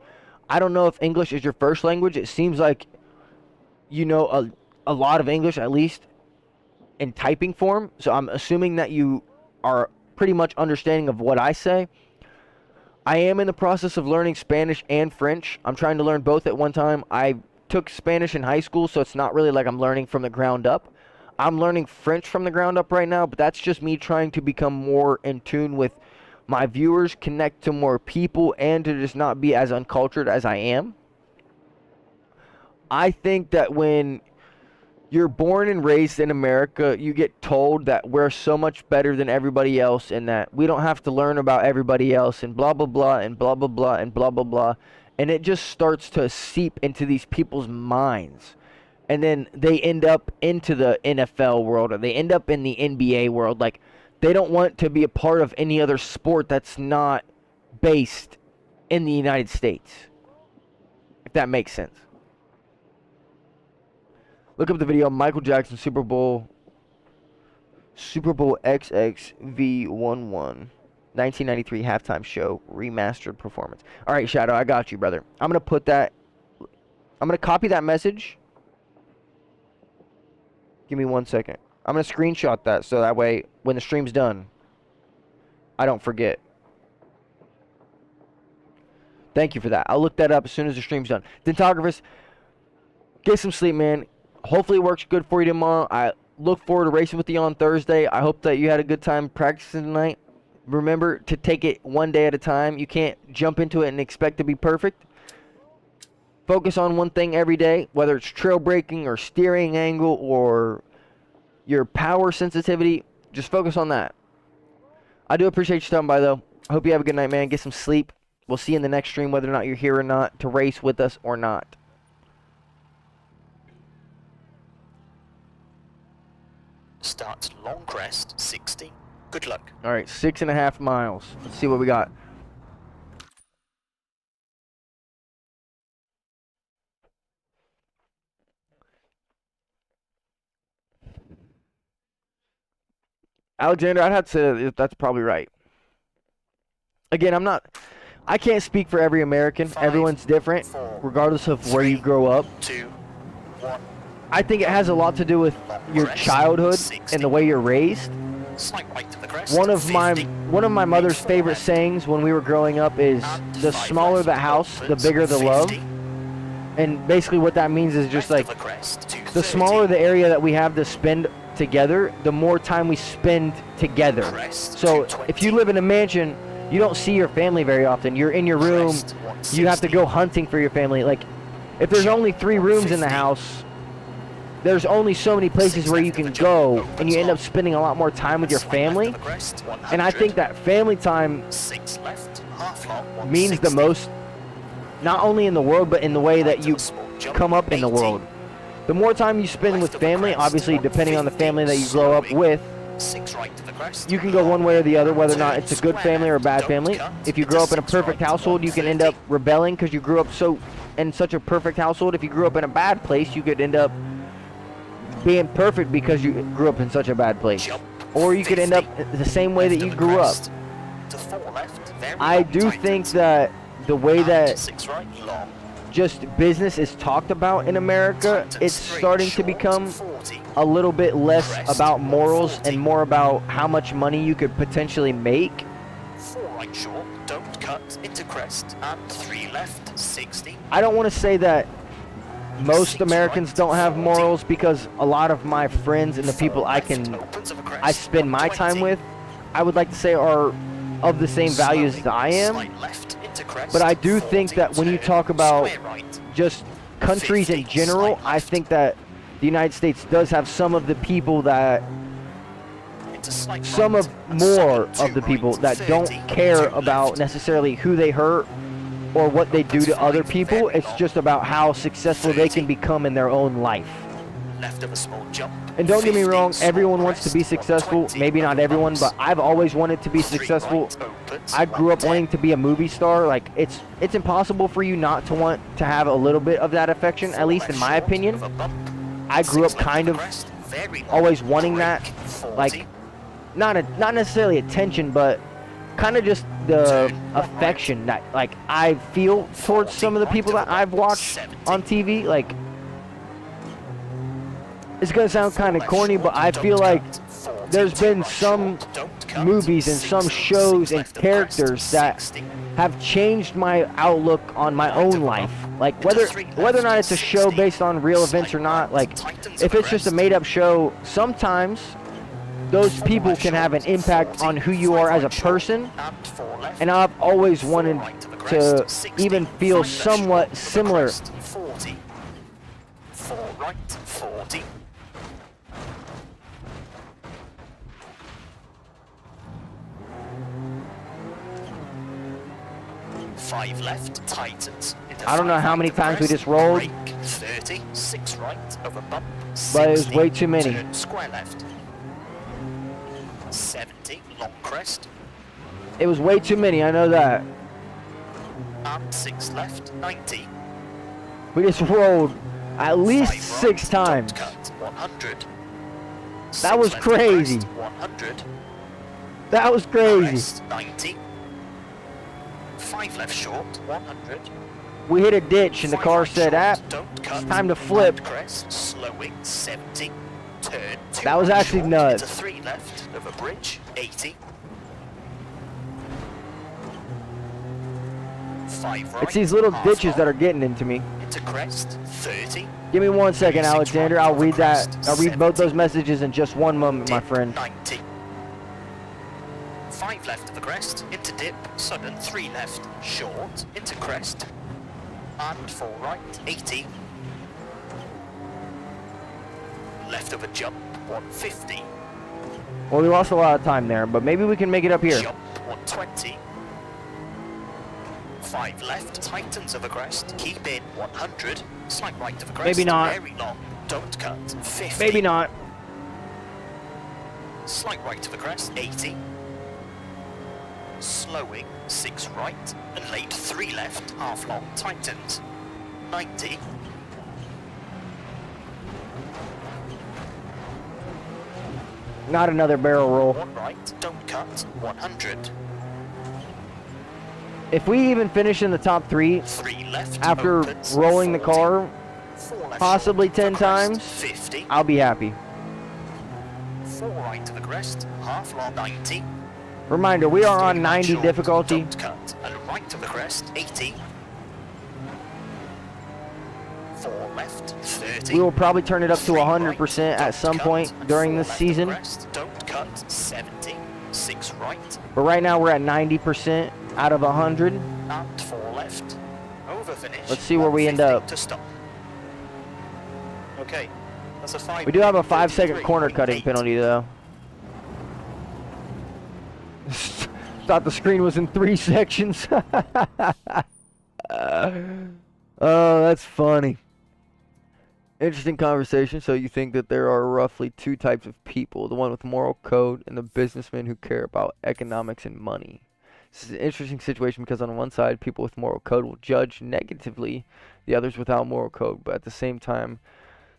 S1: I don't know if English is your first language. It seems like you know a lot of English, at least in typing form. So I'm assuming that you are pretty much understanding of what I say. I am in the process of learning Spanish and French. I'm trying to learn both at one time. I took Spanish in high school, so it's not really like I'm learning from the ground up. I'm learning French from the ground up right now, but that's just me trying to become more in tune with my viewers, connect to more people, and to just not be as uncultured as I am. I think that when you're born and raised in America, you get told that we're so much better than everybody else and that we don't have to learn about everybody else and blah, blah, blah, and blah, blah, blah, and blah, blah, blah. And it just starts to seep into these people's minds. And then they end up into the NFL world, or they end up in the NBA world. Like, they don't want to be a part of any other sport that's not based in the United States. If that makes sense. Look up the video, Michael Jackson Super Bowl XXV11 1993 halftime show remastered performance. All right, Shadow, I got you, brother. I'm going to copy that message. Give me 1 second. I'm going to screenshot that so that way when the stream's done, I don't forget. Thank you for that. I'll look that up as soon as the stream's done. Dentographers, get some sleep, man. Hopefully it works good for you tomorrow. I look forward to racing with you on Thursday. I hope that you had a good time practicing tonight. Remember to take it one day at a time. You can't jump into it and expect to be perfect. Focus on one thing every day, whether it's trail braking or steering angle or your power sensitivity. Just focus on that. I do appreciate you stopping by, though. I hope you have a good night, man. Get some sleep. We'll see you in the next stream, whether or not you're here or not, to race with us or not.
S2: Start long crest, 60. Good luck.
S1: All right, 6.5 miles. Let's see what we got. Alexander, I'd have to say that's probably right. Again, I can't speak for every American.
S2: 5,
S1: Everyone's different,
S2: 4,
S1: regardless of where you
S2: 3,
S1: grow up.
S2: 2, 1.
S1: I think it has a lot to do with your childhood and the way you're raised.
S2: Slight right to the crest.
S1: One of
S2: 50.
S1: my mother's favorite sayings when we were growing up is, the smaller the house, the bigger the love. And basically what that means is just like, the smaller the area that we have to spend together, the more time we spend together. So if you live in a mansion, you don't see your family very often. You're in your room, you have to go hunting for your family. Like, if there's only 3 rooms in the house, there's only so many places where you can go, and you end up spending a lot more time with your family. And I think that family time means the most, not only in the world, but in the way that you come up in the world. The more time you spend with family, obviously depending on the family that you grow up with, you can go one way or the other, whether or not it's a good family or a bad family. If you grow up in a perfect household, you can end up rebelling because you grew up in such a perfect household. If you grew up in a bad place, you could end up being perfect because you grew up in such a bad place. Or you could end up the same way that you grew up. I do think that the way that just business is talked about in America, it's starting to become a little bit less about morals and more about how much money you could potentially make.
S2: 4 right short, don't cut into crest, and 3 left, 60.
S1: I don't want to say that most Americans don't have morals, because a lot of my friends and the people I spend my time with, I would like to say are of the same values as I am. But I do think that when you talk about just countries in general, I think that the United States does have some of the people that, more of the people that don't care about necessarily who they hurt or what they do to other people. It's just about how successful they can become in their own life. And don't get me wrong, everyone wants to be successful. Maybe not everyone, but I've always wanted to be successful. I grew up wanting to be a movie star. Like, it's impossible for you not to want to have a little bit of that affection, at least in my opinion. I grew up kind of always wanting that, like, not necessarily attention, but kind of just the affection that, like, I feel towards some of the people that I've watched on TV. Like, it's gonna sound kind of corny, but I feel like there's been some movies and some shows and characters that have changed my outlook on my own life. Like, whether or not it's a show based on real events or not, like, if it's just a made-up show, sometimes those people can have an impact on who you are as a person. And I've always wanted to even feel somewhat similar.
S2: 40. 4 right, 40. 5 left, tightens.
S1: I don't know how many times we just rolled,
S2: brake, 30, 6 right, over bump, 60,
S1: but it was way too many.
S2: turn square left. 70, long crest.
S1: It was way too many, I know that.
S2: And 6 left, 90.
S1: We just rolled at least
S2: 5
S1: 6
S2: right,
S1: times.
S2: don't cut, 100.
S1: That was
S2: 6 left,
S1: crazy.
S2: crest, 100.
S1: That was crazy.
S2: Crest, 90. 5 left short, 100.
S1: We hit a ditch and the
S2: 5
S1: car
S2: right
S1: said,
S2: short,
S1: "Ah,
S2: don't cut,
S1: it's time to flip."
S2: left crest, slowing, 70. Turn 2
S1: That was
S2: right
S1: actually
S2: short,
S1: nuts.
S2: into 3 left, over bridge, 80. 5 right.
S1: It's these little
S2: half
S1: ditches
S2: long,
S1: that are getting into me.
S2: into crest, 30.
S1: Give me 1 second,
S2: 36
S1: Alexander.
S2: right
S1: I'll
S2: over
S1: read that.
S2: crest,
S1: I'll read both
S2: 70.
S1: those messages in just one moment, my
S2: Dip,
S1: friend.
S2: 90. 5 left of the crest, into dip, sudden, 3 left, short, into crest, and 4 right, 80. Left of a jump, 150.
S1: Well, we lost a lot of time there, but maybe we can make it up here.
S2: Jump 120. 5 left, tightens of the crest, keep in 100, slight right of the crest,
S1: Maybe not.
S2: very long, don't cut, 50.
S1: Maybe not.
S2: Slight right to the crest, 80. Slowing, 6 right, and late 3 left, half long, tightens, 90.
S1: Not another barrel roll.
S2: 1 right, don't cut, 100.
S1: If we even finish in the top 3
S2: 3 left,
S1: after
S2: opens,
S1: rolling the
S2: 40.
S1: car
S2: 4 left
S1: possibly
S2: short,
S1: 10
S2: the crest,
S1: times,
S2: 50.
S1: I'll be happy.
S2: 4 right to the crest, half long, 90.
S1: Reminder, we are on
S2: 3
S1: 90
S2: short,
S1: difficulty.
S2: Don't cut, and right to the crest, 80. 4 left, 30.
S1: We will probably turn it up to
S2: 3
S1: 100%
S2: right,
S1: at
S2: don't
S1: some
S2: cut,
S1: point
S2: and
S1: during
S2: 4
S1: this
S2: left to the
S1: season.
S2: crest, don't cut, 70. 6 right,
S1: But right now we're at 90% out of 100.
S2: and 4 left. Over finish.
S1: Let's see where we end up.
S2: To stop. Okay, that's a 5.
S1: We do have a 5-second corner cutting
S2: 33.8.
S1: penalty though. Thought the screen was in 3 sections. Oh, that's funny. Interesting conversation. So you think that there are roughly 2 types of people: the one with moral code and the businessmen who care about economics and money. This is an interesting situation because on one side, people with moral code will judge negatively the others without moral code, but at the same time,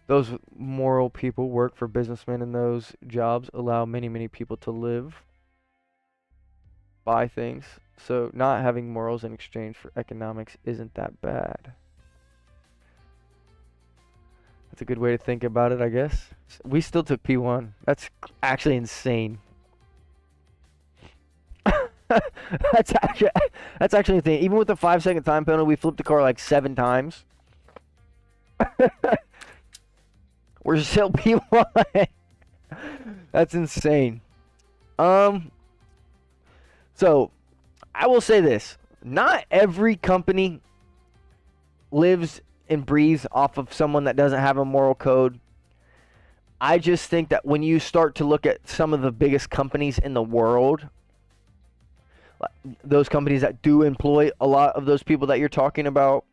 S1: those moral people work for businessmen, and those jobs allow many people to live, buy things. So not having morals in exchange for economics isn't that bad. That's a good way to think about it, I guess. We still took P1. That's actually insane. that's actually the thing. Even with the 5-second time penalty, we flipped the car like 7 times. We're still P1. That's insane. So I will say this: not every company lives and breathes off of someone that doesn't have a moral code. I just think that when you start to look at some of the biggest companies in the world, those companies that do employ a lot of those people that you're talking about,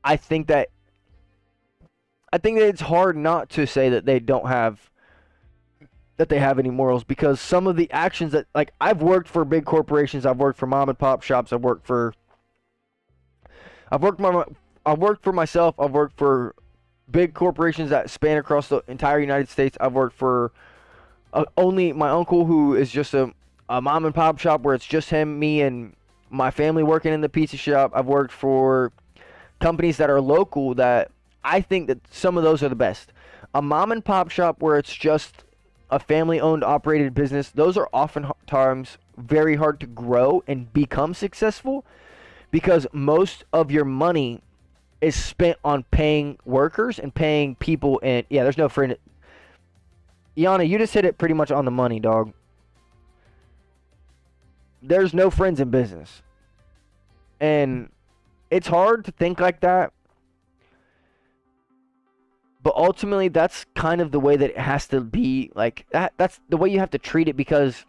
S1: I think that it's hard not to say that they don't have, that they have any morals, because some of the actions that, like, I've worked for big corporations, I've worked for mom and pop shops, I've worked for myself, I've worked for big corporations that span across the entire United States. I've worked for only my uncle, who is just a mom and pop shop where it's just him, me, and my family working in the pizza shop. I've worked for companies that are local that I think that some of those are the best. A mom and pop shop where it's just a family-owned, operated business, those are oftentimes very hard to grow and become successful because most of your money is spent on paying workers and paying people. And yeah, there's no friend. Yana, you just hit it pretty much on the money, dog. There's no friends in business. And it's hard to think like that. But ultimately, that's kind of the way that it has to be. Like, that's the way you have to treat it, because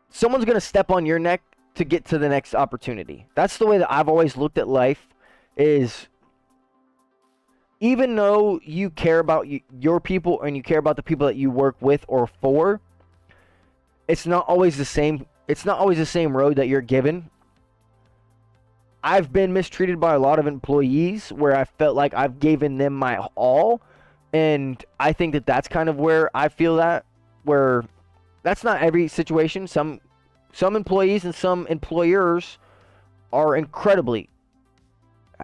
S1: someone's going to step on your neck to get to the next opportunity. That's the way that I've always looked at life, is even though you care about your people and you care about the people that you work with or for, it's not always the same. It's not always the same road that you're given. I've been mistreated by a lot of employees where I felt like I've given them my all, and I think that that's kind of where I feel that, where that's not every situation. Some employees and some employers are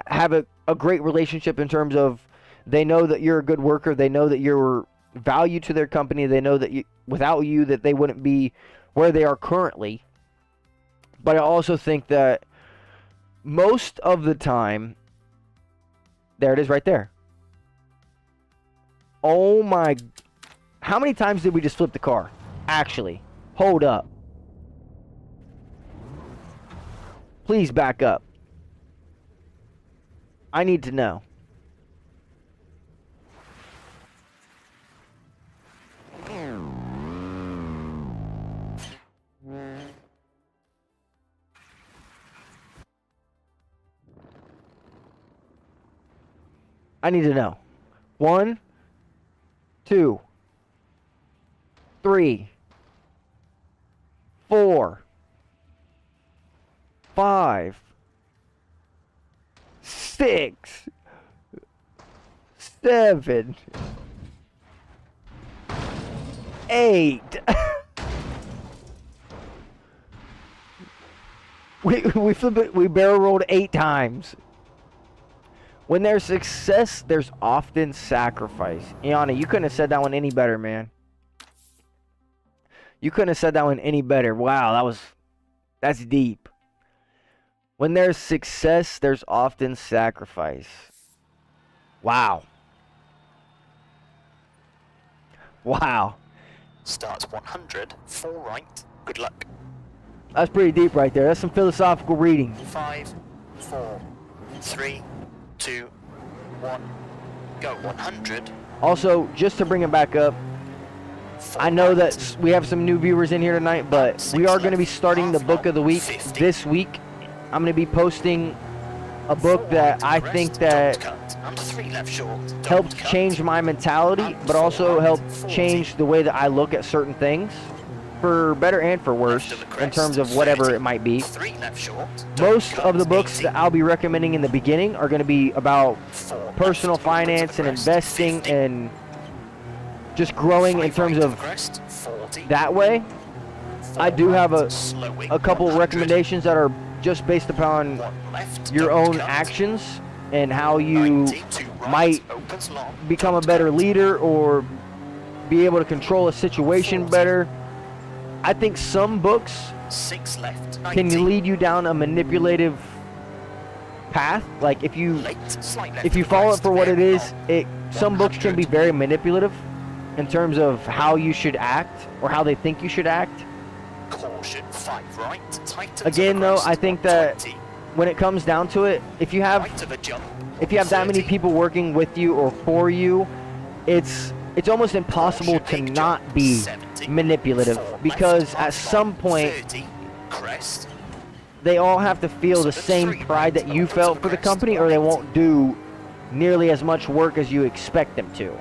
S1: have a great relationship in terms of they know that you're a good worker, they know that you're value to their company, they know that without you that they wouldn't be where they are currently. But I also think that most of the time, there it is right there. Oh my, how many times did we just flip the car? Actually, hold up. Please back up. I need to know. I need to know. 1, 2, 3, 4, 5, 6, 7, 8. we flip it. We barrel rolled 8 times. When there's success, there's often sacrifice. Iana, you couldn't have said that one any better, man. You couldn't have said that one any better. Wow, that's deep. When there's success, there's often sacrifice. Wow. Wow.
S2: Starts 100, 4 right. Good luck.
S1: That's pretty deep right there. That's some philosophical reading.
S2: 5, 4, 3, 2, 1. Go 100.
S1: Also, just to bring it back up, I know that we have some new viewers in here tonight, but we are going to be starting the book of the week this week. I'm going to be posting a book that I think that helped change my mentality, but also helped change the way that I look at certain things, for better and for worse, in terms of whatever it might be. Most of the books that I'll be recommending in the beginning are going to be about personal finance and investing and just growing in terms of that way. I do have a couple recommendations that are just based upon your own actions and how you might become a better leader or be able to control a situation better. I think some books can lead you down a manipulative path. Like if you follow it for what it is, some books can be very manipulative in terms of how you should act or how they think you should act.
S2: Caution, 5 right.
S1: Again, though, I think that when it comes down to it, if you have that many people working with you or for you, it's almost impossible to not be manipulative, because at some point they all have to feel the same pride that you felt for the company, or they won't do nearly as much work as you expect them to.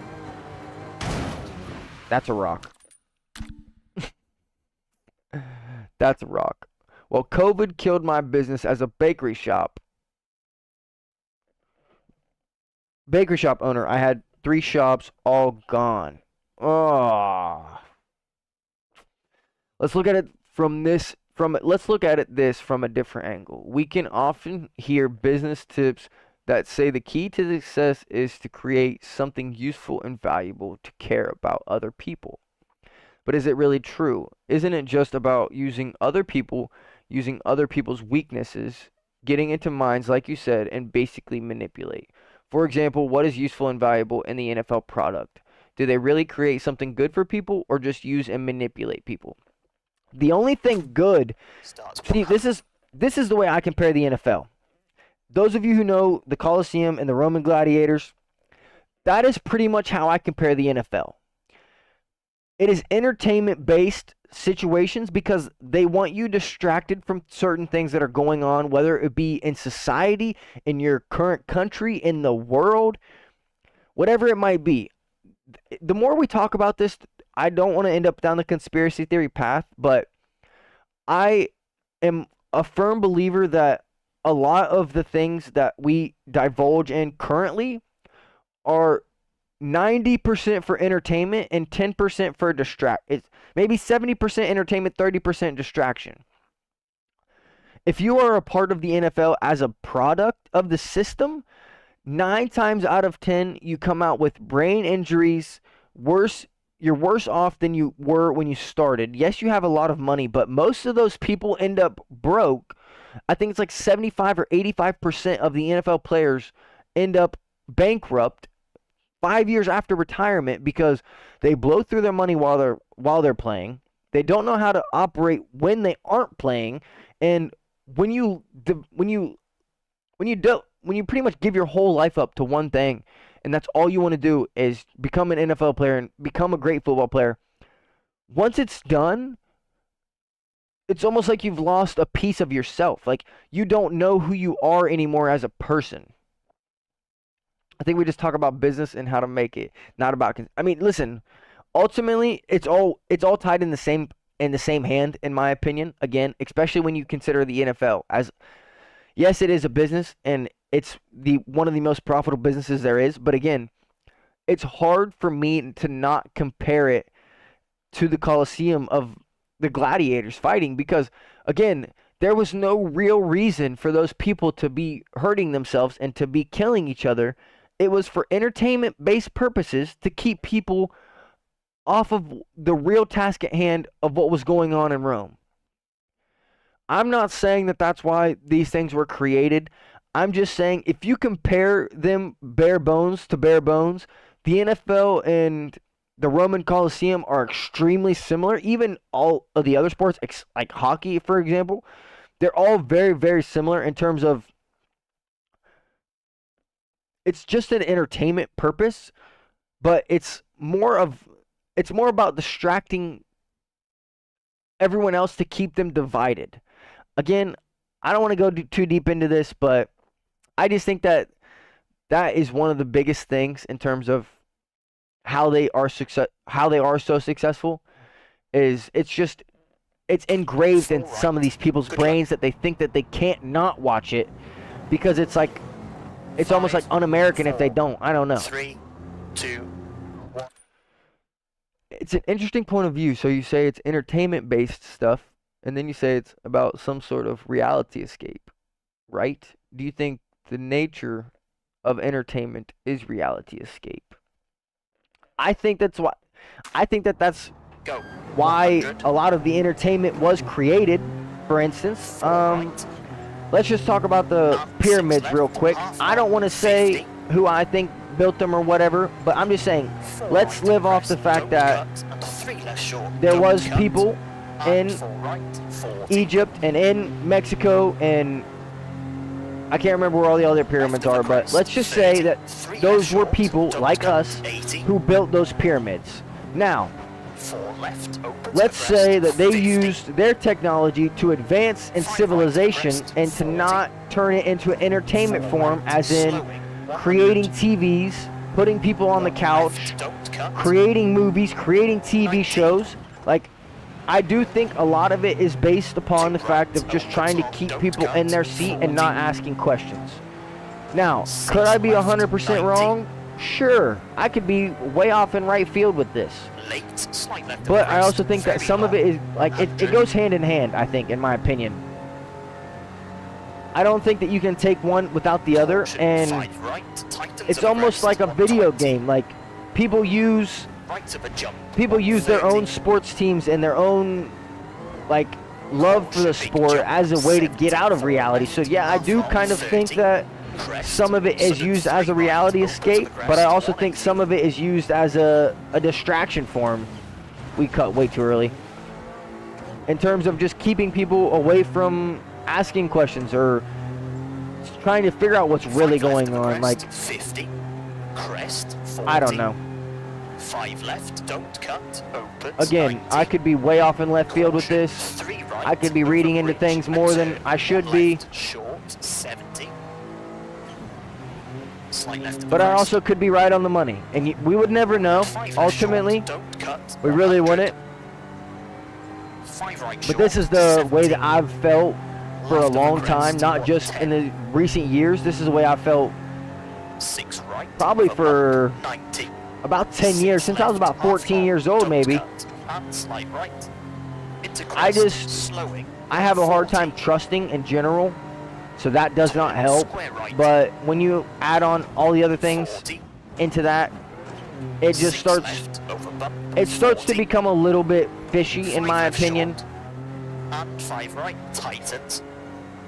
S1: That's a rock. That's a rock. Well, COVID killed my business as a bakery shop. Bakery shop owner. I had 3 shops, all gone. Oh. Let's look at it from this from a different angle. We can often hear business tips that say the key to success is to create something useful and valuable to care about other people. But is it really true? Isn't it just about using other people's weaknesses, getting into minds, like you said, and basically manipulate? For example, what is useful and valuable in the NFL product? Do they really create something good for people, or just use and manipulate people? The only thing good, see, this is the way I compare the NFL. Those of you who know the Colosseum and the Roman gladiators, that is pretty much how I compare the NFL. It is entertainment-based situations because they want you distracted from certain things that are going on, whether it be in society, in your current country, in the world, whatever it might be. The more we talk about this, I don't want to end up down the conspiracy theory path, but I am a firm believer that a lot of the things that we divulge in currently are 90% for entertainment and 10% for it's maybe 70% entertainment, 30% distraction. If you are a part of the NFL as a product of the system, 9 times out of 10 you come out with brain injuries, you're worse off than you were when you started. Yes, you have a lot of money, but most of those people end up broke. I think it's like 75 or 85% of the NFL players end up bankrupt 5 years after retirement because they blow through their money while they're playing. They don't know how to operate when they aren't playing, and when you pretty much give your whole life up to one thing, and that's all you want to do is become an NFL player and become a great football player. Once it's done, it's almost like you've lost a piece of yourself. Like, you don't know who you are anymore as a person. I think we just talk about business and how to make it, not about. I mean, listen. Ultimately, it's all tied in the same hand, in my opinion. Again, especially when you consider the NFL as, yes, it is a business and it's one of the most profitable businesses there is. But again, it's hard for me to not compare it to the Coliseum of the gladiators fighting, because again, there was no real reason for those people to be hurting themselves and to be killing each other. It was for entertainment-based purposes to keep people off of the real task at hand of what was going on in Rome. I'm not saying that that's why these things were created. I'm just saying if you compare them bare bones to bare bones, the NFL and the Roman Coliseum are extremely similar. Even all of the other sports, like hockey, for example, they're all very, very similar in terms of it's just an entertainment purpose, but it's more about distracting everyone else to keep them divided. Again, I don't want to go too deep into this, but I just think that is one of the biggest things in terms of how they are so successful. Is it's engraved in some of these people's brains that they think that they can't not watch it, because it's like it's almost like un-American if they don't. I don't know.
S2: 3, 2, 1.
S1: It's an interesting point of view. So you say it's entertainment-based stuff, and then you say it's about some sort of reality escape, right? Do you think the nature of entertainment is reality escape? I think that's why. I think that's
S2: Go.
S1: why
S2: 100.
S1: a lot of the entertainment was created. For instance, let's just talk about the pyramids real quick. I don't want to say who I think built them or whatever, but I'm just saying, let's live off the fact that there was people in Egypt and in Mexico, and I can't remember where all the other pyramids are, but let's just say that those were people like us who built those pyramids. Now, let's say that they used their technology to advance in civilization and to not turn it into an entertainment form, as in creating TVs, putting people on the couch, creating movies, creating TV shows. Like, I do think a lot of it is based upon the fact of just trying to keep people in their seat and not asking questions. Now, could I be 100% wrong? Sure, I could be way off in right field with this. But I also think that some of it is, like, it goes hand in hand, I think, in my opinion. I don't think that you can take one without the other, and it's almost like a video game. Like, people use their own sports teams and their own, like, love for the sport as a way to get out of reality. So yeah, I do kind of think that some of it is used as a reality escape, but I also think some of it is used as a distraction form. We cut way too early. In terms of just keeping people away from asking questions or trying to figure out what's really going on. Like,
S2: 50, crest, 40,
S1: I don't know.
S2: 5 left, don't cut, opens,
S1: Again,
S2: 90,
S1: I could be way off in left field with this.
S2: 3 right,
S1: I could be reading into things more than I should be.
S2: Short, 70. Slight left of
S1: But I
S2: crest.
S1: also could be right on the money. And we would never know,
S2: 5 left
S1: ultimately.
S2: short, don't cut,
S1: We really
S2: 100.
S1: wouldn't.
S2: 5 right
S1: But
S2: short,
S1: this is the
S2: 70.
S1: way that I've felt for a
S2: Left of
S1: long
S2: crest,
S1: time, not just in the recent years. This is the way I felt
S2: 6 right,
S1: probably for
S2: 90.
S1: about 10 years, since I was about 14 years old, maybe.
S2: And slight right. Into
S1: I
S2: crest,
S1: just-
S2: slowing.
S1: I have a hard
S2: 40.
S1: time trusting in general, so that does not help.
S2: Square right.
S1: But when you add on all the other things
S2: 40.
S1: into that, it just
S2: 6
S1: starts
S2: left, over bump,
S1: it starts to
S2: 40.
S1: become a little bit fishy, in
S2: 5
S1: my
S2: left
S1: opinion.
S2: short. And 5 right, tightens.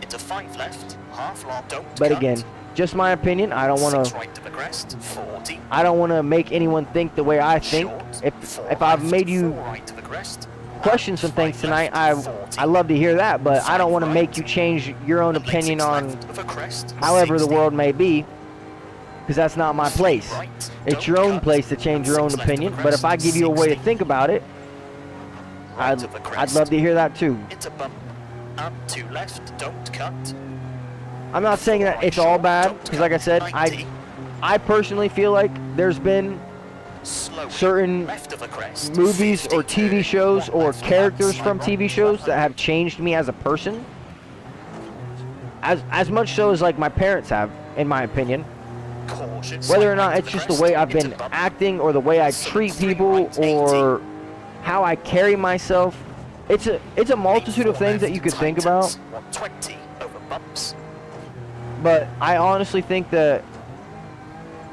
S2: Into 5 left, half long, don't
S1: But
S2: cut.
S1: again, just my opinion. I don't want
S2: 6
S1: to
S2: right to the crest, 40.
S1: I don't want to make anyone think the way I think.
S2: Short,
S1: If
S2: 4
S1: I've
S2: left,
S1: made you
S2: 4 right to the crest,
S1: question
S2: and
S1: some things
S2: 5
S1: tonight,
S2: left, 40.
S1: I love to hear that, but I don't want to
S2: 5
S1: make
S2: right.
S1: you change your own
S2: And late
S1: opinion
S2: 6
S1: on
S2: left of a crest,
S1: however the
S2: 60.
S1: world may be, because that's not my place.
S2: Right,
S1: It's
S2: don't
S1: your own
S2: cut.
S1: place to change your own
S2: 6 left of
S1: opinion,
S2: the
S1: but if I
S2: crest,
S1: give you a way to
S2: 60.
S1: think about it,
S2: Right
S1: I'd
S2: of the
S1: I'd
S2: crest,
S1: love to hear that too.
S2: into bump, and 2 left, don't cut.
S1: I'm not saying that it's all bad, because like I said, I personally feel like there's been
S2: Slowing
S1: certain
S2: left of the crest.
S1: movies
S2: 50,
S1: or TV
S2: turn,
S1: shows
S2: one
S1: or
S2: left,
S1: characters
S2: slight
S1: from
S2: right,
S1: TV shows that
S2: 100.
S1: have changed me as a person. As much so as like my parents have, in my opinion.
S2: Caution,
S1: Whether or
S2: slight
S1: not
S2: right
S1: it's
S2: to
S1: just
S2: the
S1: the way
S2: crest,
S1: I've been
S2: into bump.
S1: acting or the way I
S2: So
S1: treat
S2: three
S1: people
S2: right, 80.
S1: or how I carry myself. It's a multitude of
S2: Four
S1: things that
S2: left,
S1: you could think
S2: tightens,
S1: about.
S2: 120 over bumps.
S1: But I honestly think that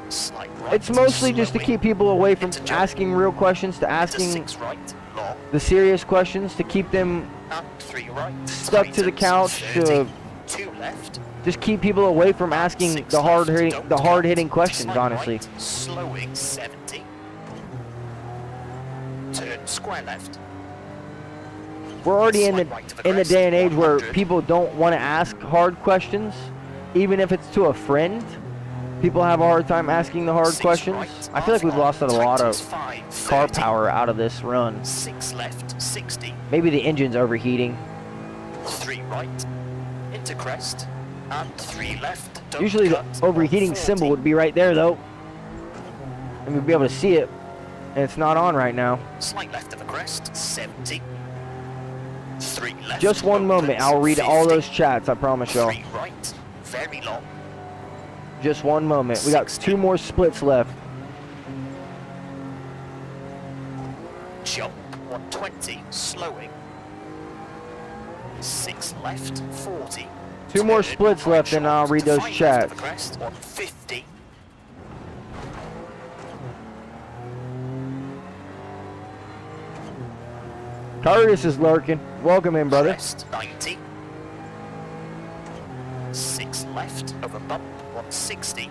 S2: Slight right,
S1: it's mostly just to
S2: slowing,
S1: keep people away from
S2: into jump.
S1: asking real questions, to
S2: into
S1: asking
S2: 6 right, long,
S1: the serious questions, to keep them
S2: and 3 right,
S1: stuck to the
S2: tightens,
S1: couch,
S2: 30,
S1: to
S2: 2 left,
S1: just keep people away from
S2: and
S1: asking
S2: 6
S1: the
S2: left, don't
S1: hard
S2: cut,
S1: hitting questions,
S2: slight
S1: honestly.
S2: right, slowing 70, turn square left,
S1: We're already in
S2: slight
S1: the
S2: right to the
S1: in the
S2: crest,
S1: day and age where
S2: 100.
S1: people don't want to ask hard questions, even if it's to a friend. People have a hard time asking the hard
S2: 6
S1: questions.
S2: right,
S1: I feel like we've
S2: half
S1: lost a lot of
S2: tightens 5,
S1: car
S2: 30,
S1: power out of this run.
S2: 6 left, 60,
S1: Maybe the engine's overheating.
S2: 3 right, into crest, and 3 left, don't
S1: Usually the
S2: cut,
S1: overheating
S2: 140.
S1: symbol would be right there though. And we'd be able to see it. And it's not on right now.
S2: Slight left of the crest, 70. 3 left.
S1: Just one moment.
S2: opens,
S1: I'll read all
S2: 50.
S1: those chats, I promise y'all.
S2: 3 right, very long.
S1: Just one moment. We got 2 more splits left.
S2: Jump, 120, slowing. 6 left, 40.
S1: 2 more
S2: Turn,
S1: splits
S2: right
S1: left and
S2: short
S1: I'll read
S2: to
S1: those
S2: 5 left
S1: chats.
S2: of the crest, 150.
S1: Curtis is lurking. Welcome in, brother.
S2: Crest, 90. 6 left over bump, 160.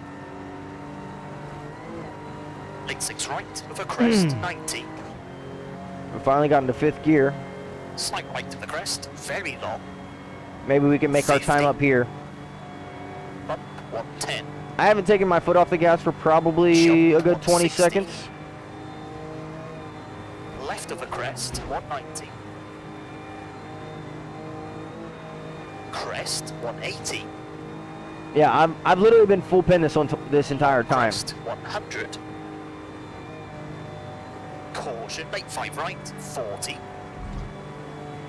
S2: Late 6 right over crest, 90.
S1: We finally got into 5th gear.
S2: Slight right to the crest, very long.
S1: Maybe we can make our time
S2: 50.
S1: up here.
S2: Bump, 110.
S1: I haven't taken my foot off the gas for probably a good 20
S2: 160.
S1: seconds.
S2: Left of the crest, 190. Crest, 180.
S1: Yeah, I've literally been full pin this entire time.
S2: Crest, 100. Caution, late 5 right, 40.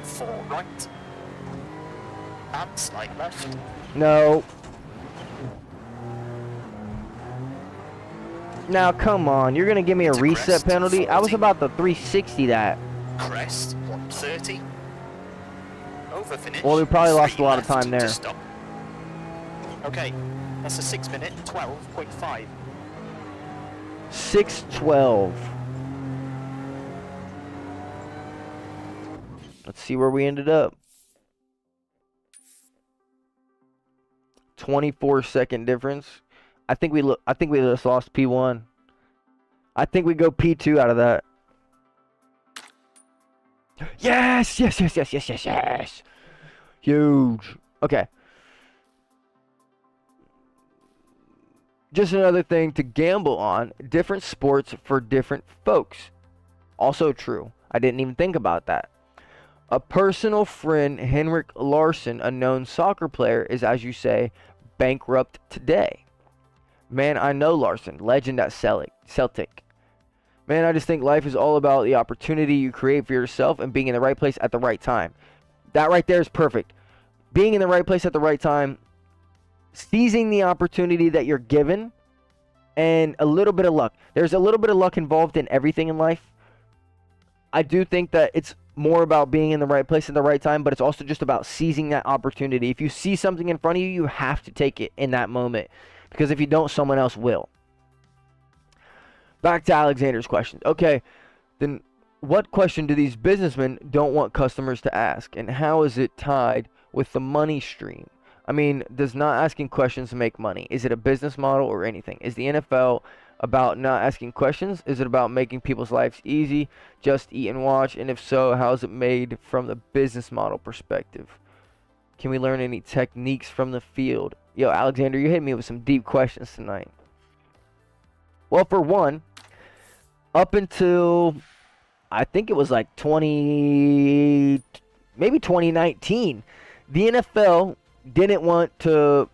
S2: 4 right. And slight left.
S1: No. Now come on, you're gonna give me a
S2: Into
S1: reset
S2: crest,
S1: penalty? I was
S2: 40.
S1: about to 360 that.
S2: Crest, 130. Over finish.
S1: Well, we probably lost
S2: 3
S1: a lot of
S2: left
S1: time
S2: to
S1: there.
S2: stop. Okay, that's a 6 minute, 12.5.
S1: 6:12. Let's see where we ended up. 24-second difference. I think we just lost P1. I think we go P2 out of that. Yes, yes, yes, yes, yes, yes, yes. Huge. Okay. Just another thing to gamble on. Different sports for different folks. Also true. I didn't even think about that. A personal friend, Henrik Larsson, a known soccer player, is, as you say, bankrupt today. Man, I know Larsson, legend at Celtic. Man, I just think life is all about the opportunity you create for yourself and being in the right place at the right time. That right there is perfect. Being in the right place at the right time, seizing the opportunity that you're given, and a little bit of luck. There's a little bit of luck involved in everything in life. I do think that it's more about being in the right place at the right time, but it's also just about seizing that opportunity. If you see something in front of you, you have to take it in that moment. Because if you don't, someone else will. Back to Alexander's question. Okay, then what question do these businessmen don't want customers to ask? And how is it tied with the money stream? I mean, does not asking questions make money? Is it a business model or anything? Is the NFL about not asking questions? Is it about making people's lives easy, just eat and watch? And if so, how is it made from the business model perspective? Can we learn any techniques from the field? Yo, Alexander, you hit me with some deep questions tonight. Well, for one, up until I think it was like maybe 2019, the NFL didn't want to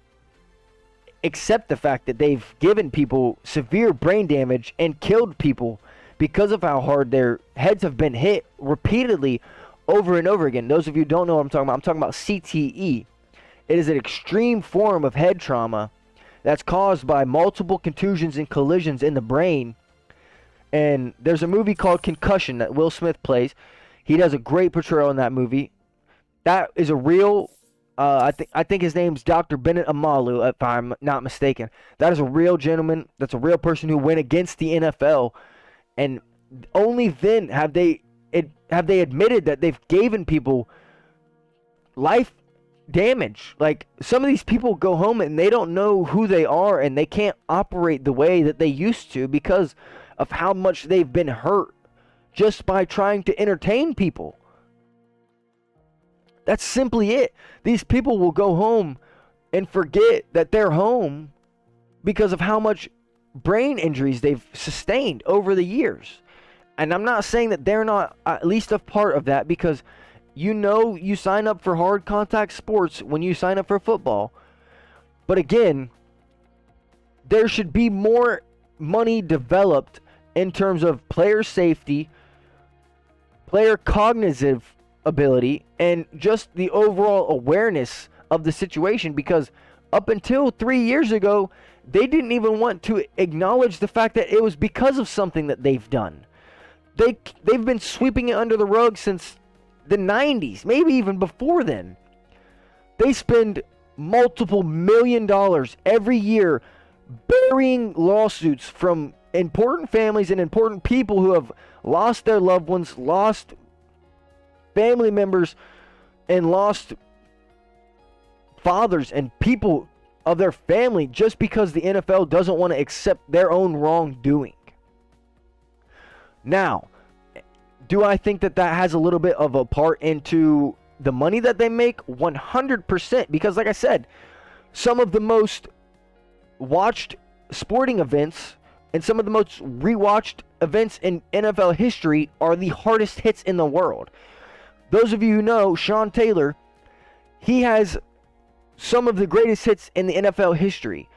S1: accept the fact that they've given people severe brain damage and killed people because of how hard their heads have been hit repeatedly over and over again. Those of you who don't know what I'm talking about CTE. It is an extreme form of head trauma that's caused by multiple contusions and collisions in the brain. And there's a movie called Concussion that Will Smith plays. He does a great portrayal in that movie. That is a real, I think his name's Dr. Bennett Amalu, if I'm not mistaken. That is a real gentleman. That's a real person who went against the NFL. And only then have they admitted that they've given people life damage. Like, some of these people go home and they don't know who they are, and they can't operate the way that they used to because of how much they've been hurt just by trying to entertain people. That's simply it. These people will go home and forget that they're home because of how much brain injuries they've sustained over the years. And I'm not saying that they're not at least a part of that, because you sign up for hard contact sports when you sign up for football. But again, there should be more money developed in terms of player safety, player cognitive ability, and just the overall awareness of the situation, because up until 3 years ago, they didn't even want to acknowledge the fact that it was because of something that they've done. They've been sweeping it under the rug since the 90s, maybe even before then. They spend multiple $1 million every year burying lawsuits from important families and important people who have lost their loved ones, lost family members, and lost fathers and people of their family just because the NFL doesn't want to accept their own wrongdoing. Now, do I think that that has a little bit of a part into the money that they make? 100%. Because like I said, some of the most watched sporting events and some of the most rewatched events in NFL history are the hardest hits in the world. Those of you who know Sean Taylor, he has some of the greatest hits in the NFL history.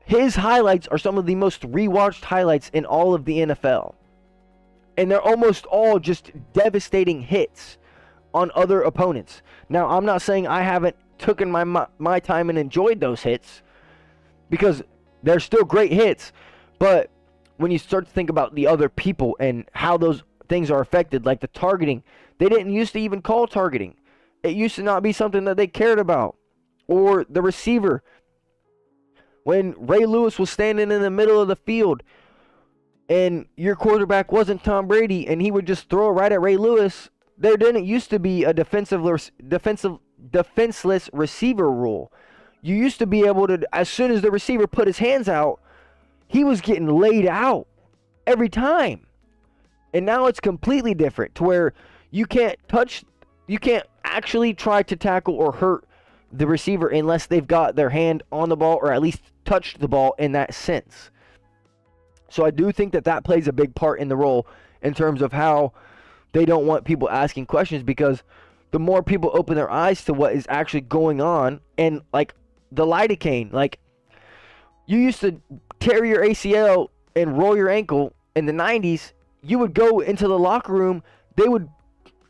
S1: His highlights are some of the most rewatched highlights in all of the NFL. And they're almost all just devastating hits on other opponents. Now, I'm not saying I haven't taken my time and enjoyed those hits, because they're still great hits. But when you start to think about the other people and how those things are affected, like the targeting, they didn't used to even call targeting. It used to not be something that they cared about. Or the receiver. When Ray Lewis was standing in the middle of the field and your quarterback wasn't Tom Brady and he would just throw it right at Ray Lewis, there didn't used to be a defenseless receiver rule. You used to be able to, as soon as the receiver put his hands out, he was getting laid out every time. And now it's completely different, to where you can't actually try to tackle or hurt the receiver unless they've got their hand on the ball or at least touched the ball in that sense. So I do think that that plays a big part in the role in terms of how they don't want people asking questions, because the more people open their eyes to what is actually going on, and like the lidocaine, like you used to tear your ACL and roll your ankle in the 90s, you would go into the locker room, they would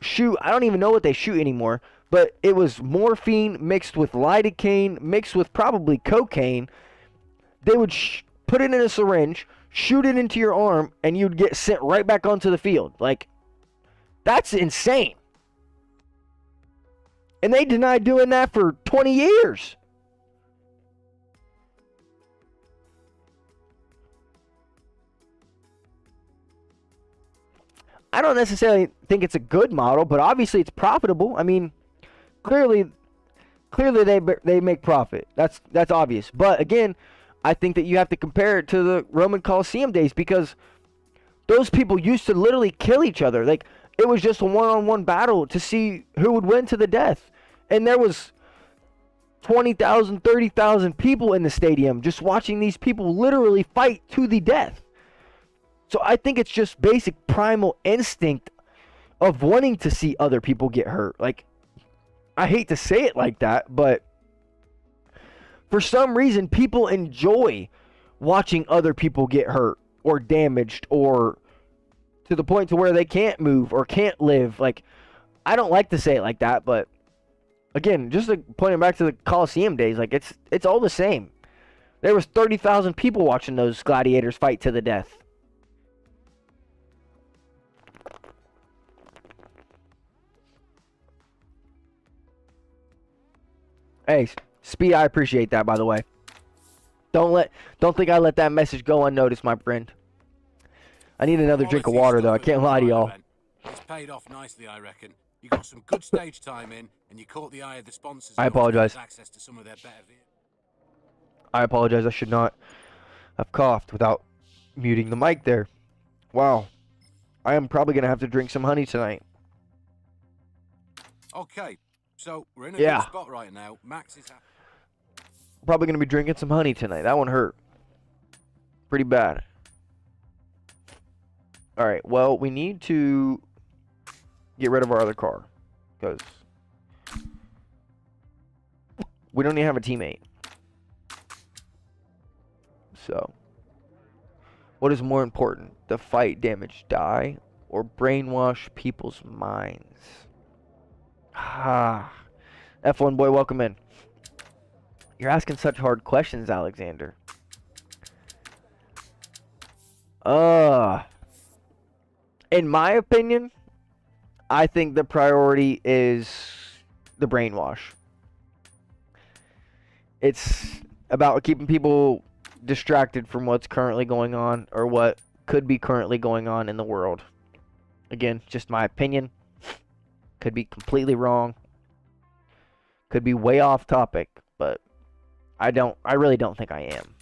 S1: shoot, I don't even know what they shoot anymore, but it was morphine mixed with lidocaine, mixed with probably cocaine. They would put it in a syringe, shoot it into your arm, and you'd get sent right back onto the field. Like, that's insane. And they denied doing that for 20 years. I don't necessarily think it's a good model, but obviously it's profitable. I mean, clearly they make profit. That's obvious. But again, I think that you have to compare it to the Roman Colosseum days, because those people used to literally kill each other. Like, it was just a one-on-one battle to see who would win to the death. And there was 20,000, 30,000 people in the stadium just watching these people literally fight to the death. So I think it's just basic primal instinct of wanting to see other people get hurt. Like, I hate to say it like that, but For some reason, people enjoy watching other people get hurt or damaged or to the point to where they can't move or can't live. Like, I don't like to say it like that, but again, just like pointing back to the Coliseum days, like it's all the same. There was 30,000 people watching those gladiators fight to the death. Hey, Speed, I appreciate that, by the way. Don't think I let that message go unnoticed, my friend. I need another drink of water, though. I can't lie to y'all.
S4: It's paid off nicely, I reckon. You got some good stage time in, and you caught the eye of the sponsors.
S1: I apologize.
S4: Access to some of their better vehicles.
S1: I apologize. I should not have coughed without muting the mic there. Wow. I am probably going to have to drink some honey tonight.
S4: Okay, so we're in a good spot right now. Max is happy.
S1: Probably going to be drinking some honey tonight. That one hurt. Pretty bad. Alright, well, we need to get rid of our other car. Because we don't even have a teammate. So, what is more important? The fight, damage, die, or brainwash people's minds? Ah. F1 boy, welcome in. You're asking such hard questions, Alexander. In my opinion, I think the priority is the brainwash. It's about keeping people distracted from what's currently going on or what could be currently going on in the world. Again, just my opinion. Could be completely wrong. Could be way off topic, but I really don't think I am.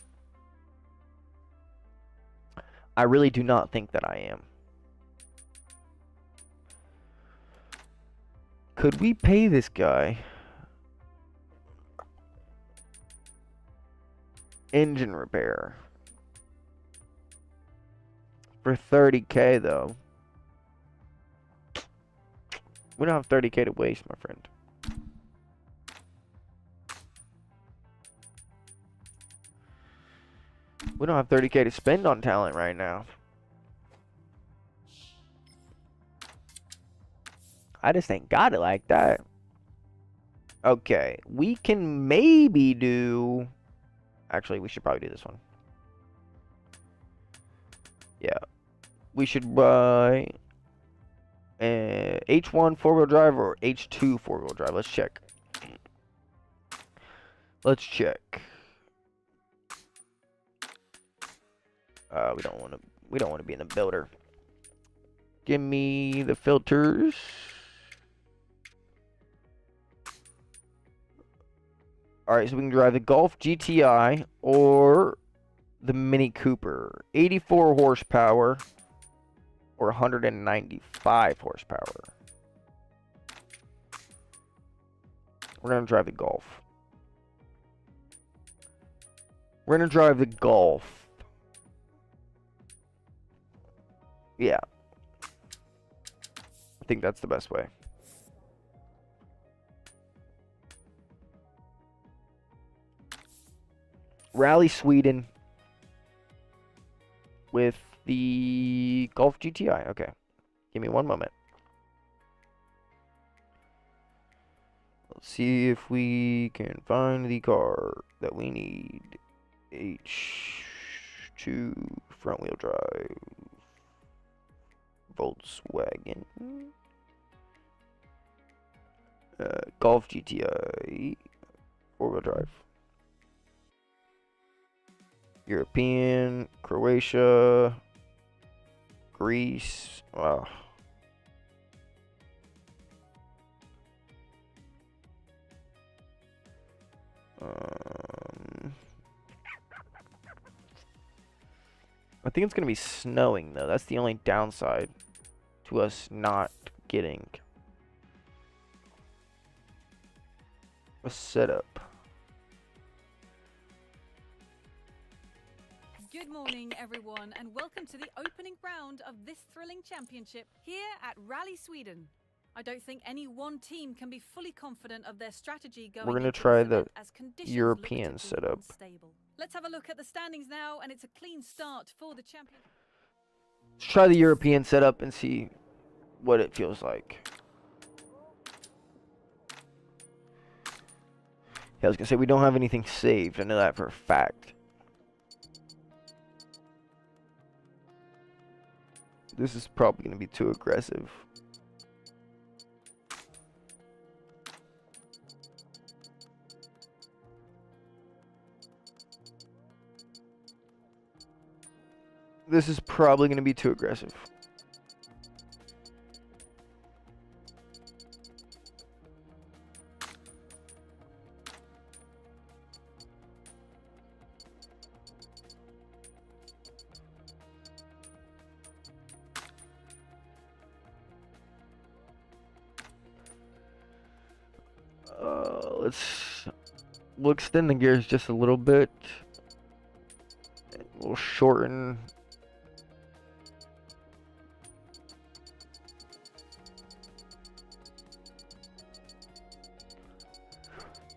S1: I really do not think that I am. Could we pay this guy? Engine repair. For 30K though. We don't have 30K to waste, my friend. We don't have 30K to spend on talent right now. I just ain't got it like that. Okay, we can maybe do... Actually, we should probably do this one. Yeah. We should buy... H1 four-wheel drive or H2 four-wheel drive. Let's check. Let's check. We don't want to be in the builder. Give me the filters. All right, so we can drive the Golf GTI or the Mini Cooper. 84 horsepower or 195 horsepower. We're going to drive the Golf. We're going to drive the Golf. Yeah. I think that's the best way. Rally Sweden with the Golf GTI. Okay. Give me one moment. Let's see if we can find the car that we need. H2 front wheel drive. Volkswagen. Golf GTI. Four-wheel drive. European, Croatia, Greece. Wow. I think it's going to be snowing, though. That's the only downside to us not getting a setup.
S3: Good morning, everyone, and welcome to the opening round of this thrilling championship here at Rally Sweden. I don't think any one team can be fully confident of their strategy going
S1: We're gonna
S3: into
S1: try
S3: this
S1: the
S3: event as conditions look
S1: European
S3: to be
S1: setup.
S3: unstable. Let's have a look at the standings now, and it's a clean start for the champion.
S1: Let's try the European setup and see what it feels like. Yeah, I was gonna say we don't have anything saved. I know that for a fact. This is probably gonna be too aggressive. This is probably gonna be too aggressive. We'll extend the gears just a little bit. We'll shorten.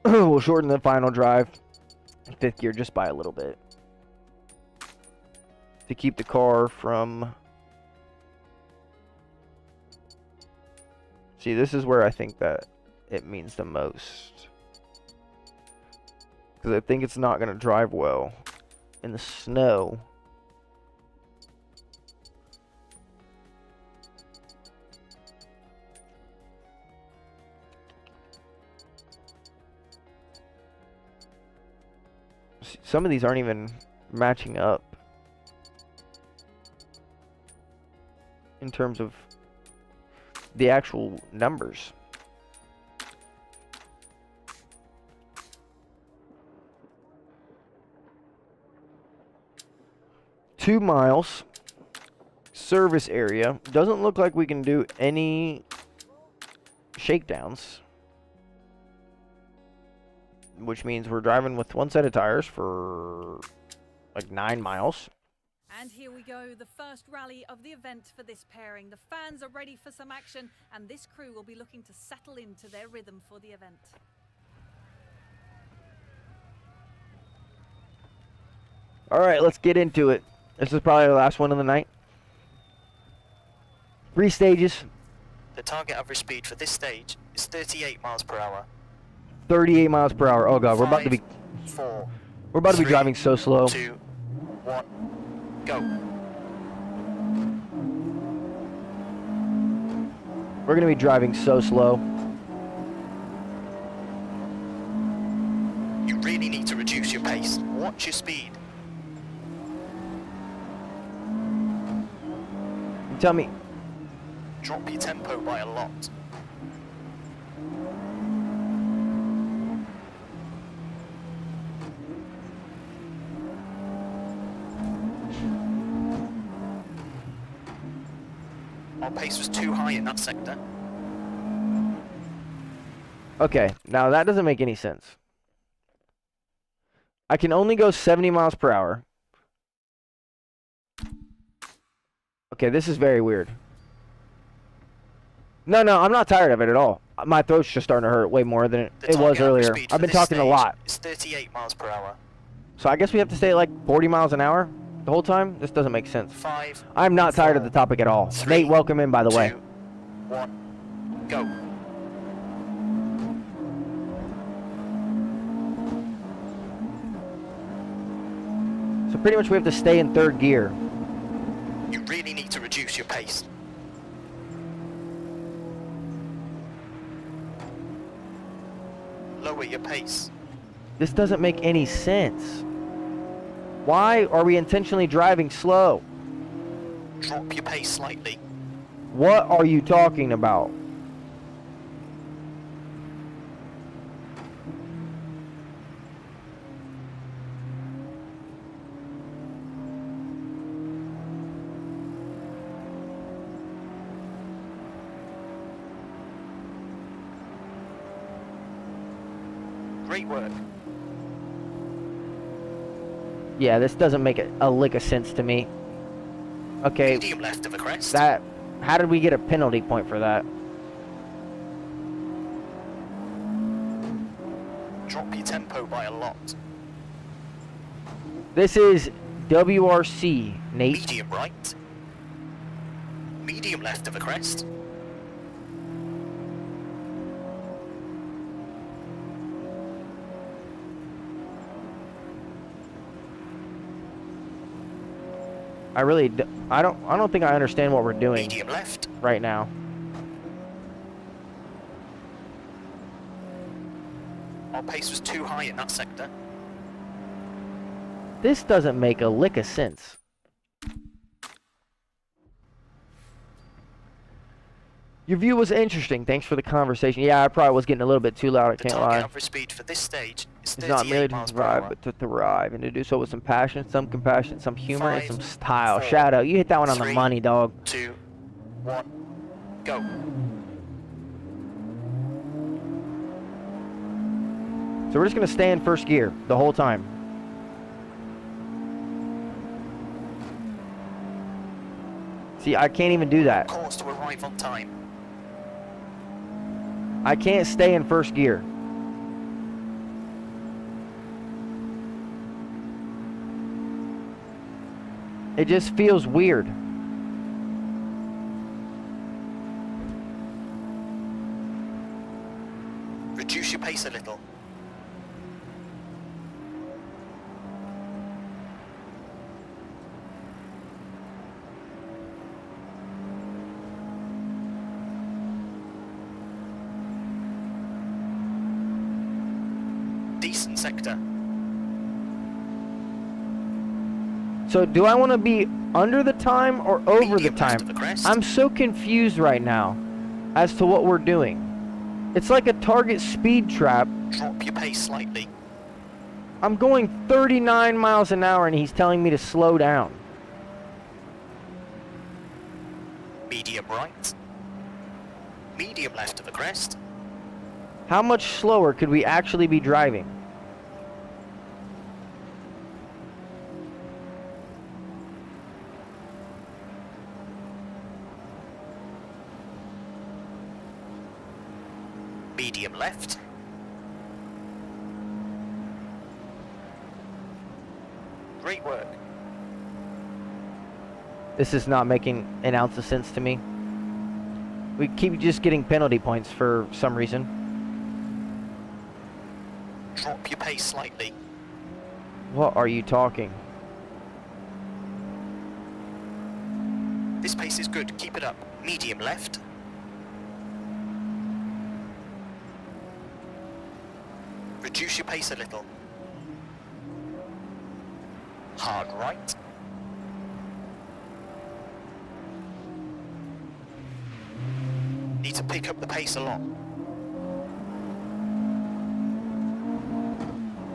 S1: We'll shorten the final drive, fifth gear, just by a little bit to keep the car from. See, this is where I think that it means the most. Because I think it's not going to drive well in the snow. Some of these aren't even matching up in terms of the actual numbers. $2 miles service area. Doesn't look like we can do any shakedowns, which means we're driving with one set of tires for like 9 miles.
S3: And here we go, the first rally of the event for this pairing. The fans are ready for some action, and this crew will be looking to settle into their rhythm for the event.
S1: All right, let's get into it. This is probably the last one of the night. 3 stages.
S2: The target average speed for this stage is 38 miles per hour.
S1: 38 miles per hour. Oh god, we're about to be
S2: 4,
S1: we're about to be
S2: 3,
S1: driving so slow.
S2: 2, 1, go.
S1: We're gonna be driving so slow.
S2: You really need to reduce your pace. Watch your speed.
S1: Tell me.
S2: Drop your tempo by a lot. Our pace was too high in that sector.
S1: Okay, now that doesn't make any sense. I can only go 70 miles per hour. Okay, this is very weird. No, I'm not tired of it at all. My throat's just starting to hurt way more than it was earlier. I've been talking a lot.
S2: It's 38 miles per hour.
S1: So I guess we have to stay at like 40 miles an hour the whole time? This doesn't make sense.
S2: 5.
S1: I'm not tired of the topic at all.
S2: 3,
S1: Nate, welcome in, by the way.
S2: 2, 1, go.
S1: So pretty much we have to stay in 3rd gear.
S2: You really need to reduce your pace. Lower your pace.
S1: This doesn't make any sense. Why are we intentionally driving slow?
S2: Drop your pace slightly.
S1: What are you talking about?
S2: Great work.
S1: Yeah, this doesn't make a lick of sense to me. Okay,
S2: Medium left of a crest.
S1: that. How did we get a penalty point for that?
S2: tempo by a lot.
S1: This is WRC, Nate.
S2: Medium right. Medium left of a crest.
S1: I don't think I understand what we're doing
S2: Medium left.
S1: right now.
S2: Our pace was too high in that sector.
S1: This doesn't make a lick of sense. Your view was interesting. Thanks for the conversation. Yeah, I probably was getting a little bit too loud. I
S2: The
S1: can't
S2: target
S1: lie.
S2: average speed for this stage is
S1: It's not merely
S2: 38
S1: to
S2: miles per
S1: survive,
S2: hour.
S1: but to thrive, and to do so with some passion, some compassion, some humor, and
S2: 5,
S1: some style.
S2: 4,
S1: Shadow, you hit that one on the
S2: 3,
S1: money, dog.
S2: 2, 1, go.
S1: So we're just gonna stay in first gear the whole time. See, I can't even do that.
S2: Course to arrive on time.
S1: I can't stay in first gear. It just feels weird.
S2: Reduce your pace a little. Decent sector.
S1: So do I want to be under the time or over the
S2: Medium left of
S1: time?
S2: the crest.
S1: I'm so confused right now as to what we're doing. It's like a target speed trap.
S2: Drop your pace slightly.
S1: I'm going 39 miles an hour and he's telling me to slow down.
S2: Medium right. Medium left of the crest.
S1: How much slower could we actually be driving?
S2: Medium left. Great work.
S1: This is not making an ounce of sense to me. We keep just getting penalty points for some reason.
S2: Drop your pace slightly.
S1: What are you talking?
S2: This pace is good. Keep it up. Medium left. Reduce your pace a little. Hard right. Need to pick up the pace a lot.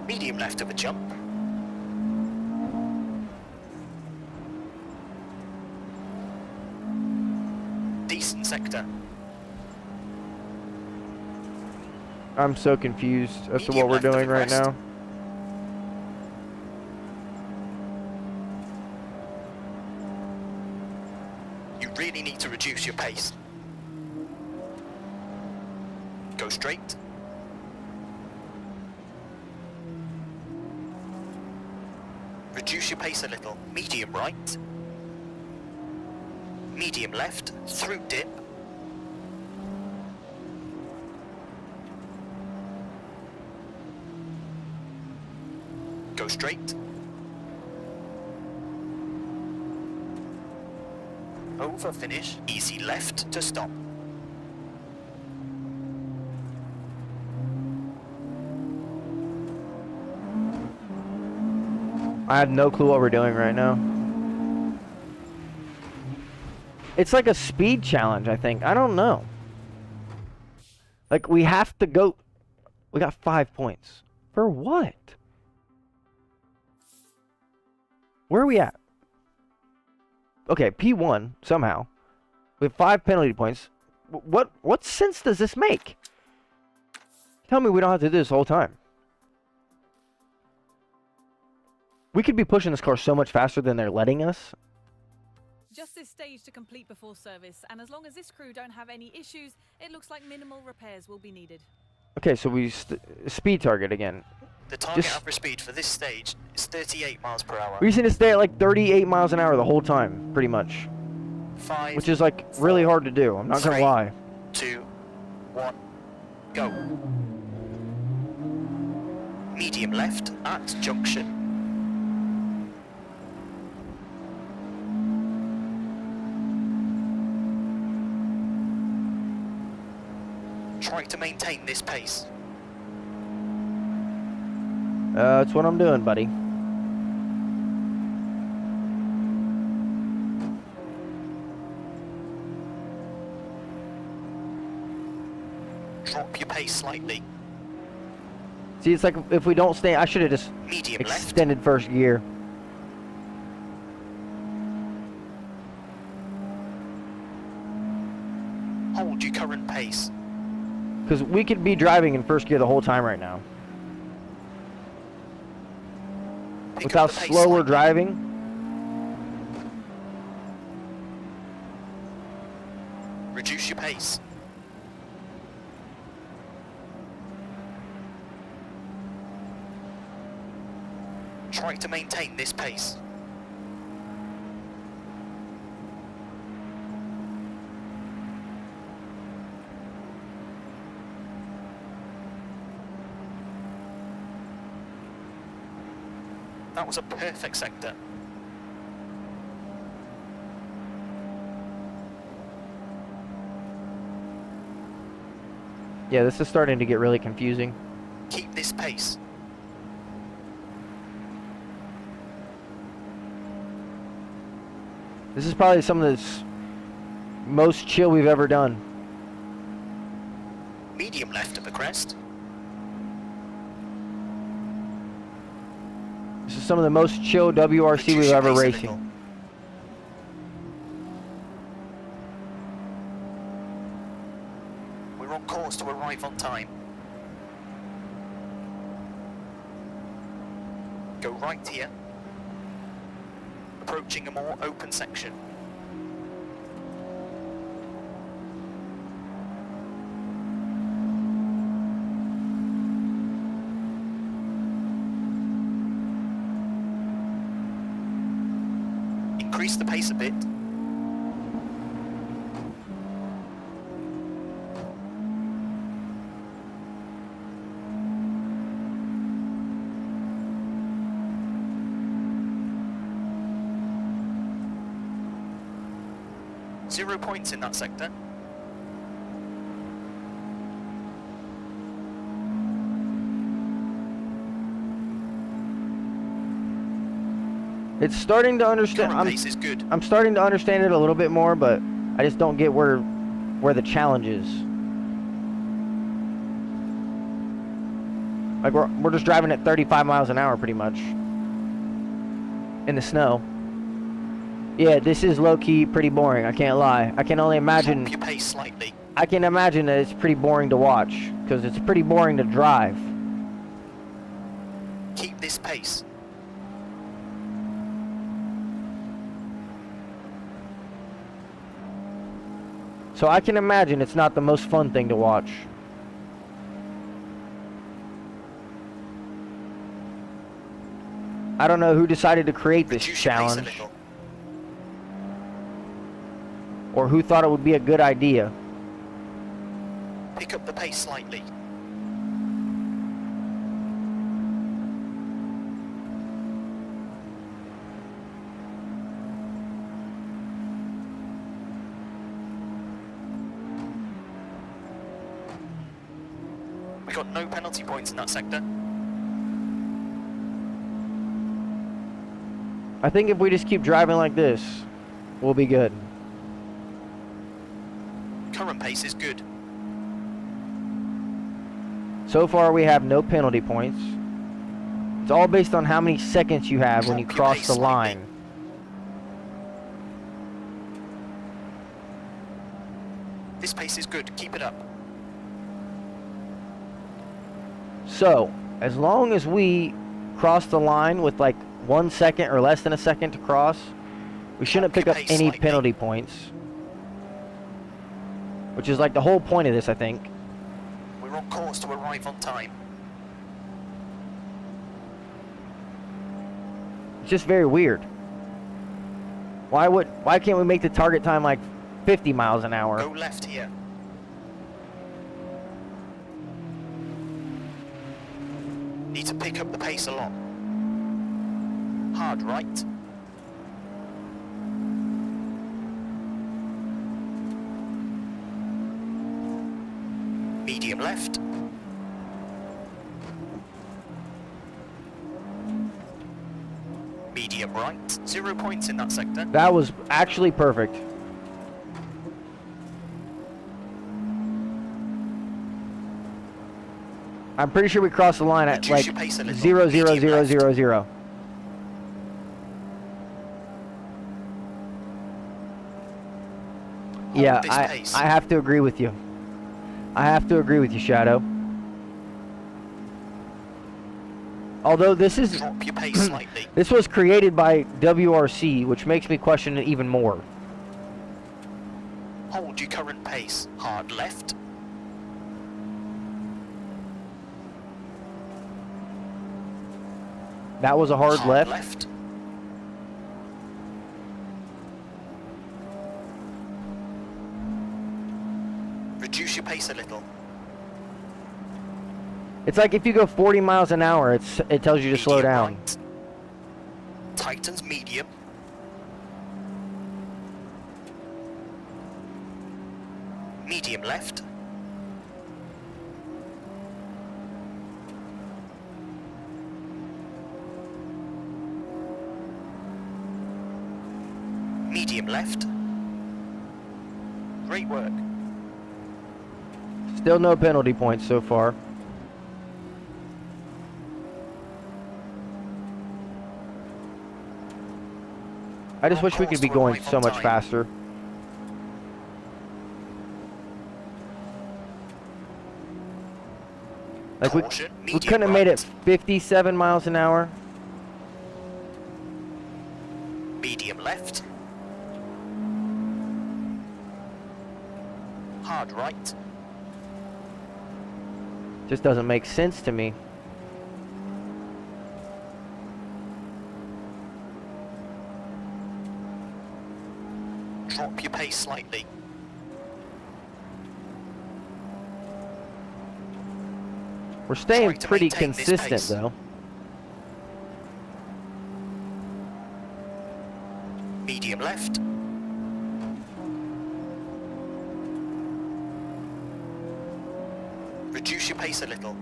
S2: Medium left of a jump. Decent sector.
S1: I'm so confused as to
S2: Medium
S1: what we're
S2: left of
S1: doing
S2: the
S1: right
S2: crest.
S1: now.
S2: You really need to reduce your pace. Go straight. Reduce your pace a little. Medium right. Medium left. Through dip. Go straight. Over finish. Easy left to stop.
S1: I have no clue what we're doing right now. It's like a speed challenge, I think. I don't know. Like, we have to go... We got 5 points. For what? Where are we at? Okay, P1, somehow. We have 5 penalty points. What sense does this make? Tell me we don't have to do this the whole time. We could be pushing this car so much faster than they're letting us.
S3: Just this stage to complete before service, and as long as this crew don't have any issues, it looks like minimal repairs will be needed.
S1: Okay, so we speed target again.
S2: The target
S1: Just-
S2: average speed for this stage is 38 miles per hour.
S1: We just need to stay at like 38 miles an hour the whole time, pretty much.
S2: 5,
S1: Which is like really hard to do, I'm not gonna
S2: 3,
S1: lie.
S2: 2, 1, go. Medium left at junction. Try to maintain this pace.
S1: That's what I'm doing, buddy.
S2: Drop your pace slightly.
S1: See, it's like if we don't stay, I should have just
S2: Medium left.
S1: extended first gear.
S2: Hold your current pace.
S1: Because we could be driving in first gear the whole time right now.
S2: Pick
S1: Without
S2: up the pace
S1: slower
S2: slightly.
S1: driving.
S2: Reduce your pace. Try to maintain this pace. That was a perfect sector.
S1: Yeah, this is starting to get really confusing.
S2: Keep this pace.
S1: This is probably some of the most chill we've ever done.
S2: Medium left at the crest.
S1: This is some of the most chill WRC
S2: Reduce
S1: we've
S2: your
S1: ever
S2: pace a
S1: racing.
S2: little. We're on course to arrive on time. Go right here. Approaching a more open section. Increase the pace a bit. Zero points in that sector.
S1: It's starting to understand.
S2: Current pace is good.
S1: I'm starting to understand it a little bit more, but I just don't get where the challenge is. Like we're just driving at 35 miles an hour pretty much in the snow. Yeah, this is low-key pretty boring, I can't lie. I can only imagine.
S2: Drop your pace slightly.
S1: I can imagine that it's pretty boring to watch because it's pretty boring to drive.
S2: Keep this pace.
S1: So I can imagine it's not the most fun thing to watch. I don't know who decided to create this
S2: Reduce your pace a
S1: challenge
S2: little.
S1: or who thought it would be a good idea.
S2: Pick up the pace slightly. We got no penalty points in that sector.
S1: I think if we just keep driving like this, we'll be good.
S2: Current pace is good.
S1: So far we have no penalty points. It's all based on how many seconds you have when you
S2: Drop your
S1: cross
S2: pace
S1: the
S2: slightly.
S1: line.
S2: This pace is good. Keep it up.
S1: So, as long as we cross the line with like 1 second or less than a second to cross, we shouldn't pick up
S2: Pace
S1: any
S2: slightly.
S1: penalty points. Which is like the whole point of this, I think.
S2: We're We're on course to arrive on time.
S1: It's just very weird. Why can't we make the target time like 50 miles an hour?
S2: Go left here. Need to pick up the pace a lot. Hard right. Medium left. Medium right. 0 points in that sector.
S1: That was actually perfect. I'm pretty sure we crossed the line at
S2: Reduce
S1: like
S2: your pace a little.
S1: 0, 0,
S2: Medium
S1: 0,
S2: left.
S1: 0, 0. Yeah,
S2: this pace.
S1: I have to agree with you. I have to agree with you, Shadow. Although this is
S2: Drop your pace slightly.
S1: this was created by WRC, which makes me question it even more.
S2: Hold your current pace. Hard left.
S1: That was a hard left.
S2: left. Reduce your pace a little.
S1: It's like if you go 40 miles an hour, it tells you to slow
S2: Medium
S1: down.
S2: right. Tightens medium. Medium left. Medium left. Great work.
S1: Still no penalty points so far. I just wish we could be going so much faster. Like we couldn't have made it 57 miles an hour.
S2: Medium left. Hard right.
S1: Just doesn't make sense to me.
S2: Drop your pace slightly.
S1: We're staying
S2: Try to
S1: pretty
S2: maintain this
S1: consistent
S2: pace.
S1: though.
S2: Medium left. Reduce your pace a little.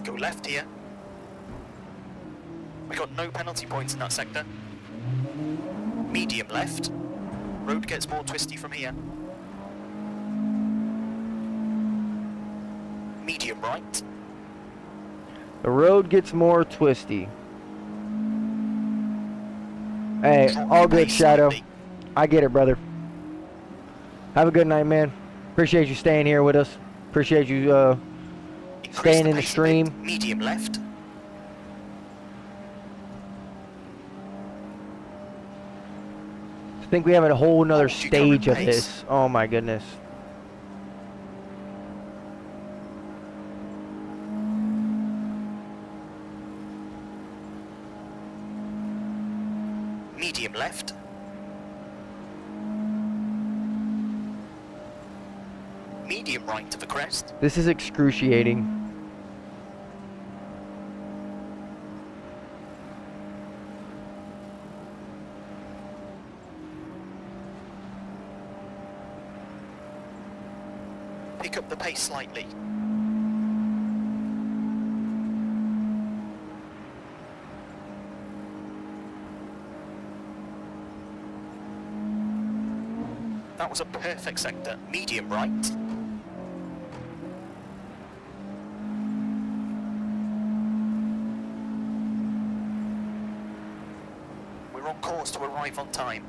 S2: Go left here. We got no penalty points in that sector. Medium left. Road gets more twisty from here. Medium right.
S1: The road gets more twisty. Hey,
S2: Drop
S1: all
S2: your
S1: good,
S2: pace
S1: Shadow.
S2: slightly.
S1: I get it, brother. Have a good night, man. Appreciate you staying here with us. Appreciate you
S2: Increase
S1: staying in the
S2: pace a bit.
S1: stream.
S2: Medium left.
S1: I think we have a whole nother
S2: Hold your current
S1: stage of
S2: pace.
S1: this. Oh my goodness.
S2: Medium left. Medium right to the crest.
S1: This is excruciating.
S2: Pick up the pace slightly. That was a perfect sector. Medium right. We're on course to arrive on time.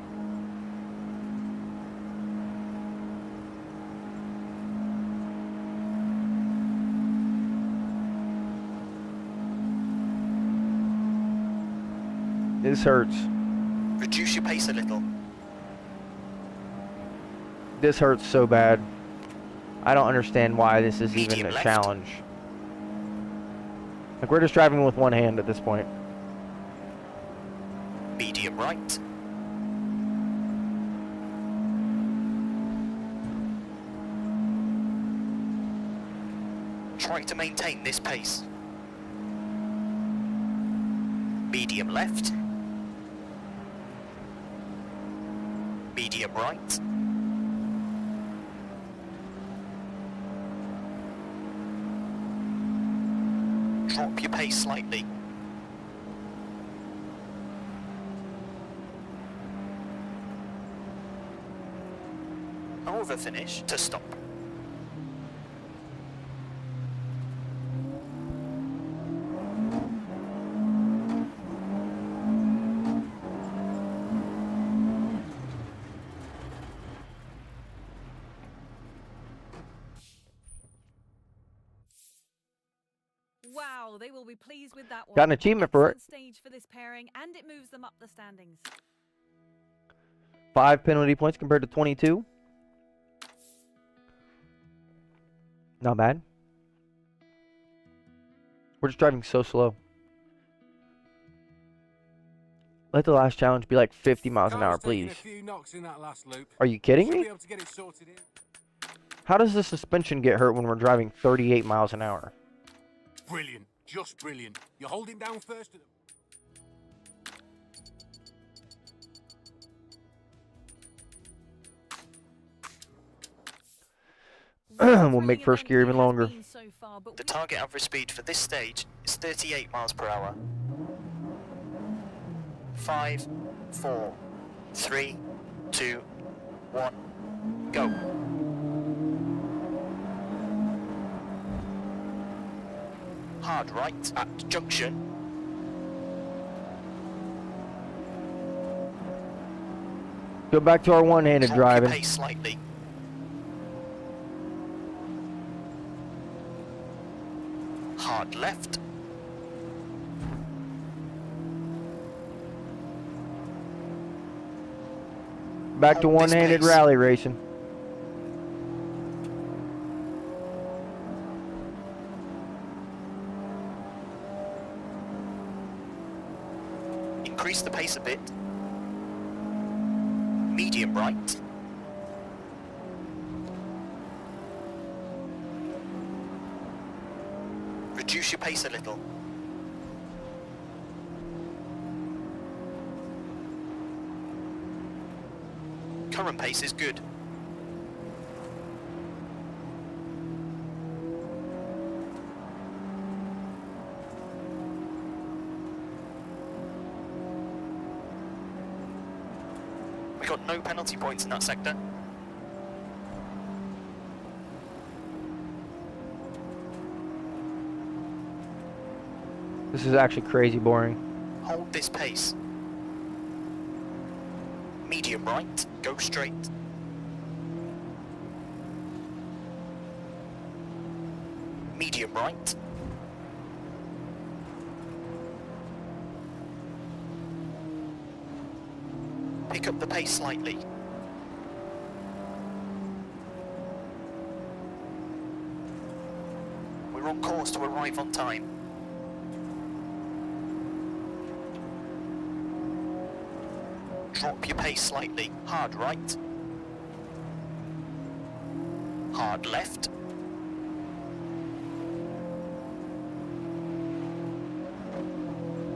S1: This hurts.
S2: Reduce your pace a little.
S1: This hurts so bad. I don't understand why this is even
S2: Medium
S1: a
S2: left.
S1: challenge. Like, we're just driving with one hand at this point.
S2: Medium right. Try to maintain this pace. Medium left. Medium right. Drop your pace slightly. Over finish to stop.
S3: Wow, they will be pleased with that one.
S1: Got an achievement for it.
S3: Excellent stage for this pairing, and it moves them up the standings.
S1: 5 penalty points compared to 22. Not bad. We're just driving so slow. Let the last challenge be like 50 miles an hour,
S4: Car's taking
S1: please.
S4: a few knocks in that last loop.
S1: Are you kidding
S4: Should
S1: me?
S4: be able to get it sorted in.
S1: How does the suspension get hurt when we're driving 38 miles an hour?
S4: Brilliant. Just brilliant. You're holding down first at the...
S1: We'll make first gear even longer.
S2: The target average speed for this stage is 38 miles per hour. 5, 4, 3, 2, 1, go. Hard right at junction.
S1: Go back to our one-handed
S2: Drop your
S1: driving.
S2: pace slightly. Hard left.
S1: Back to
S2: Hold this
S1: one-handed
S2: pace.
S1: rally racing.
S2: Increase the pace a bit. Medium right. Reduce your pace a little. Current pace is good. We got no penalty points in that sector.
S1: This is actually crazy boring.
S2: Hold this pace. Medium right, go straight. Medium right. Pick up the pace slightly. We're on course to arrive on time. Drop your pace slightly. Hard right. Hard left.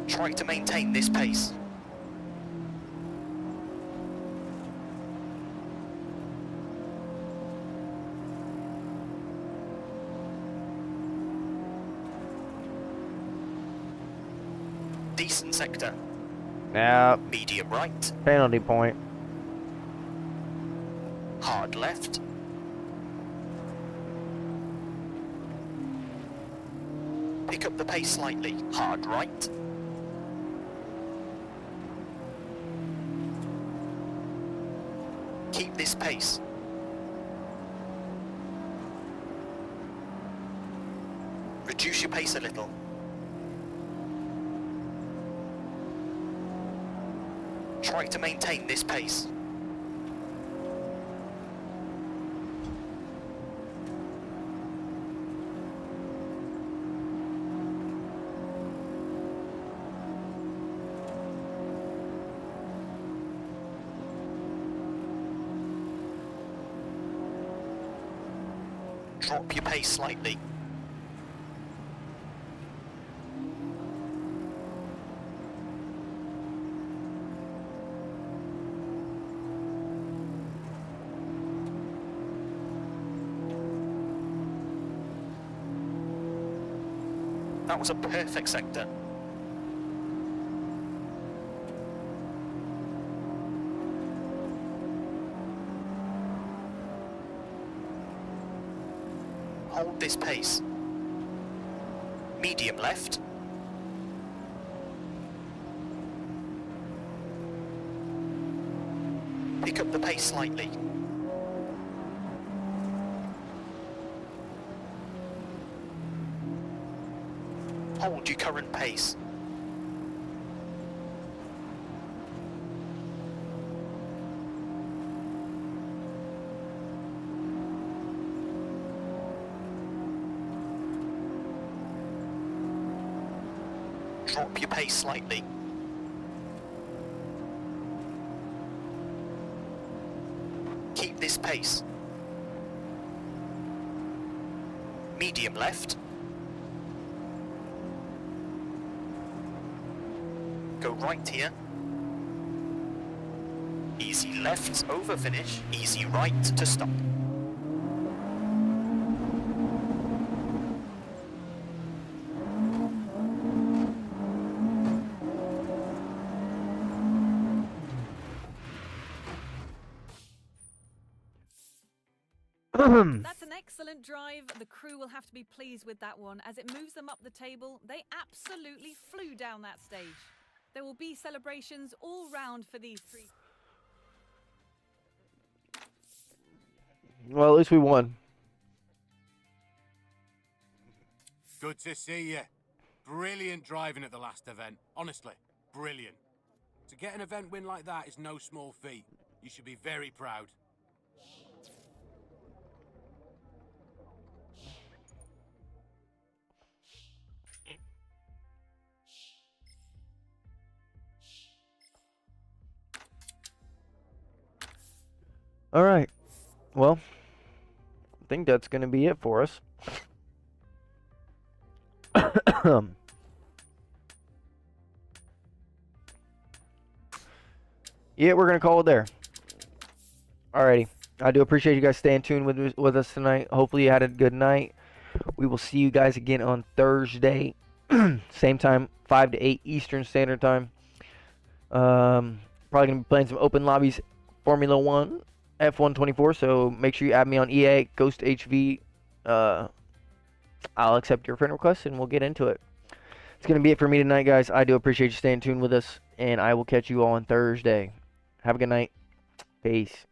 S2: Try to maintain this pace. Decent sector.
S1: Now,
S2: Medium right.
S1: penalty point.
S2: Hard left. Pick up the pace slightly. Hard right. Keep this pace. Reduce your pace a little. Try to maintain this pace. Drop your pace slightly. That was a perfect sector. Hold this pace. Medium left. Pick up the pace slightly. Hold your current pace. Drop your pace slightly. Keep this pace. Medium left. Go right here. Easy left over finish. Easy right to stop.
S3: That's an excellent drive. The crew will have to be pleased with that one. As it moves them up the table, they absolutely flew down that stage. There will be celebrations all round for these three.
S1: Well, at least we won.
S4: Good to see you. Brilliant driving at the last event. Honestly, brilliant. To get an event win like that is no small feat. You should be very proud.
S1: All right. Well, I think that's going to be it for us. Yeah, we're going to call it there. Alrighty. I do appreciate you guys staying tuned with us tonight. Hopefully you had a good night. We will see you guys again on Thursday. Same time, 5 to 8 Eastern Standard Time. Probably going to be playing some open lobbies Formula 1, F124. So make sure you add me on EA, Ghost HV. I'll accept your friend request and we'll get into it. It's going to be it for me tonight, guys. I do appreciate you staying tuned with us. And I will catch you all on Thursday. Have a good night. Peace.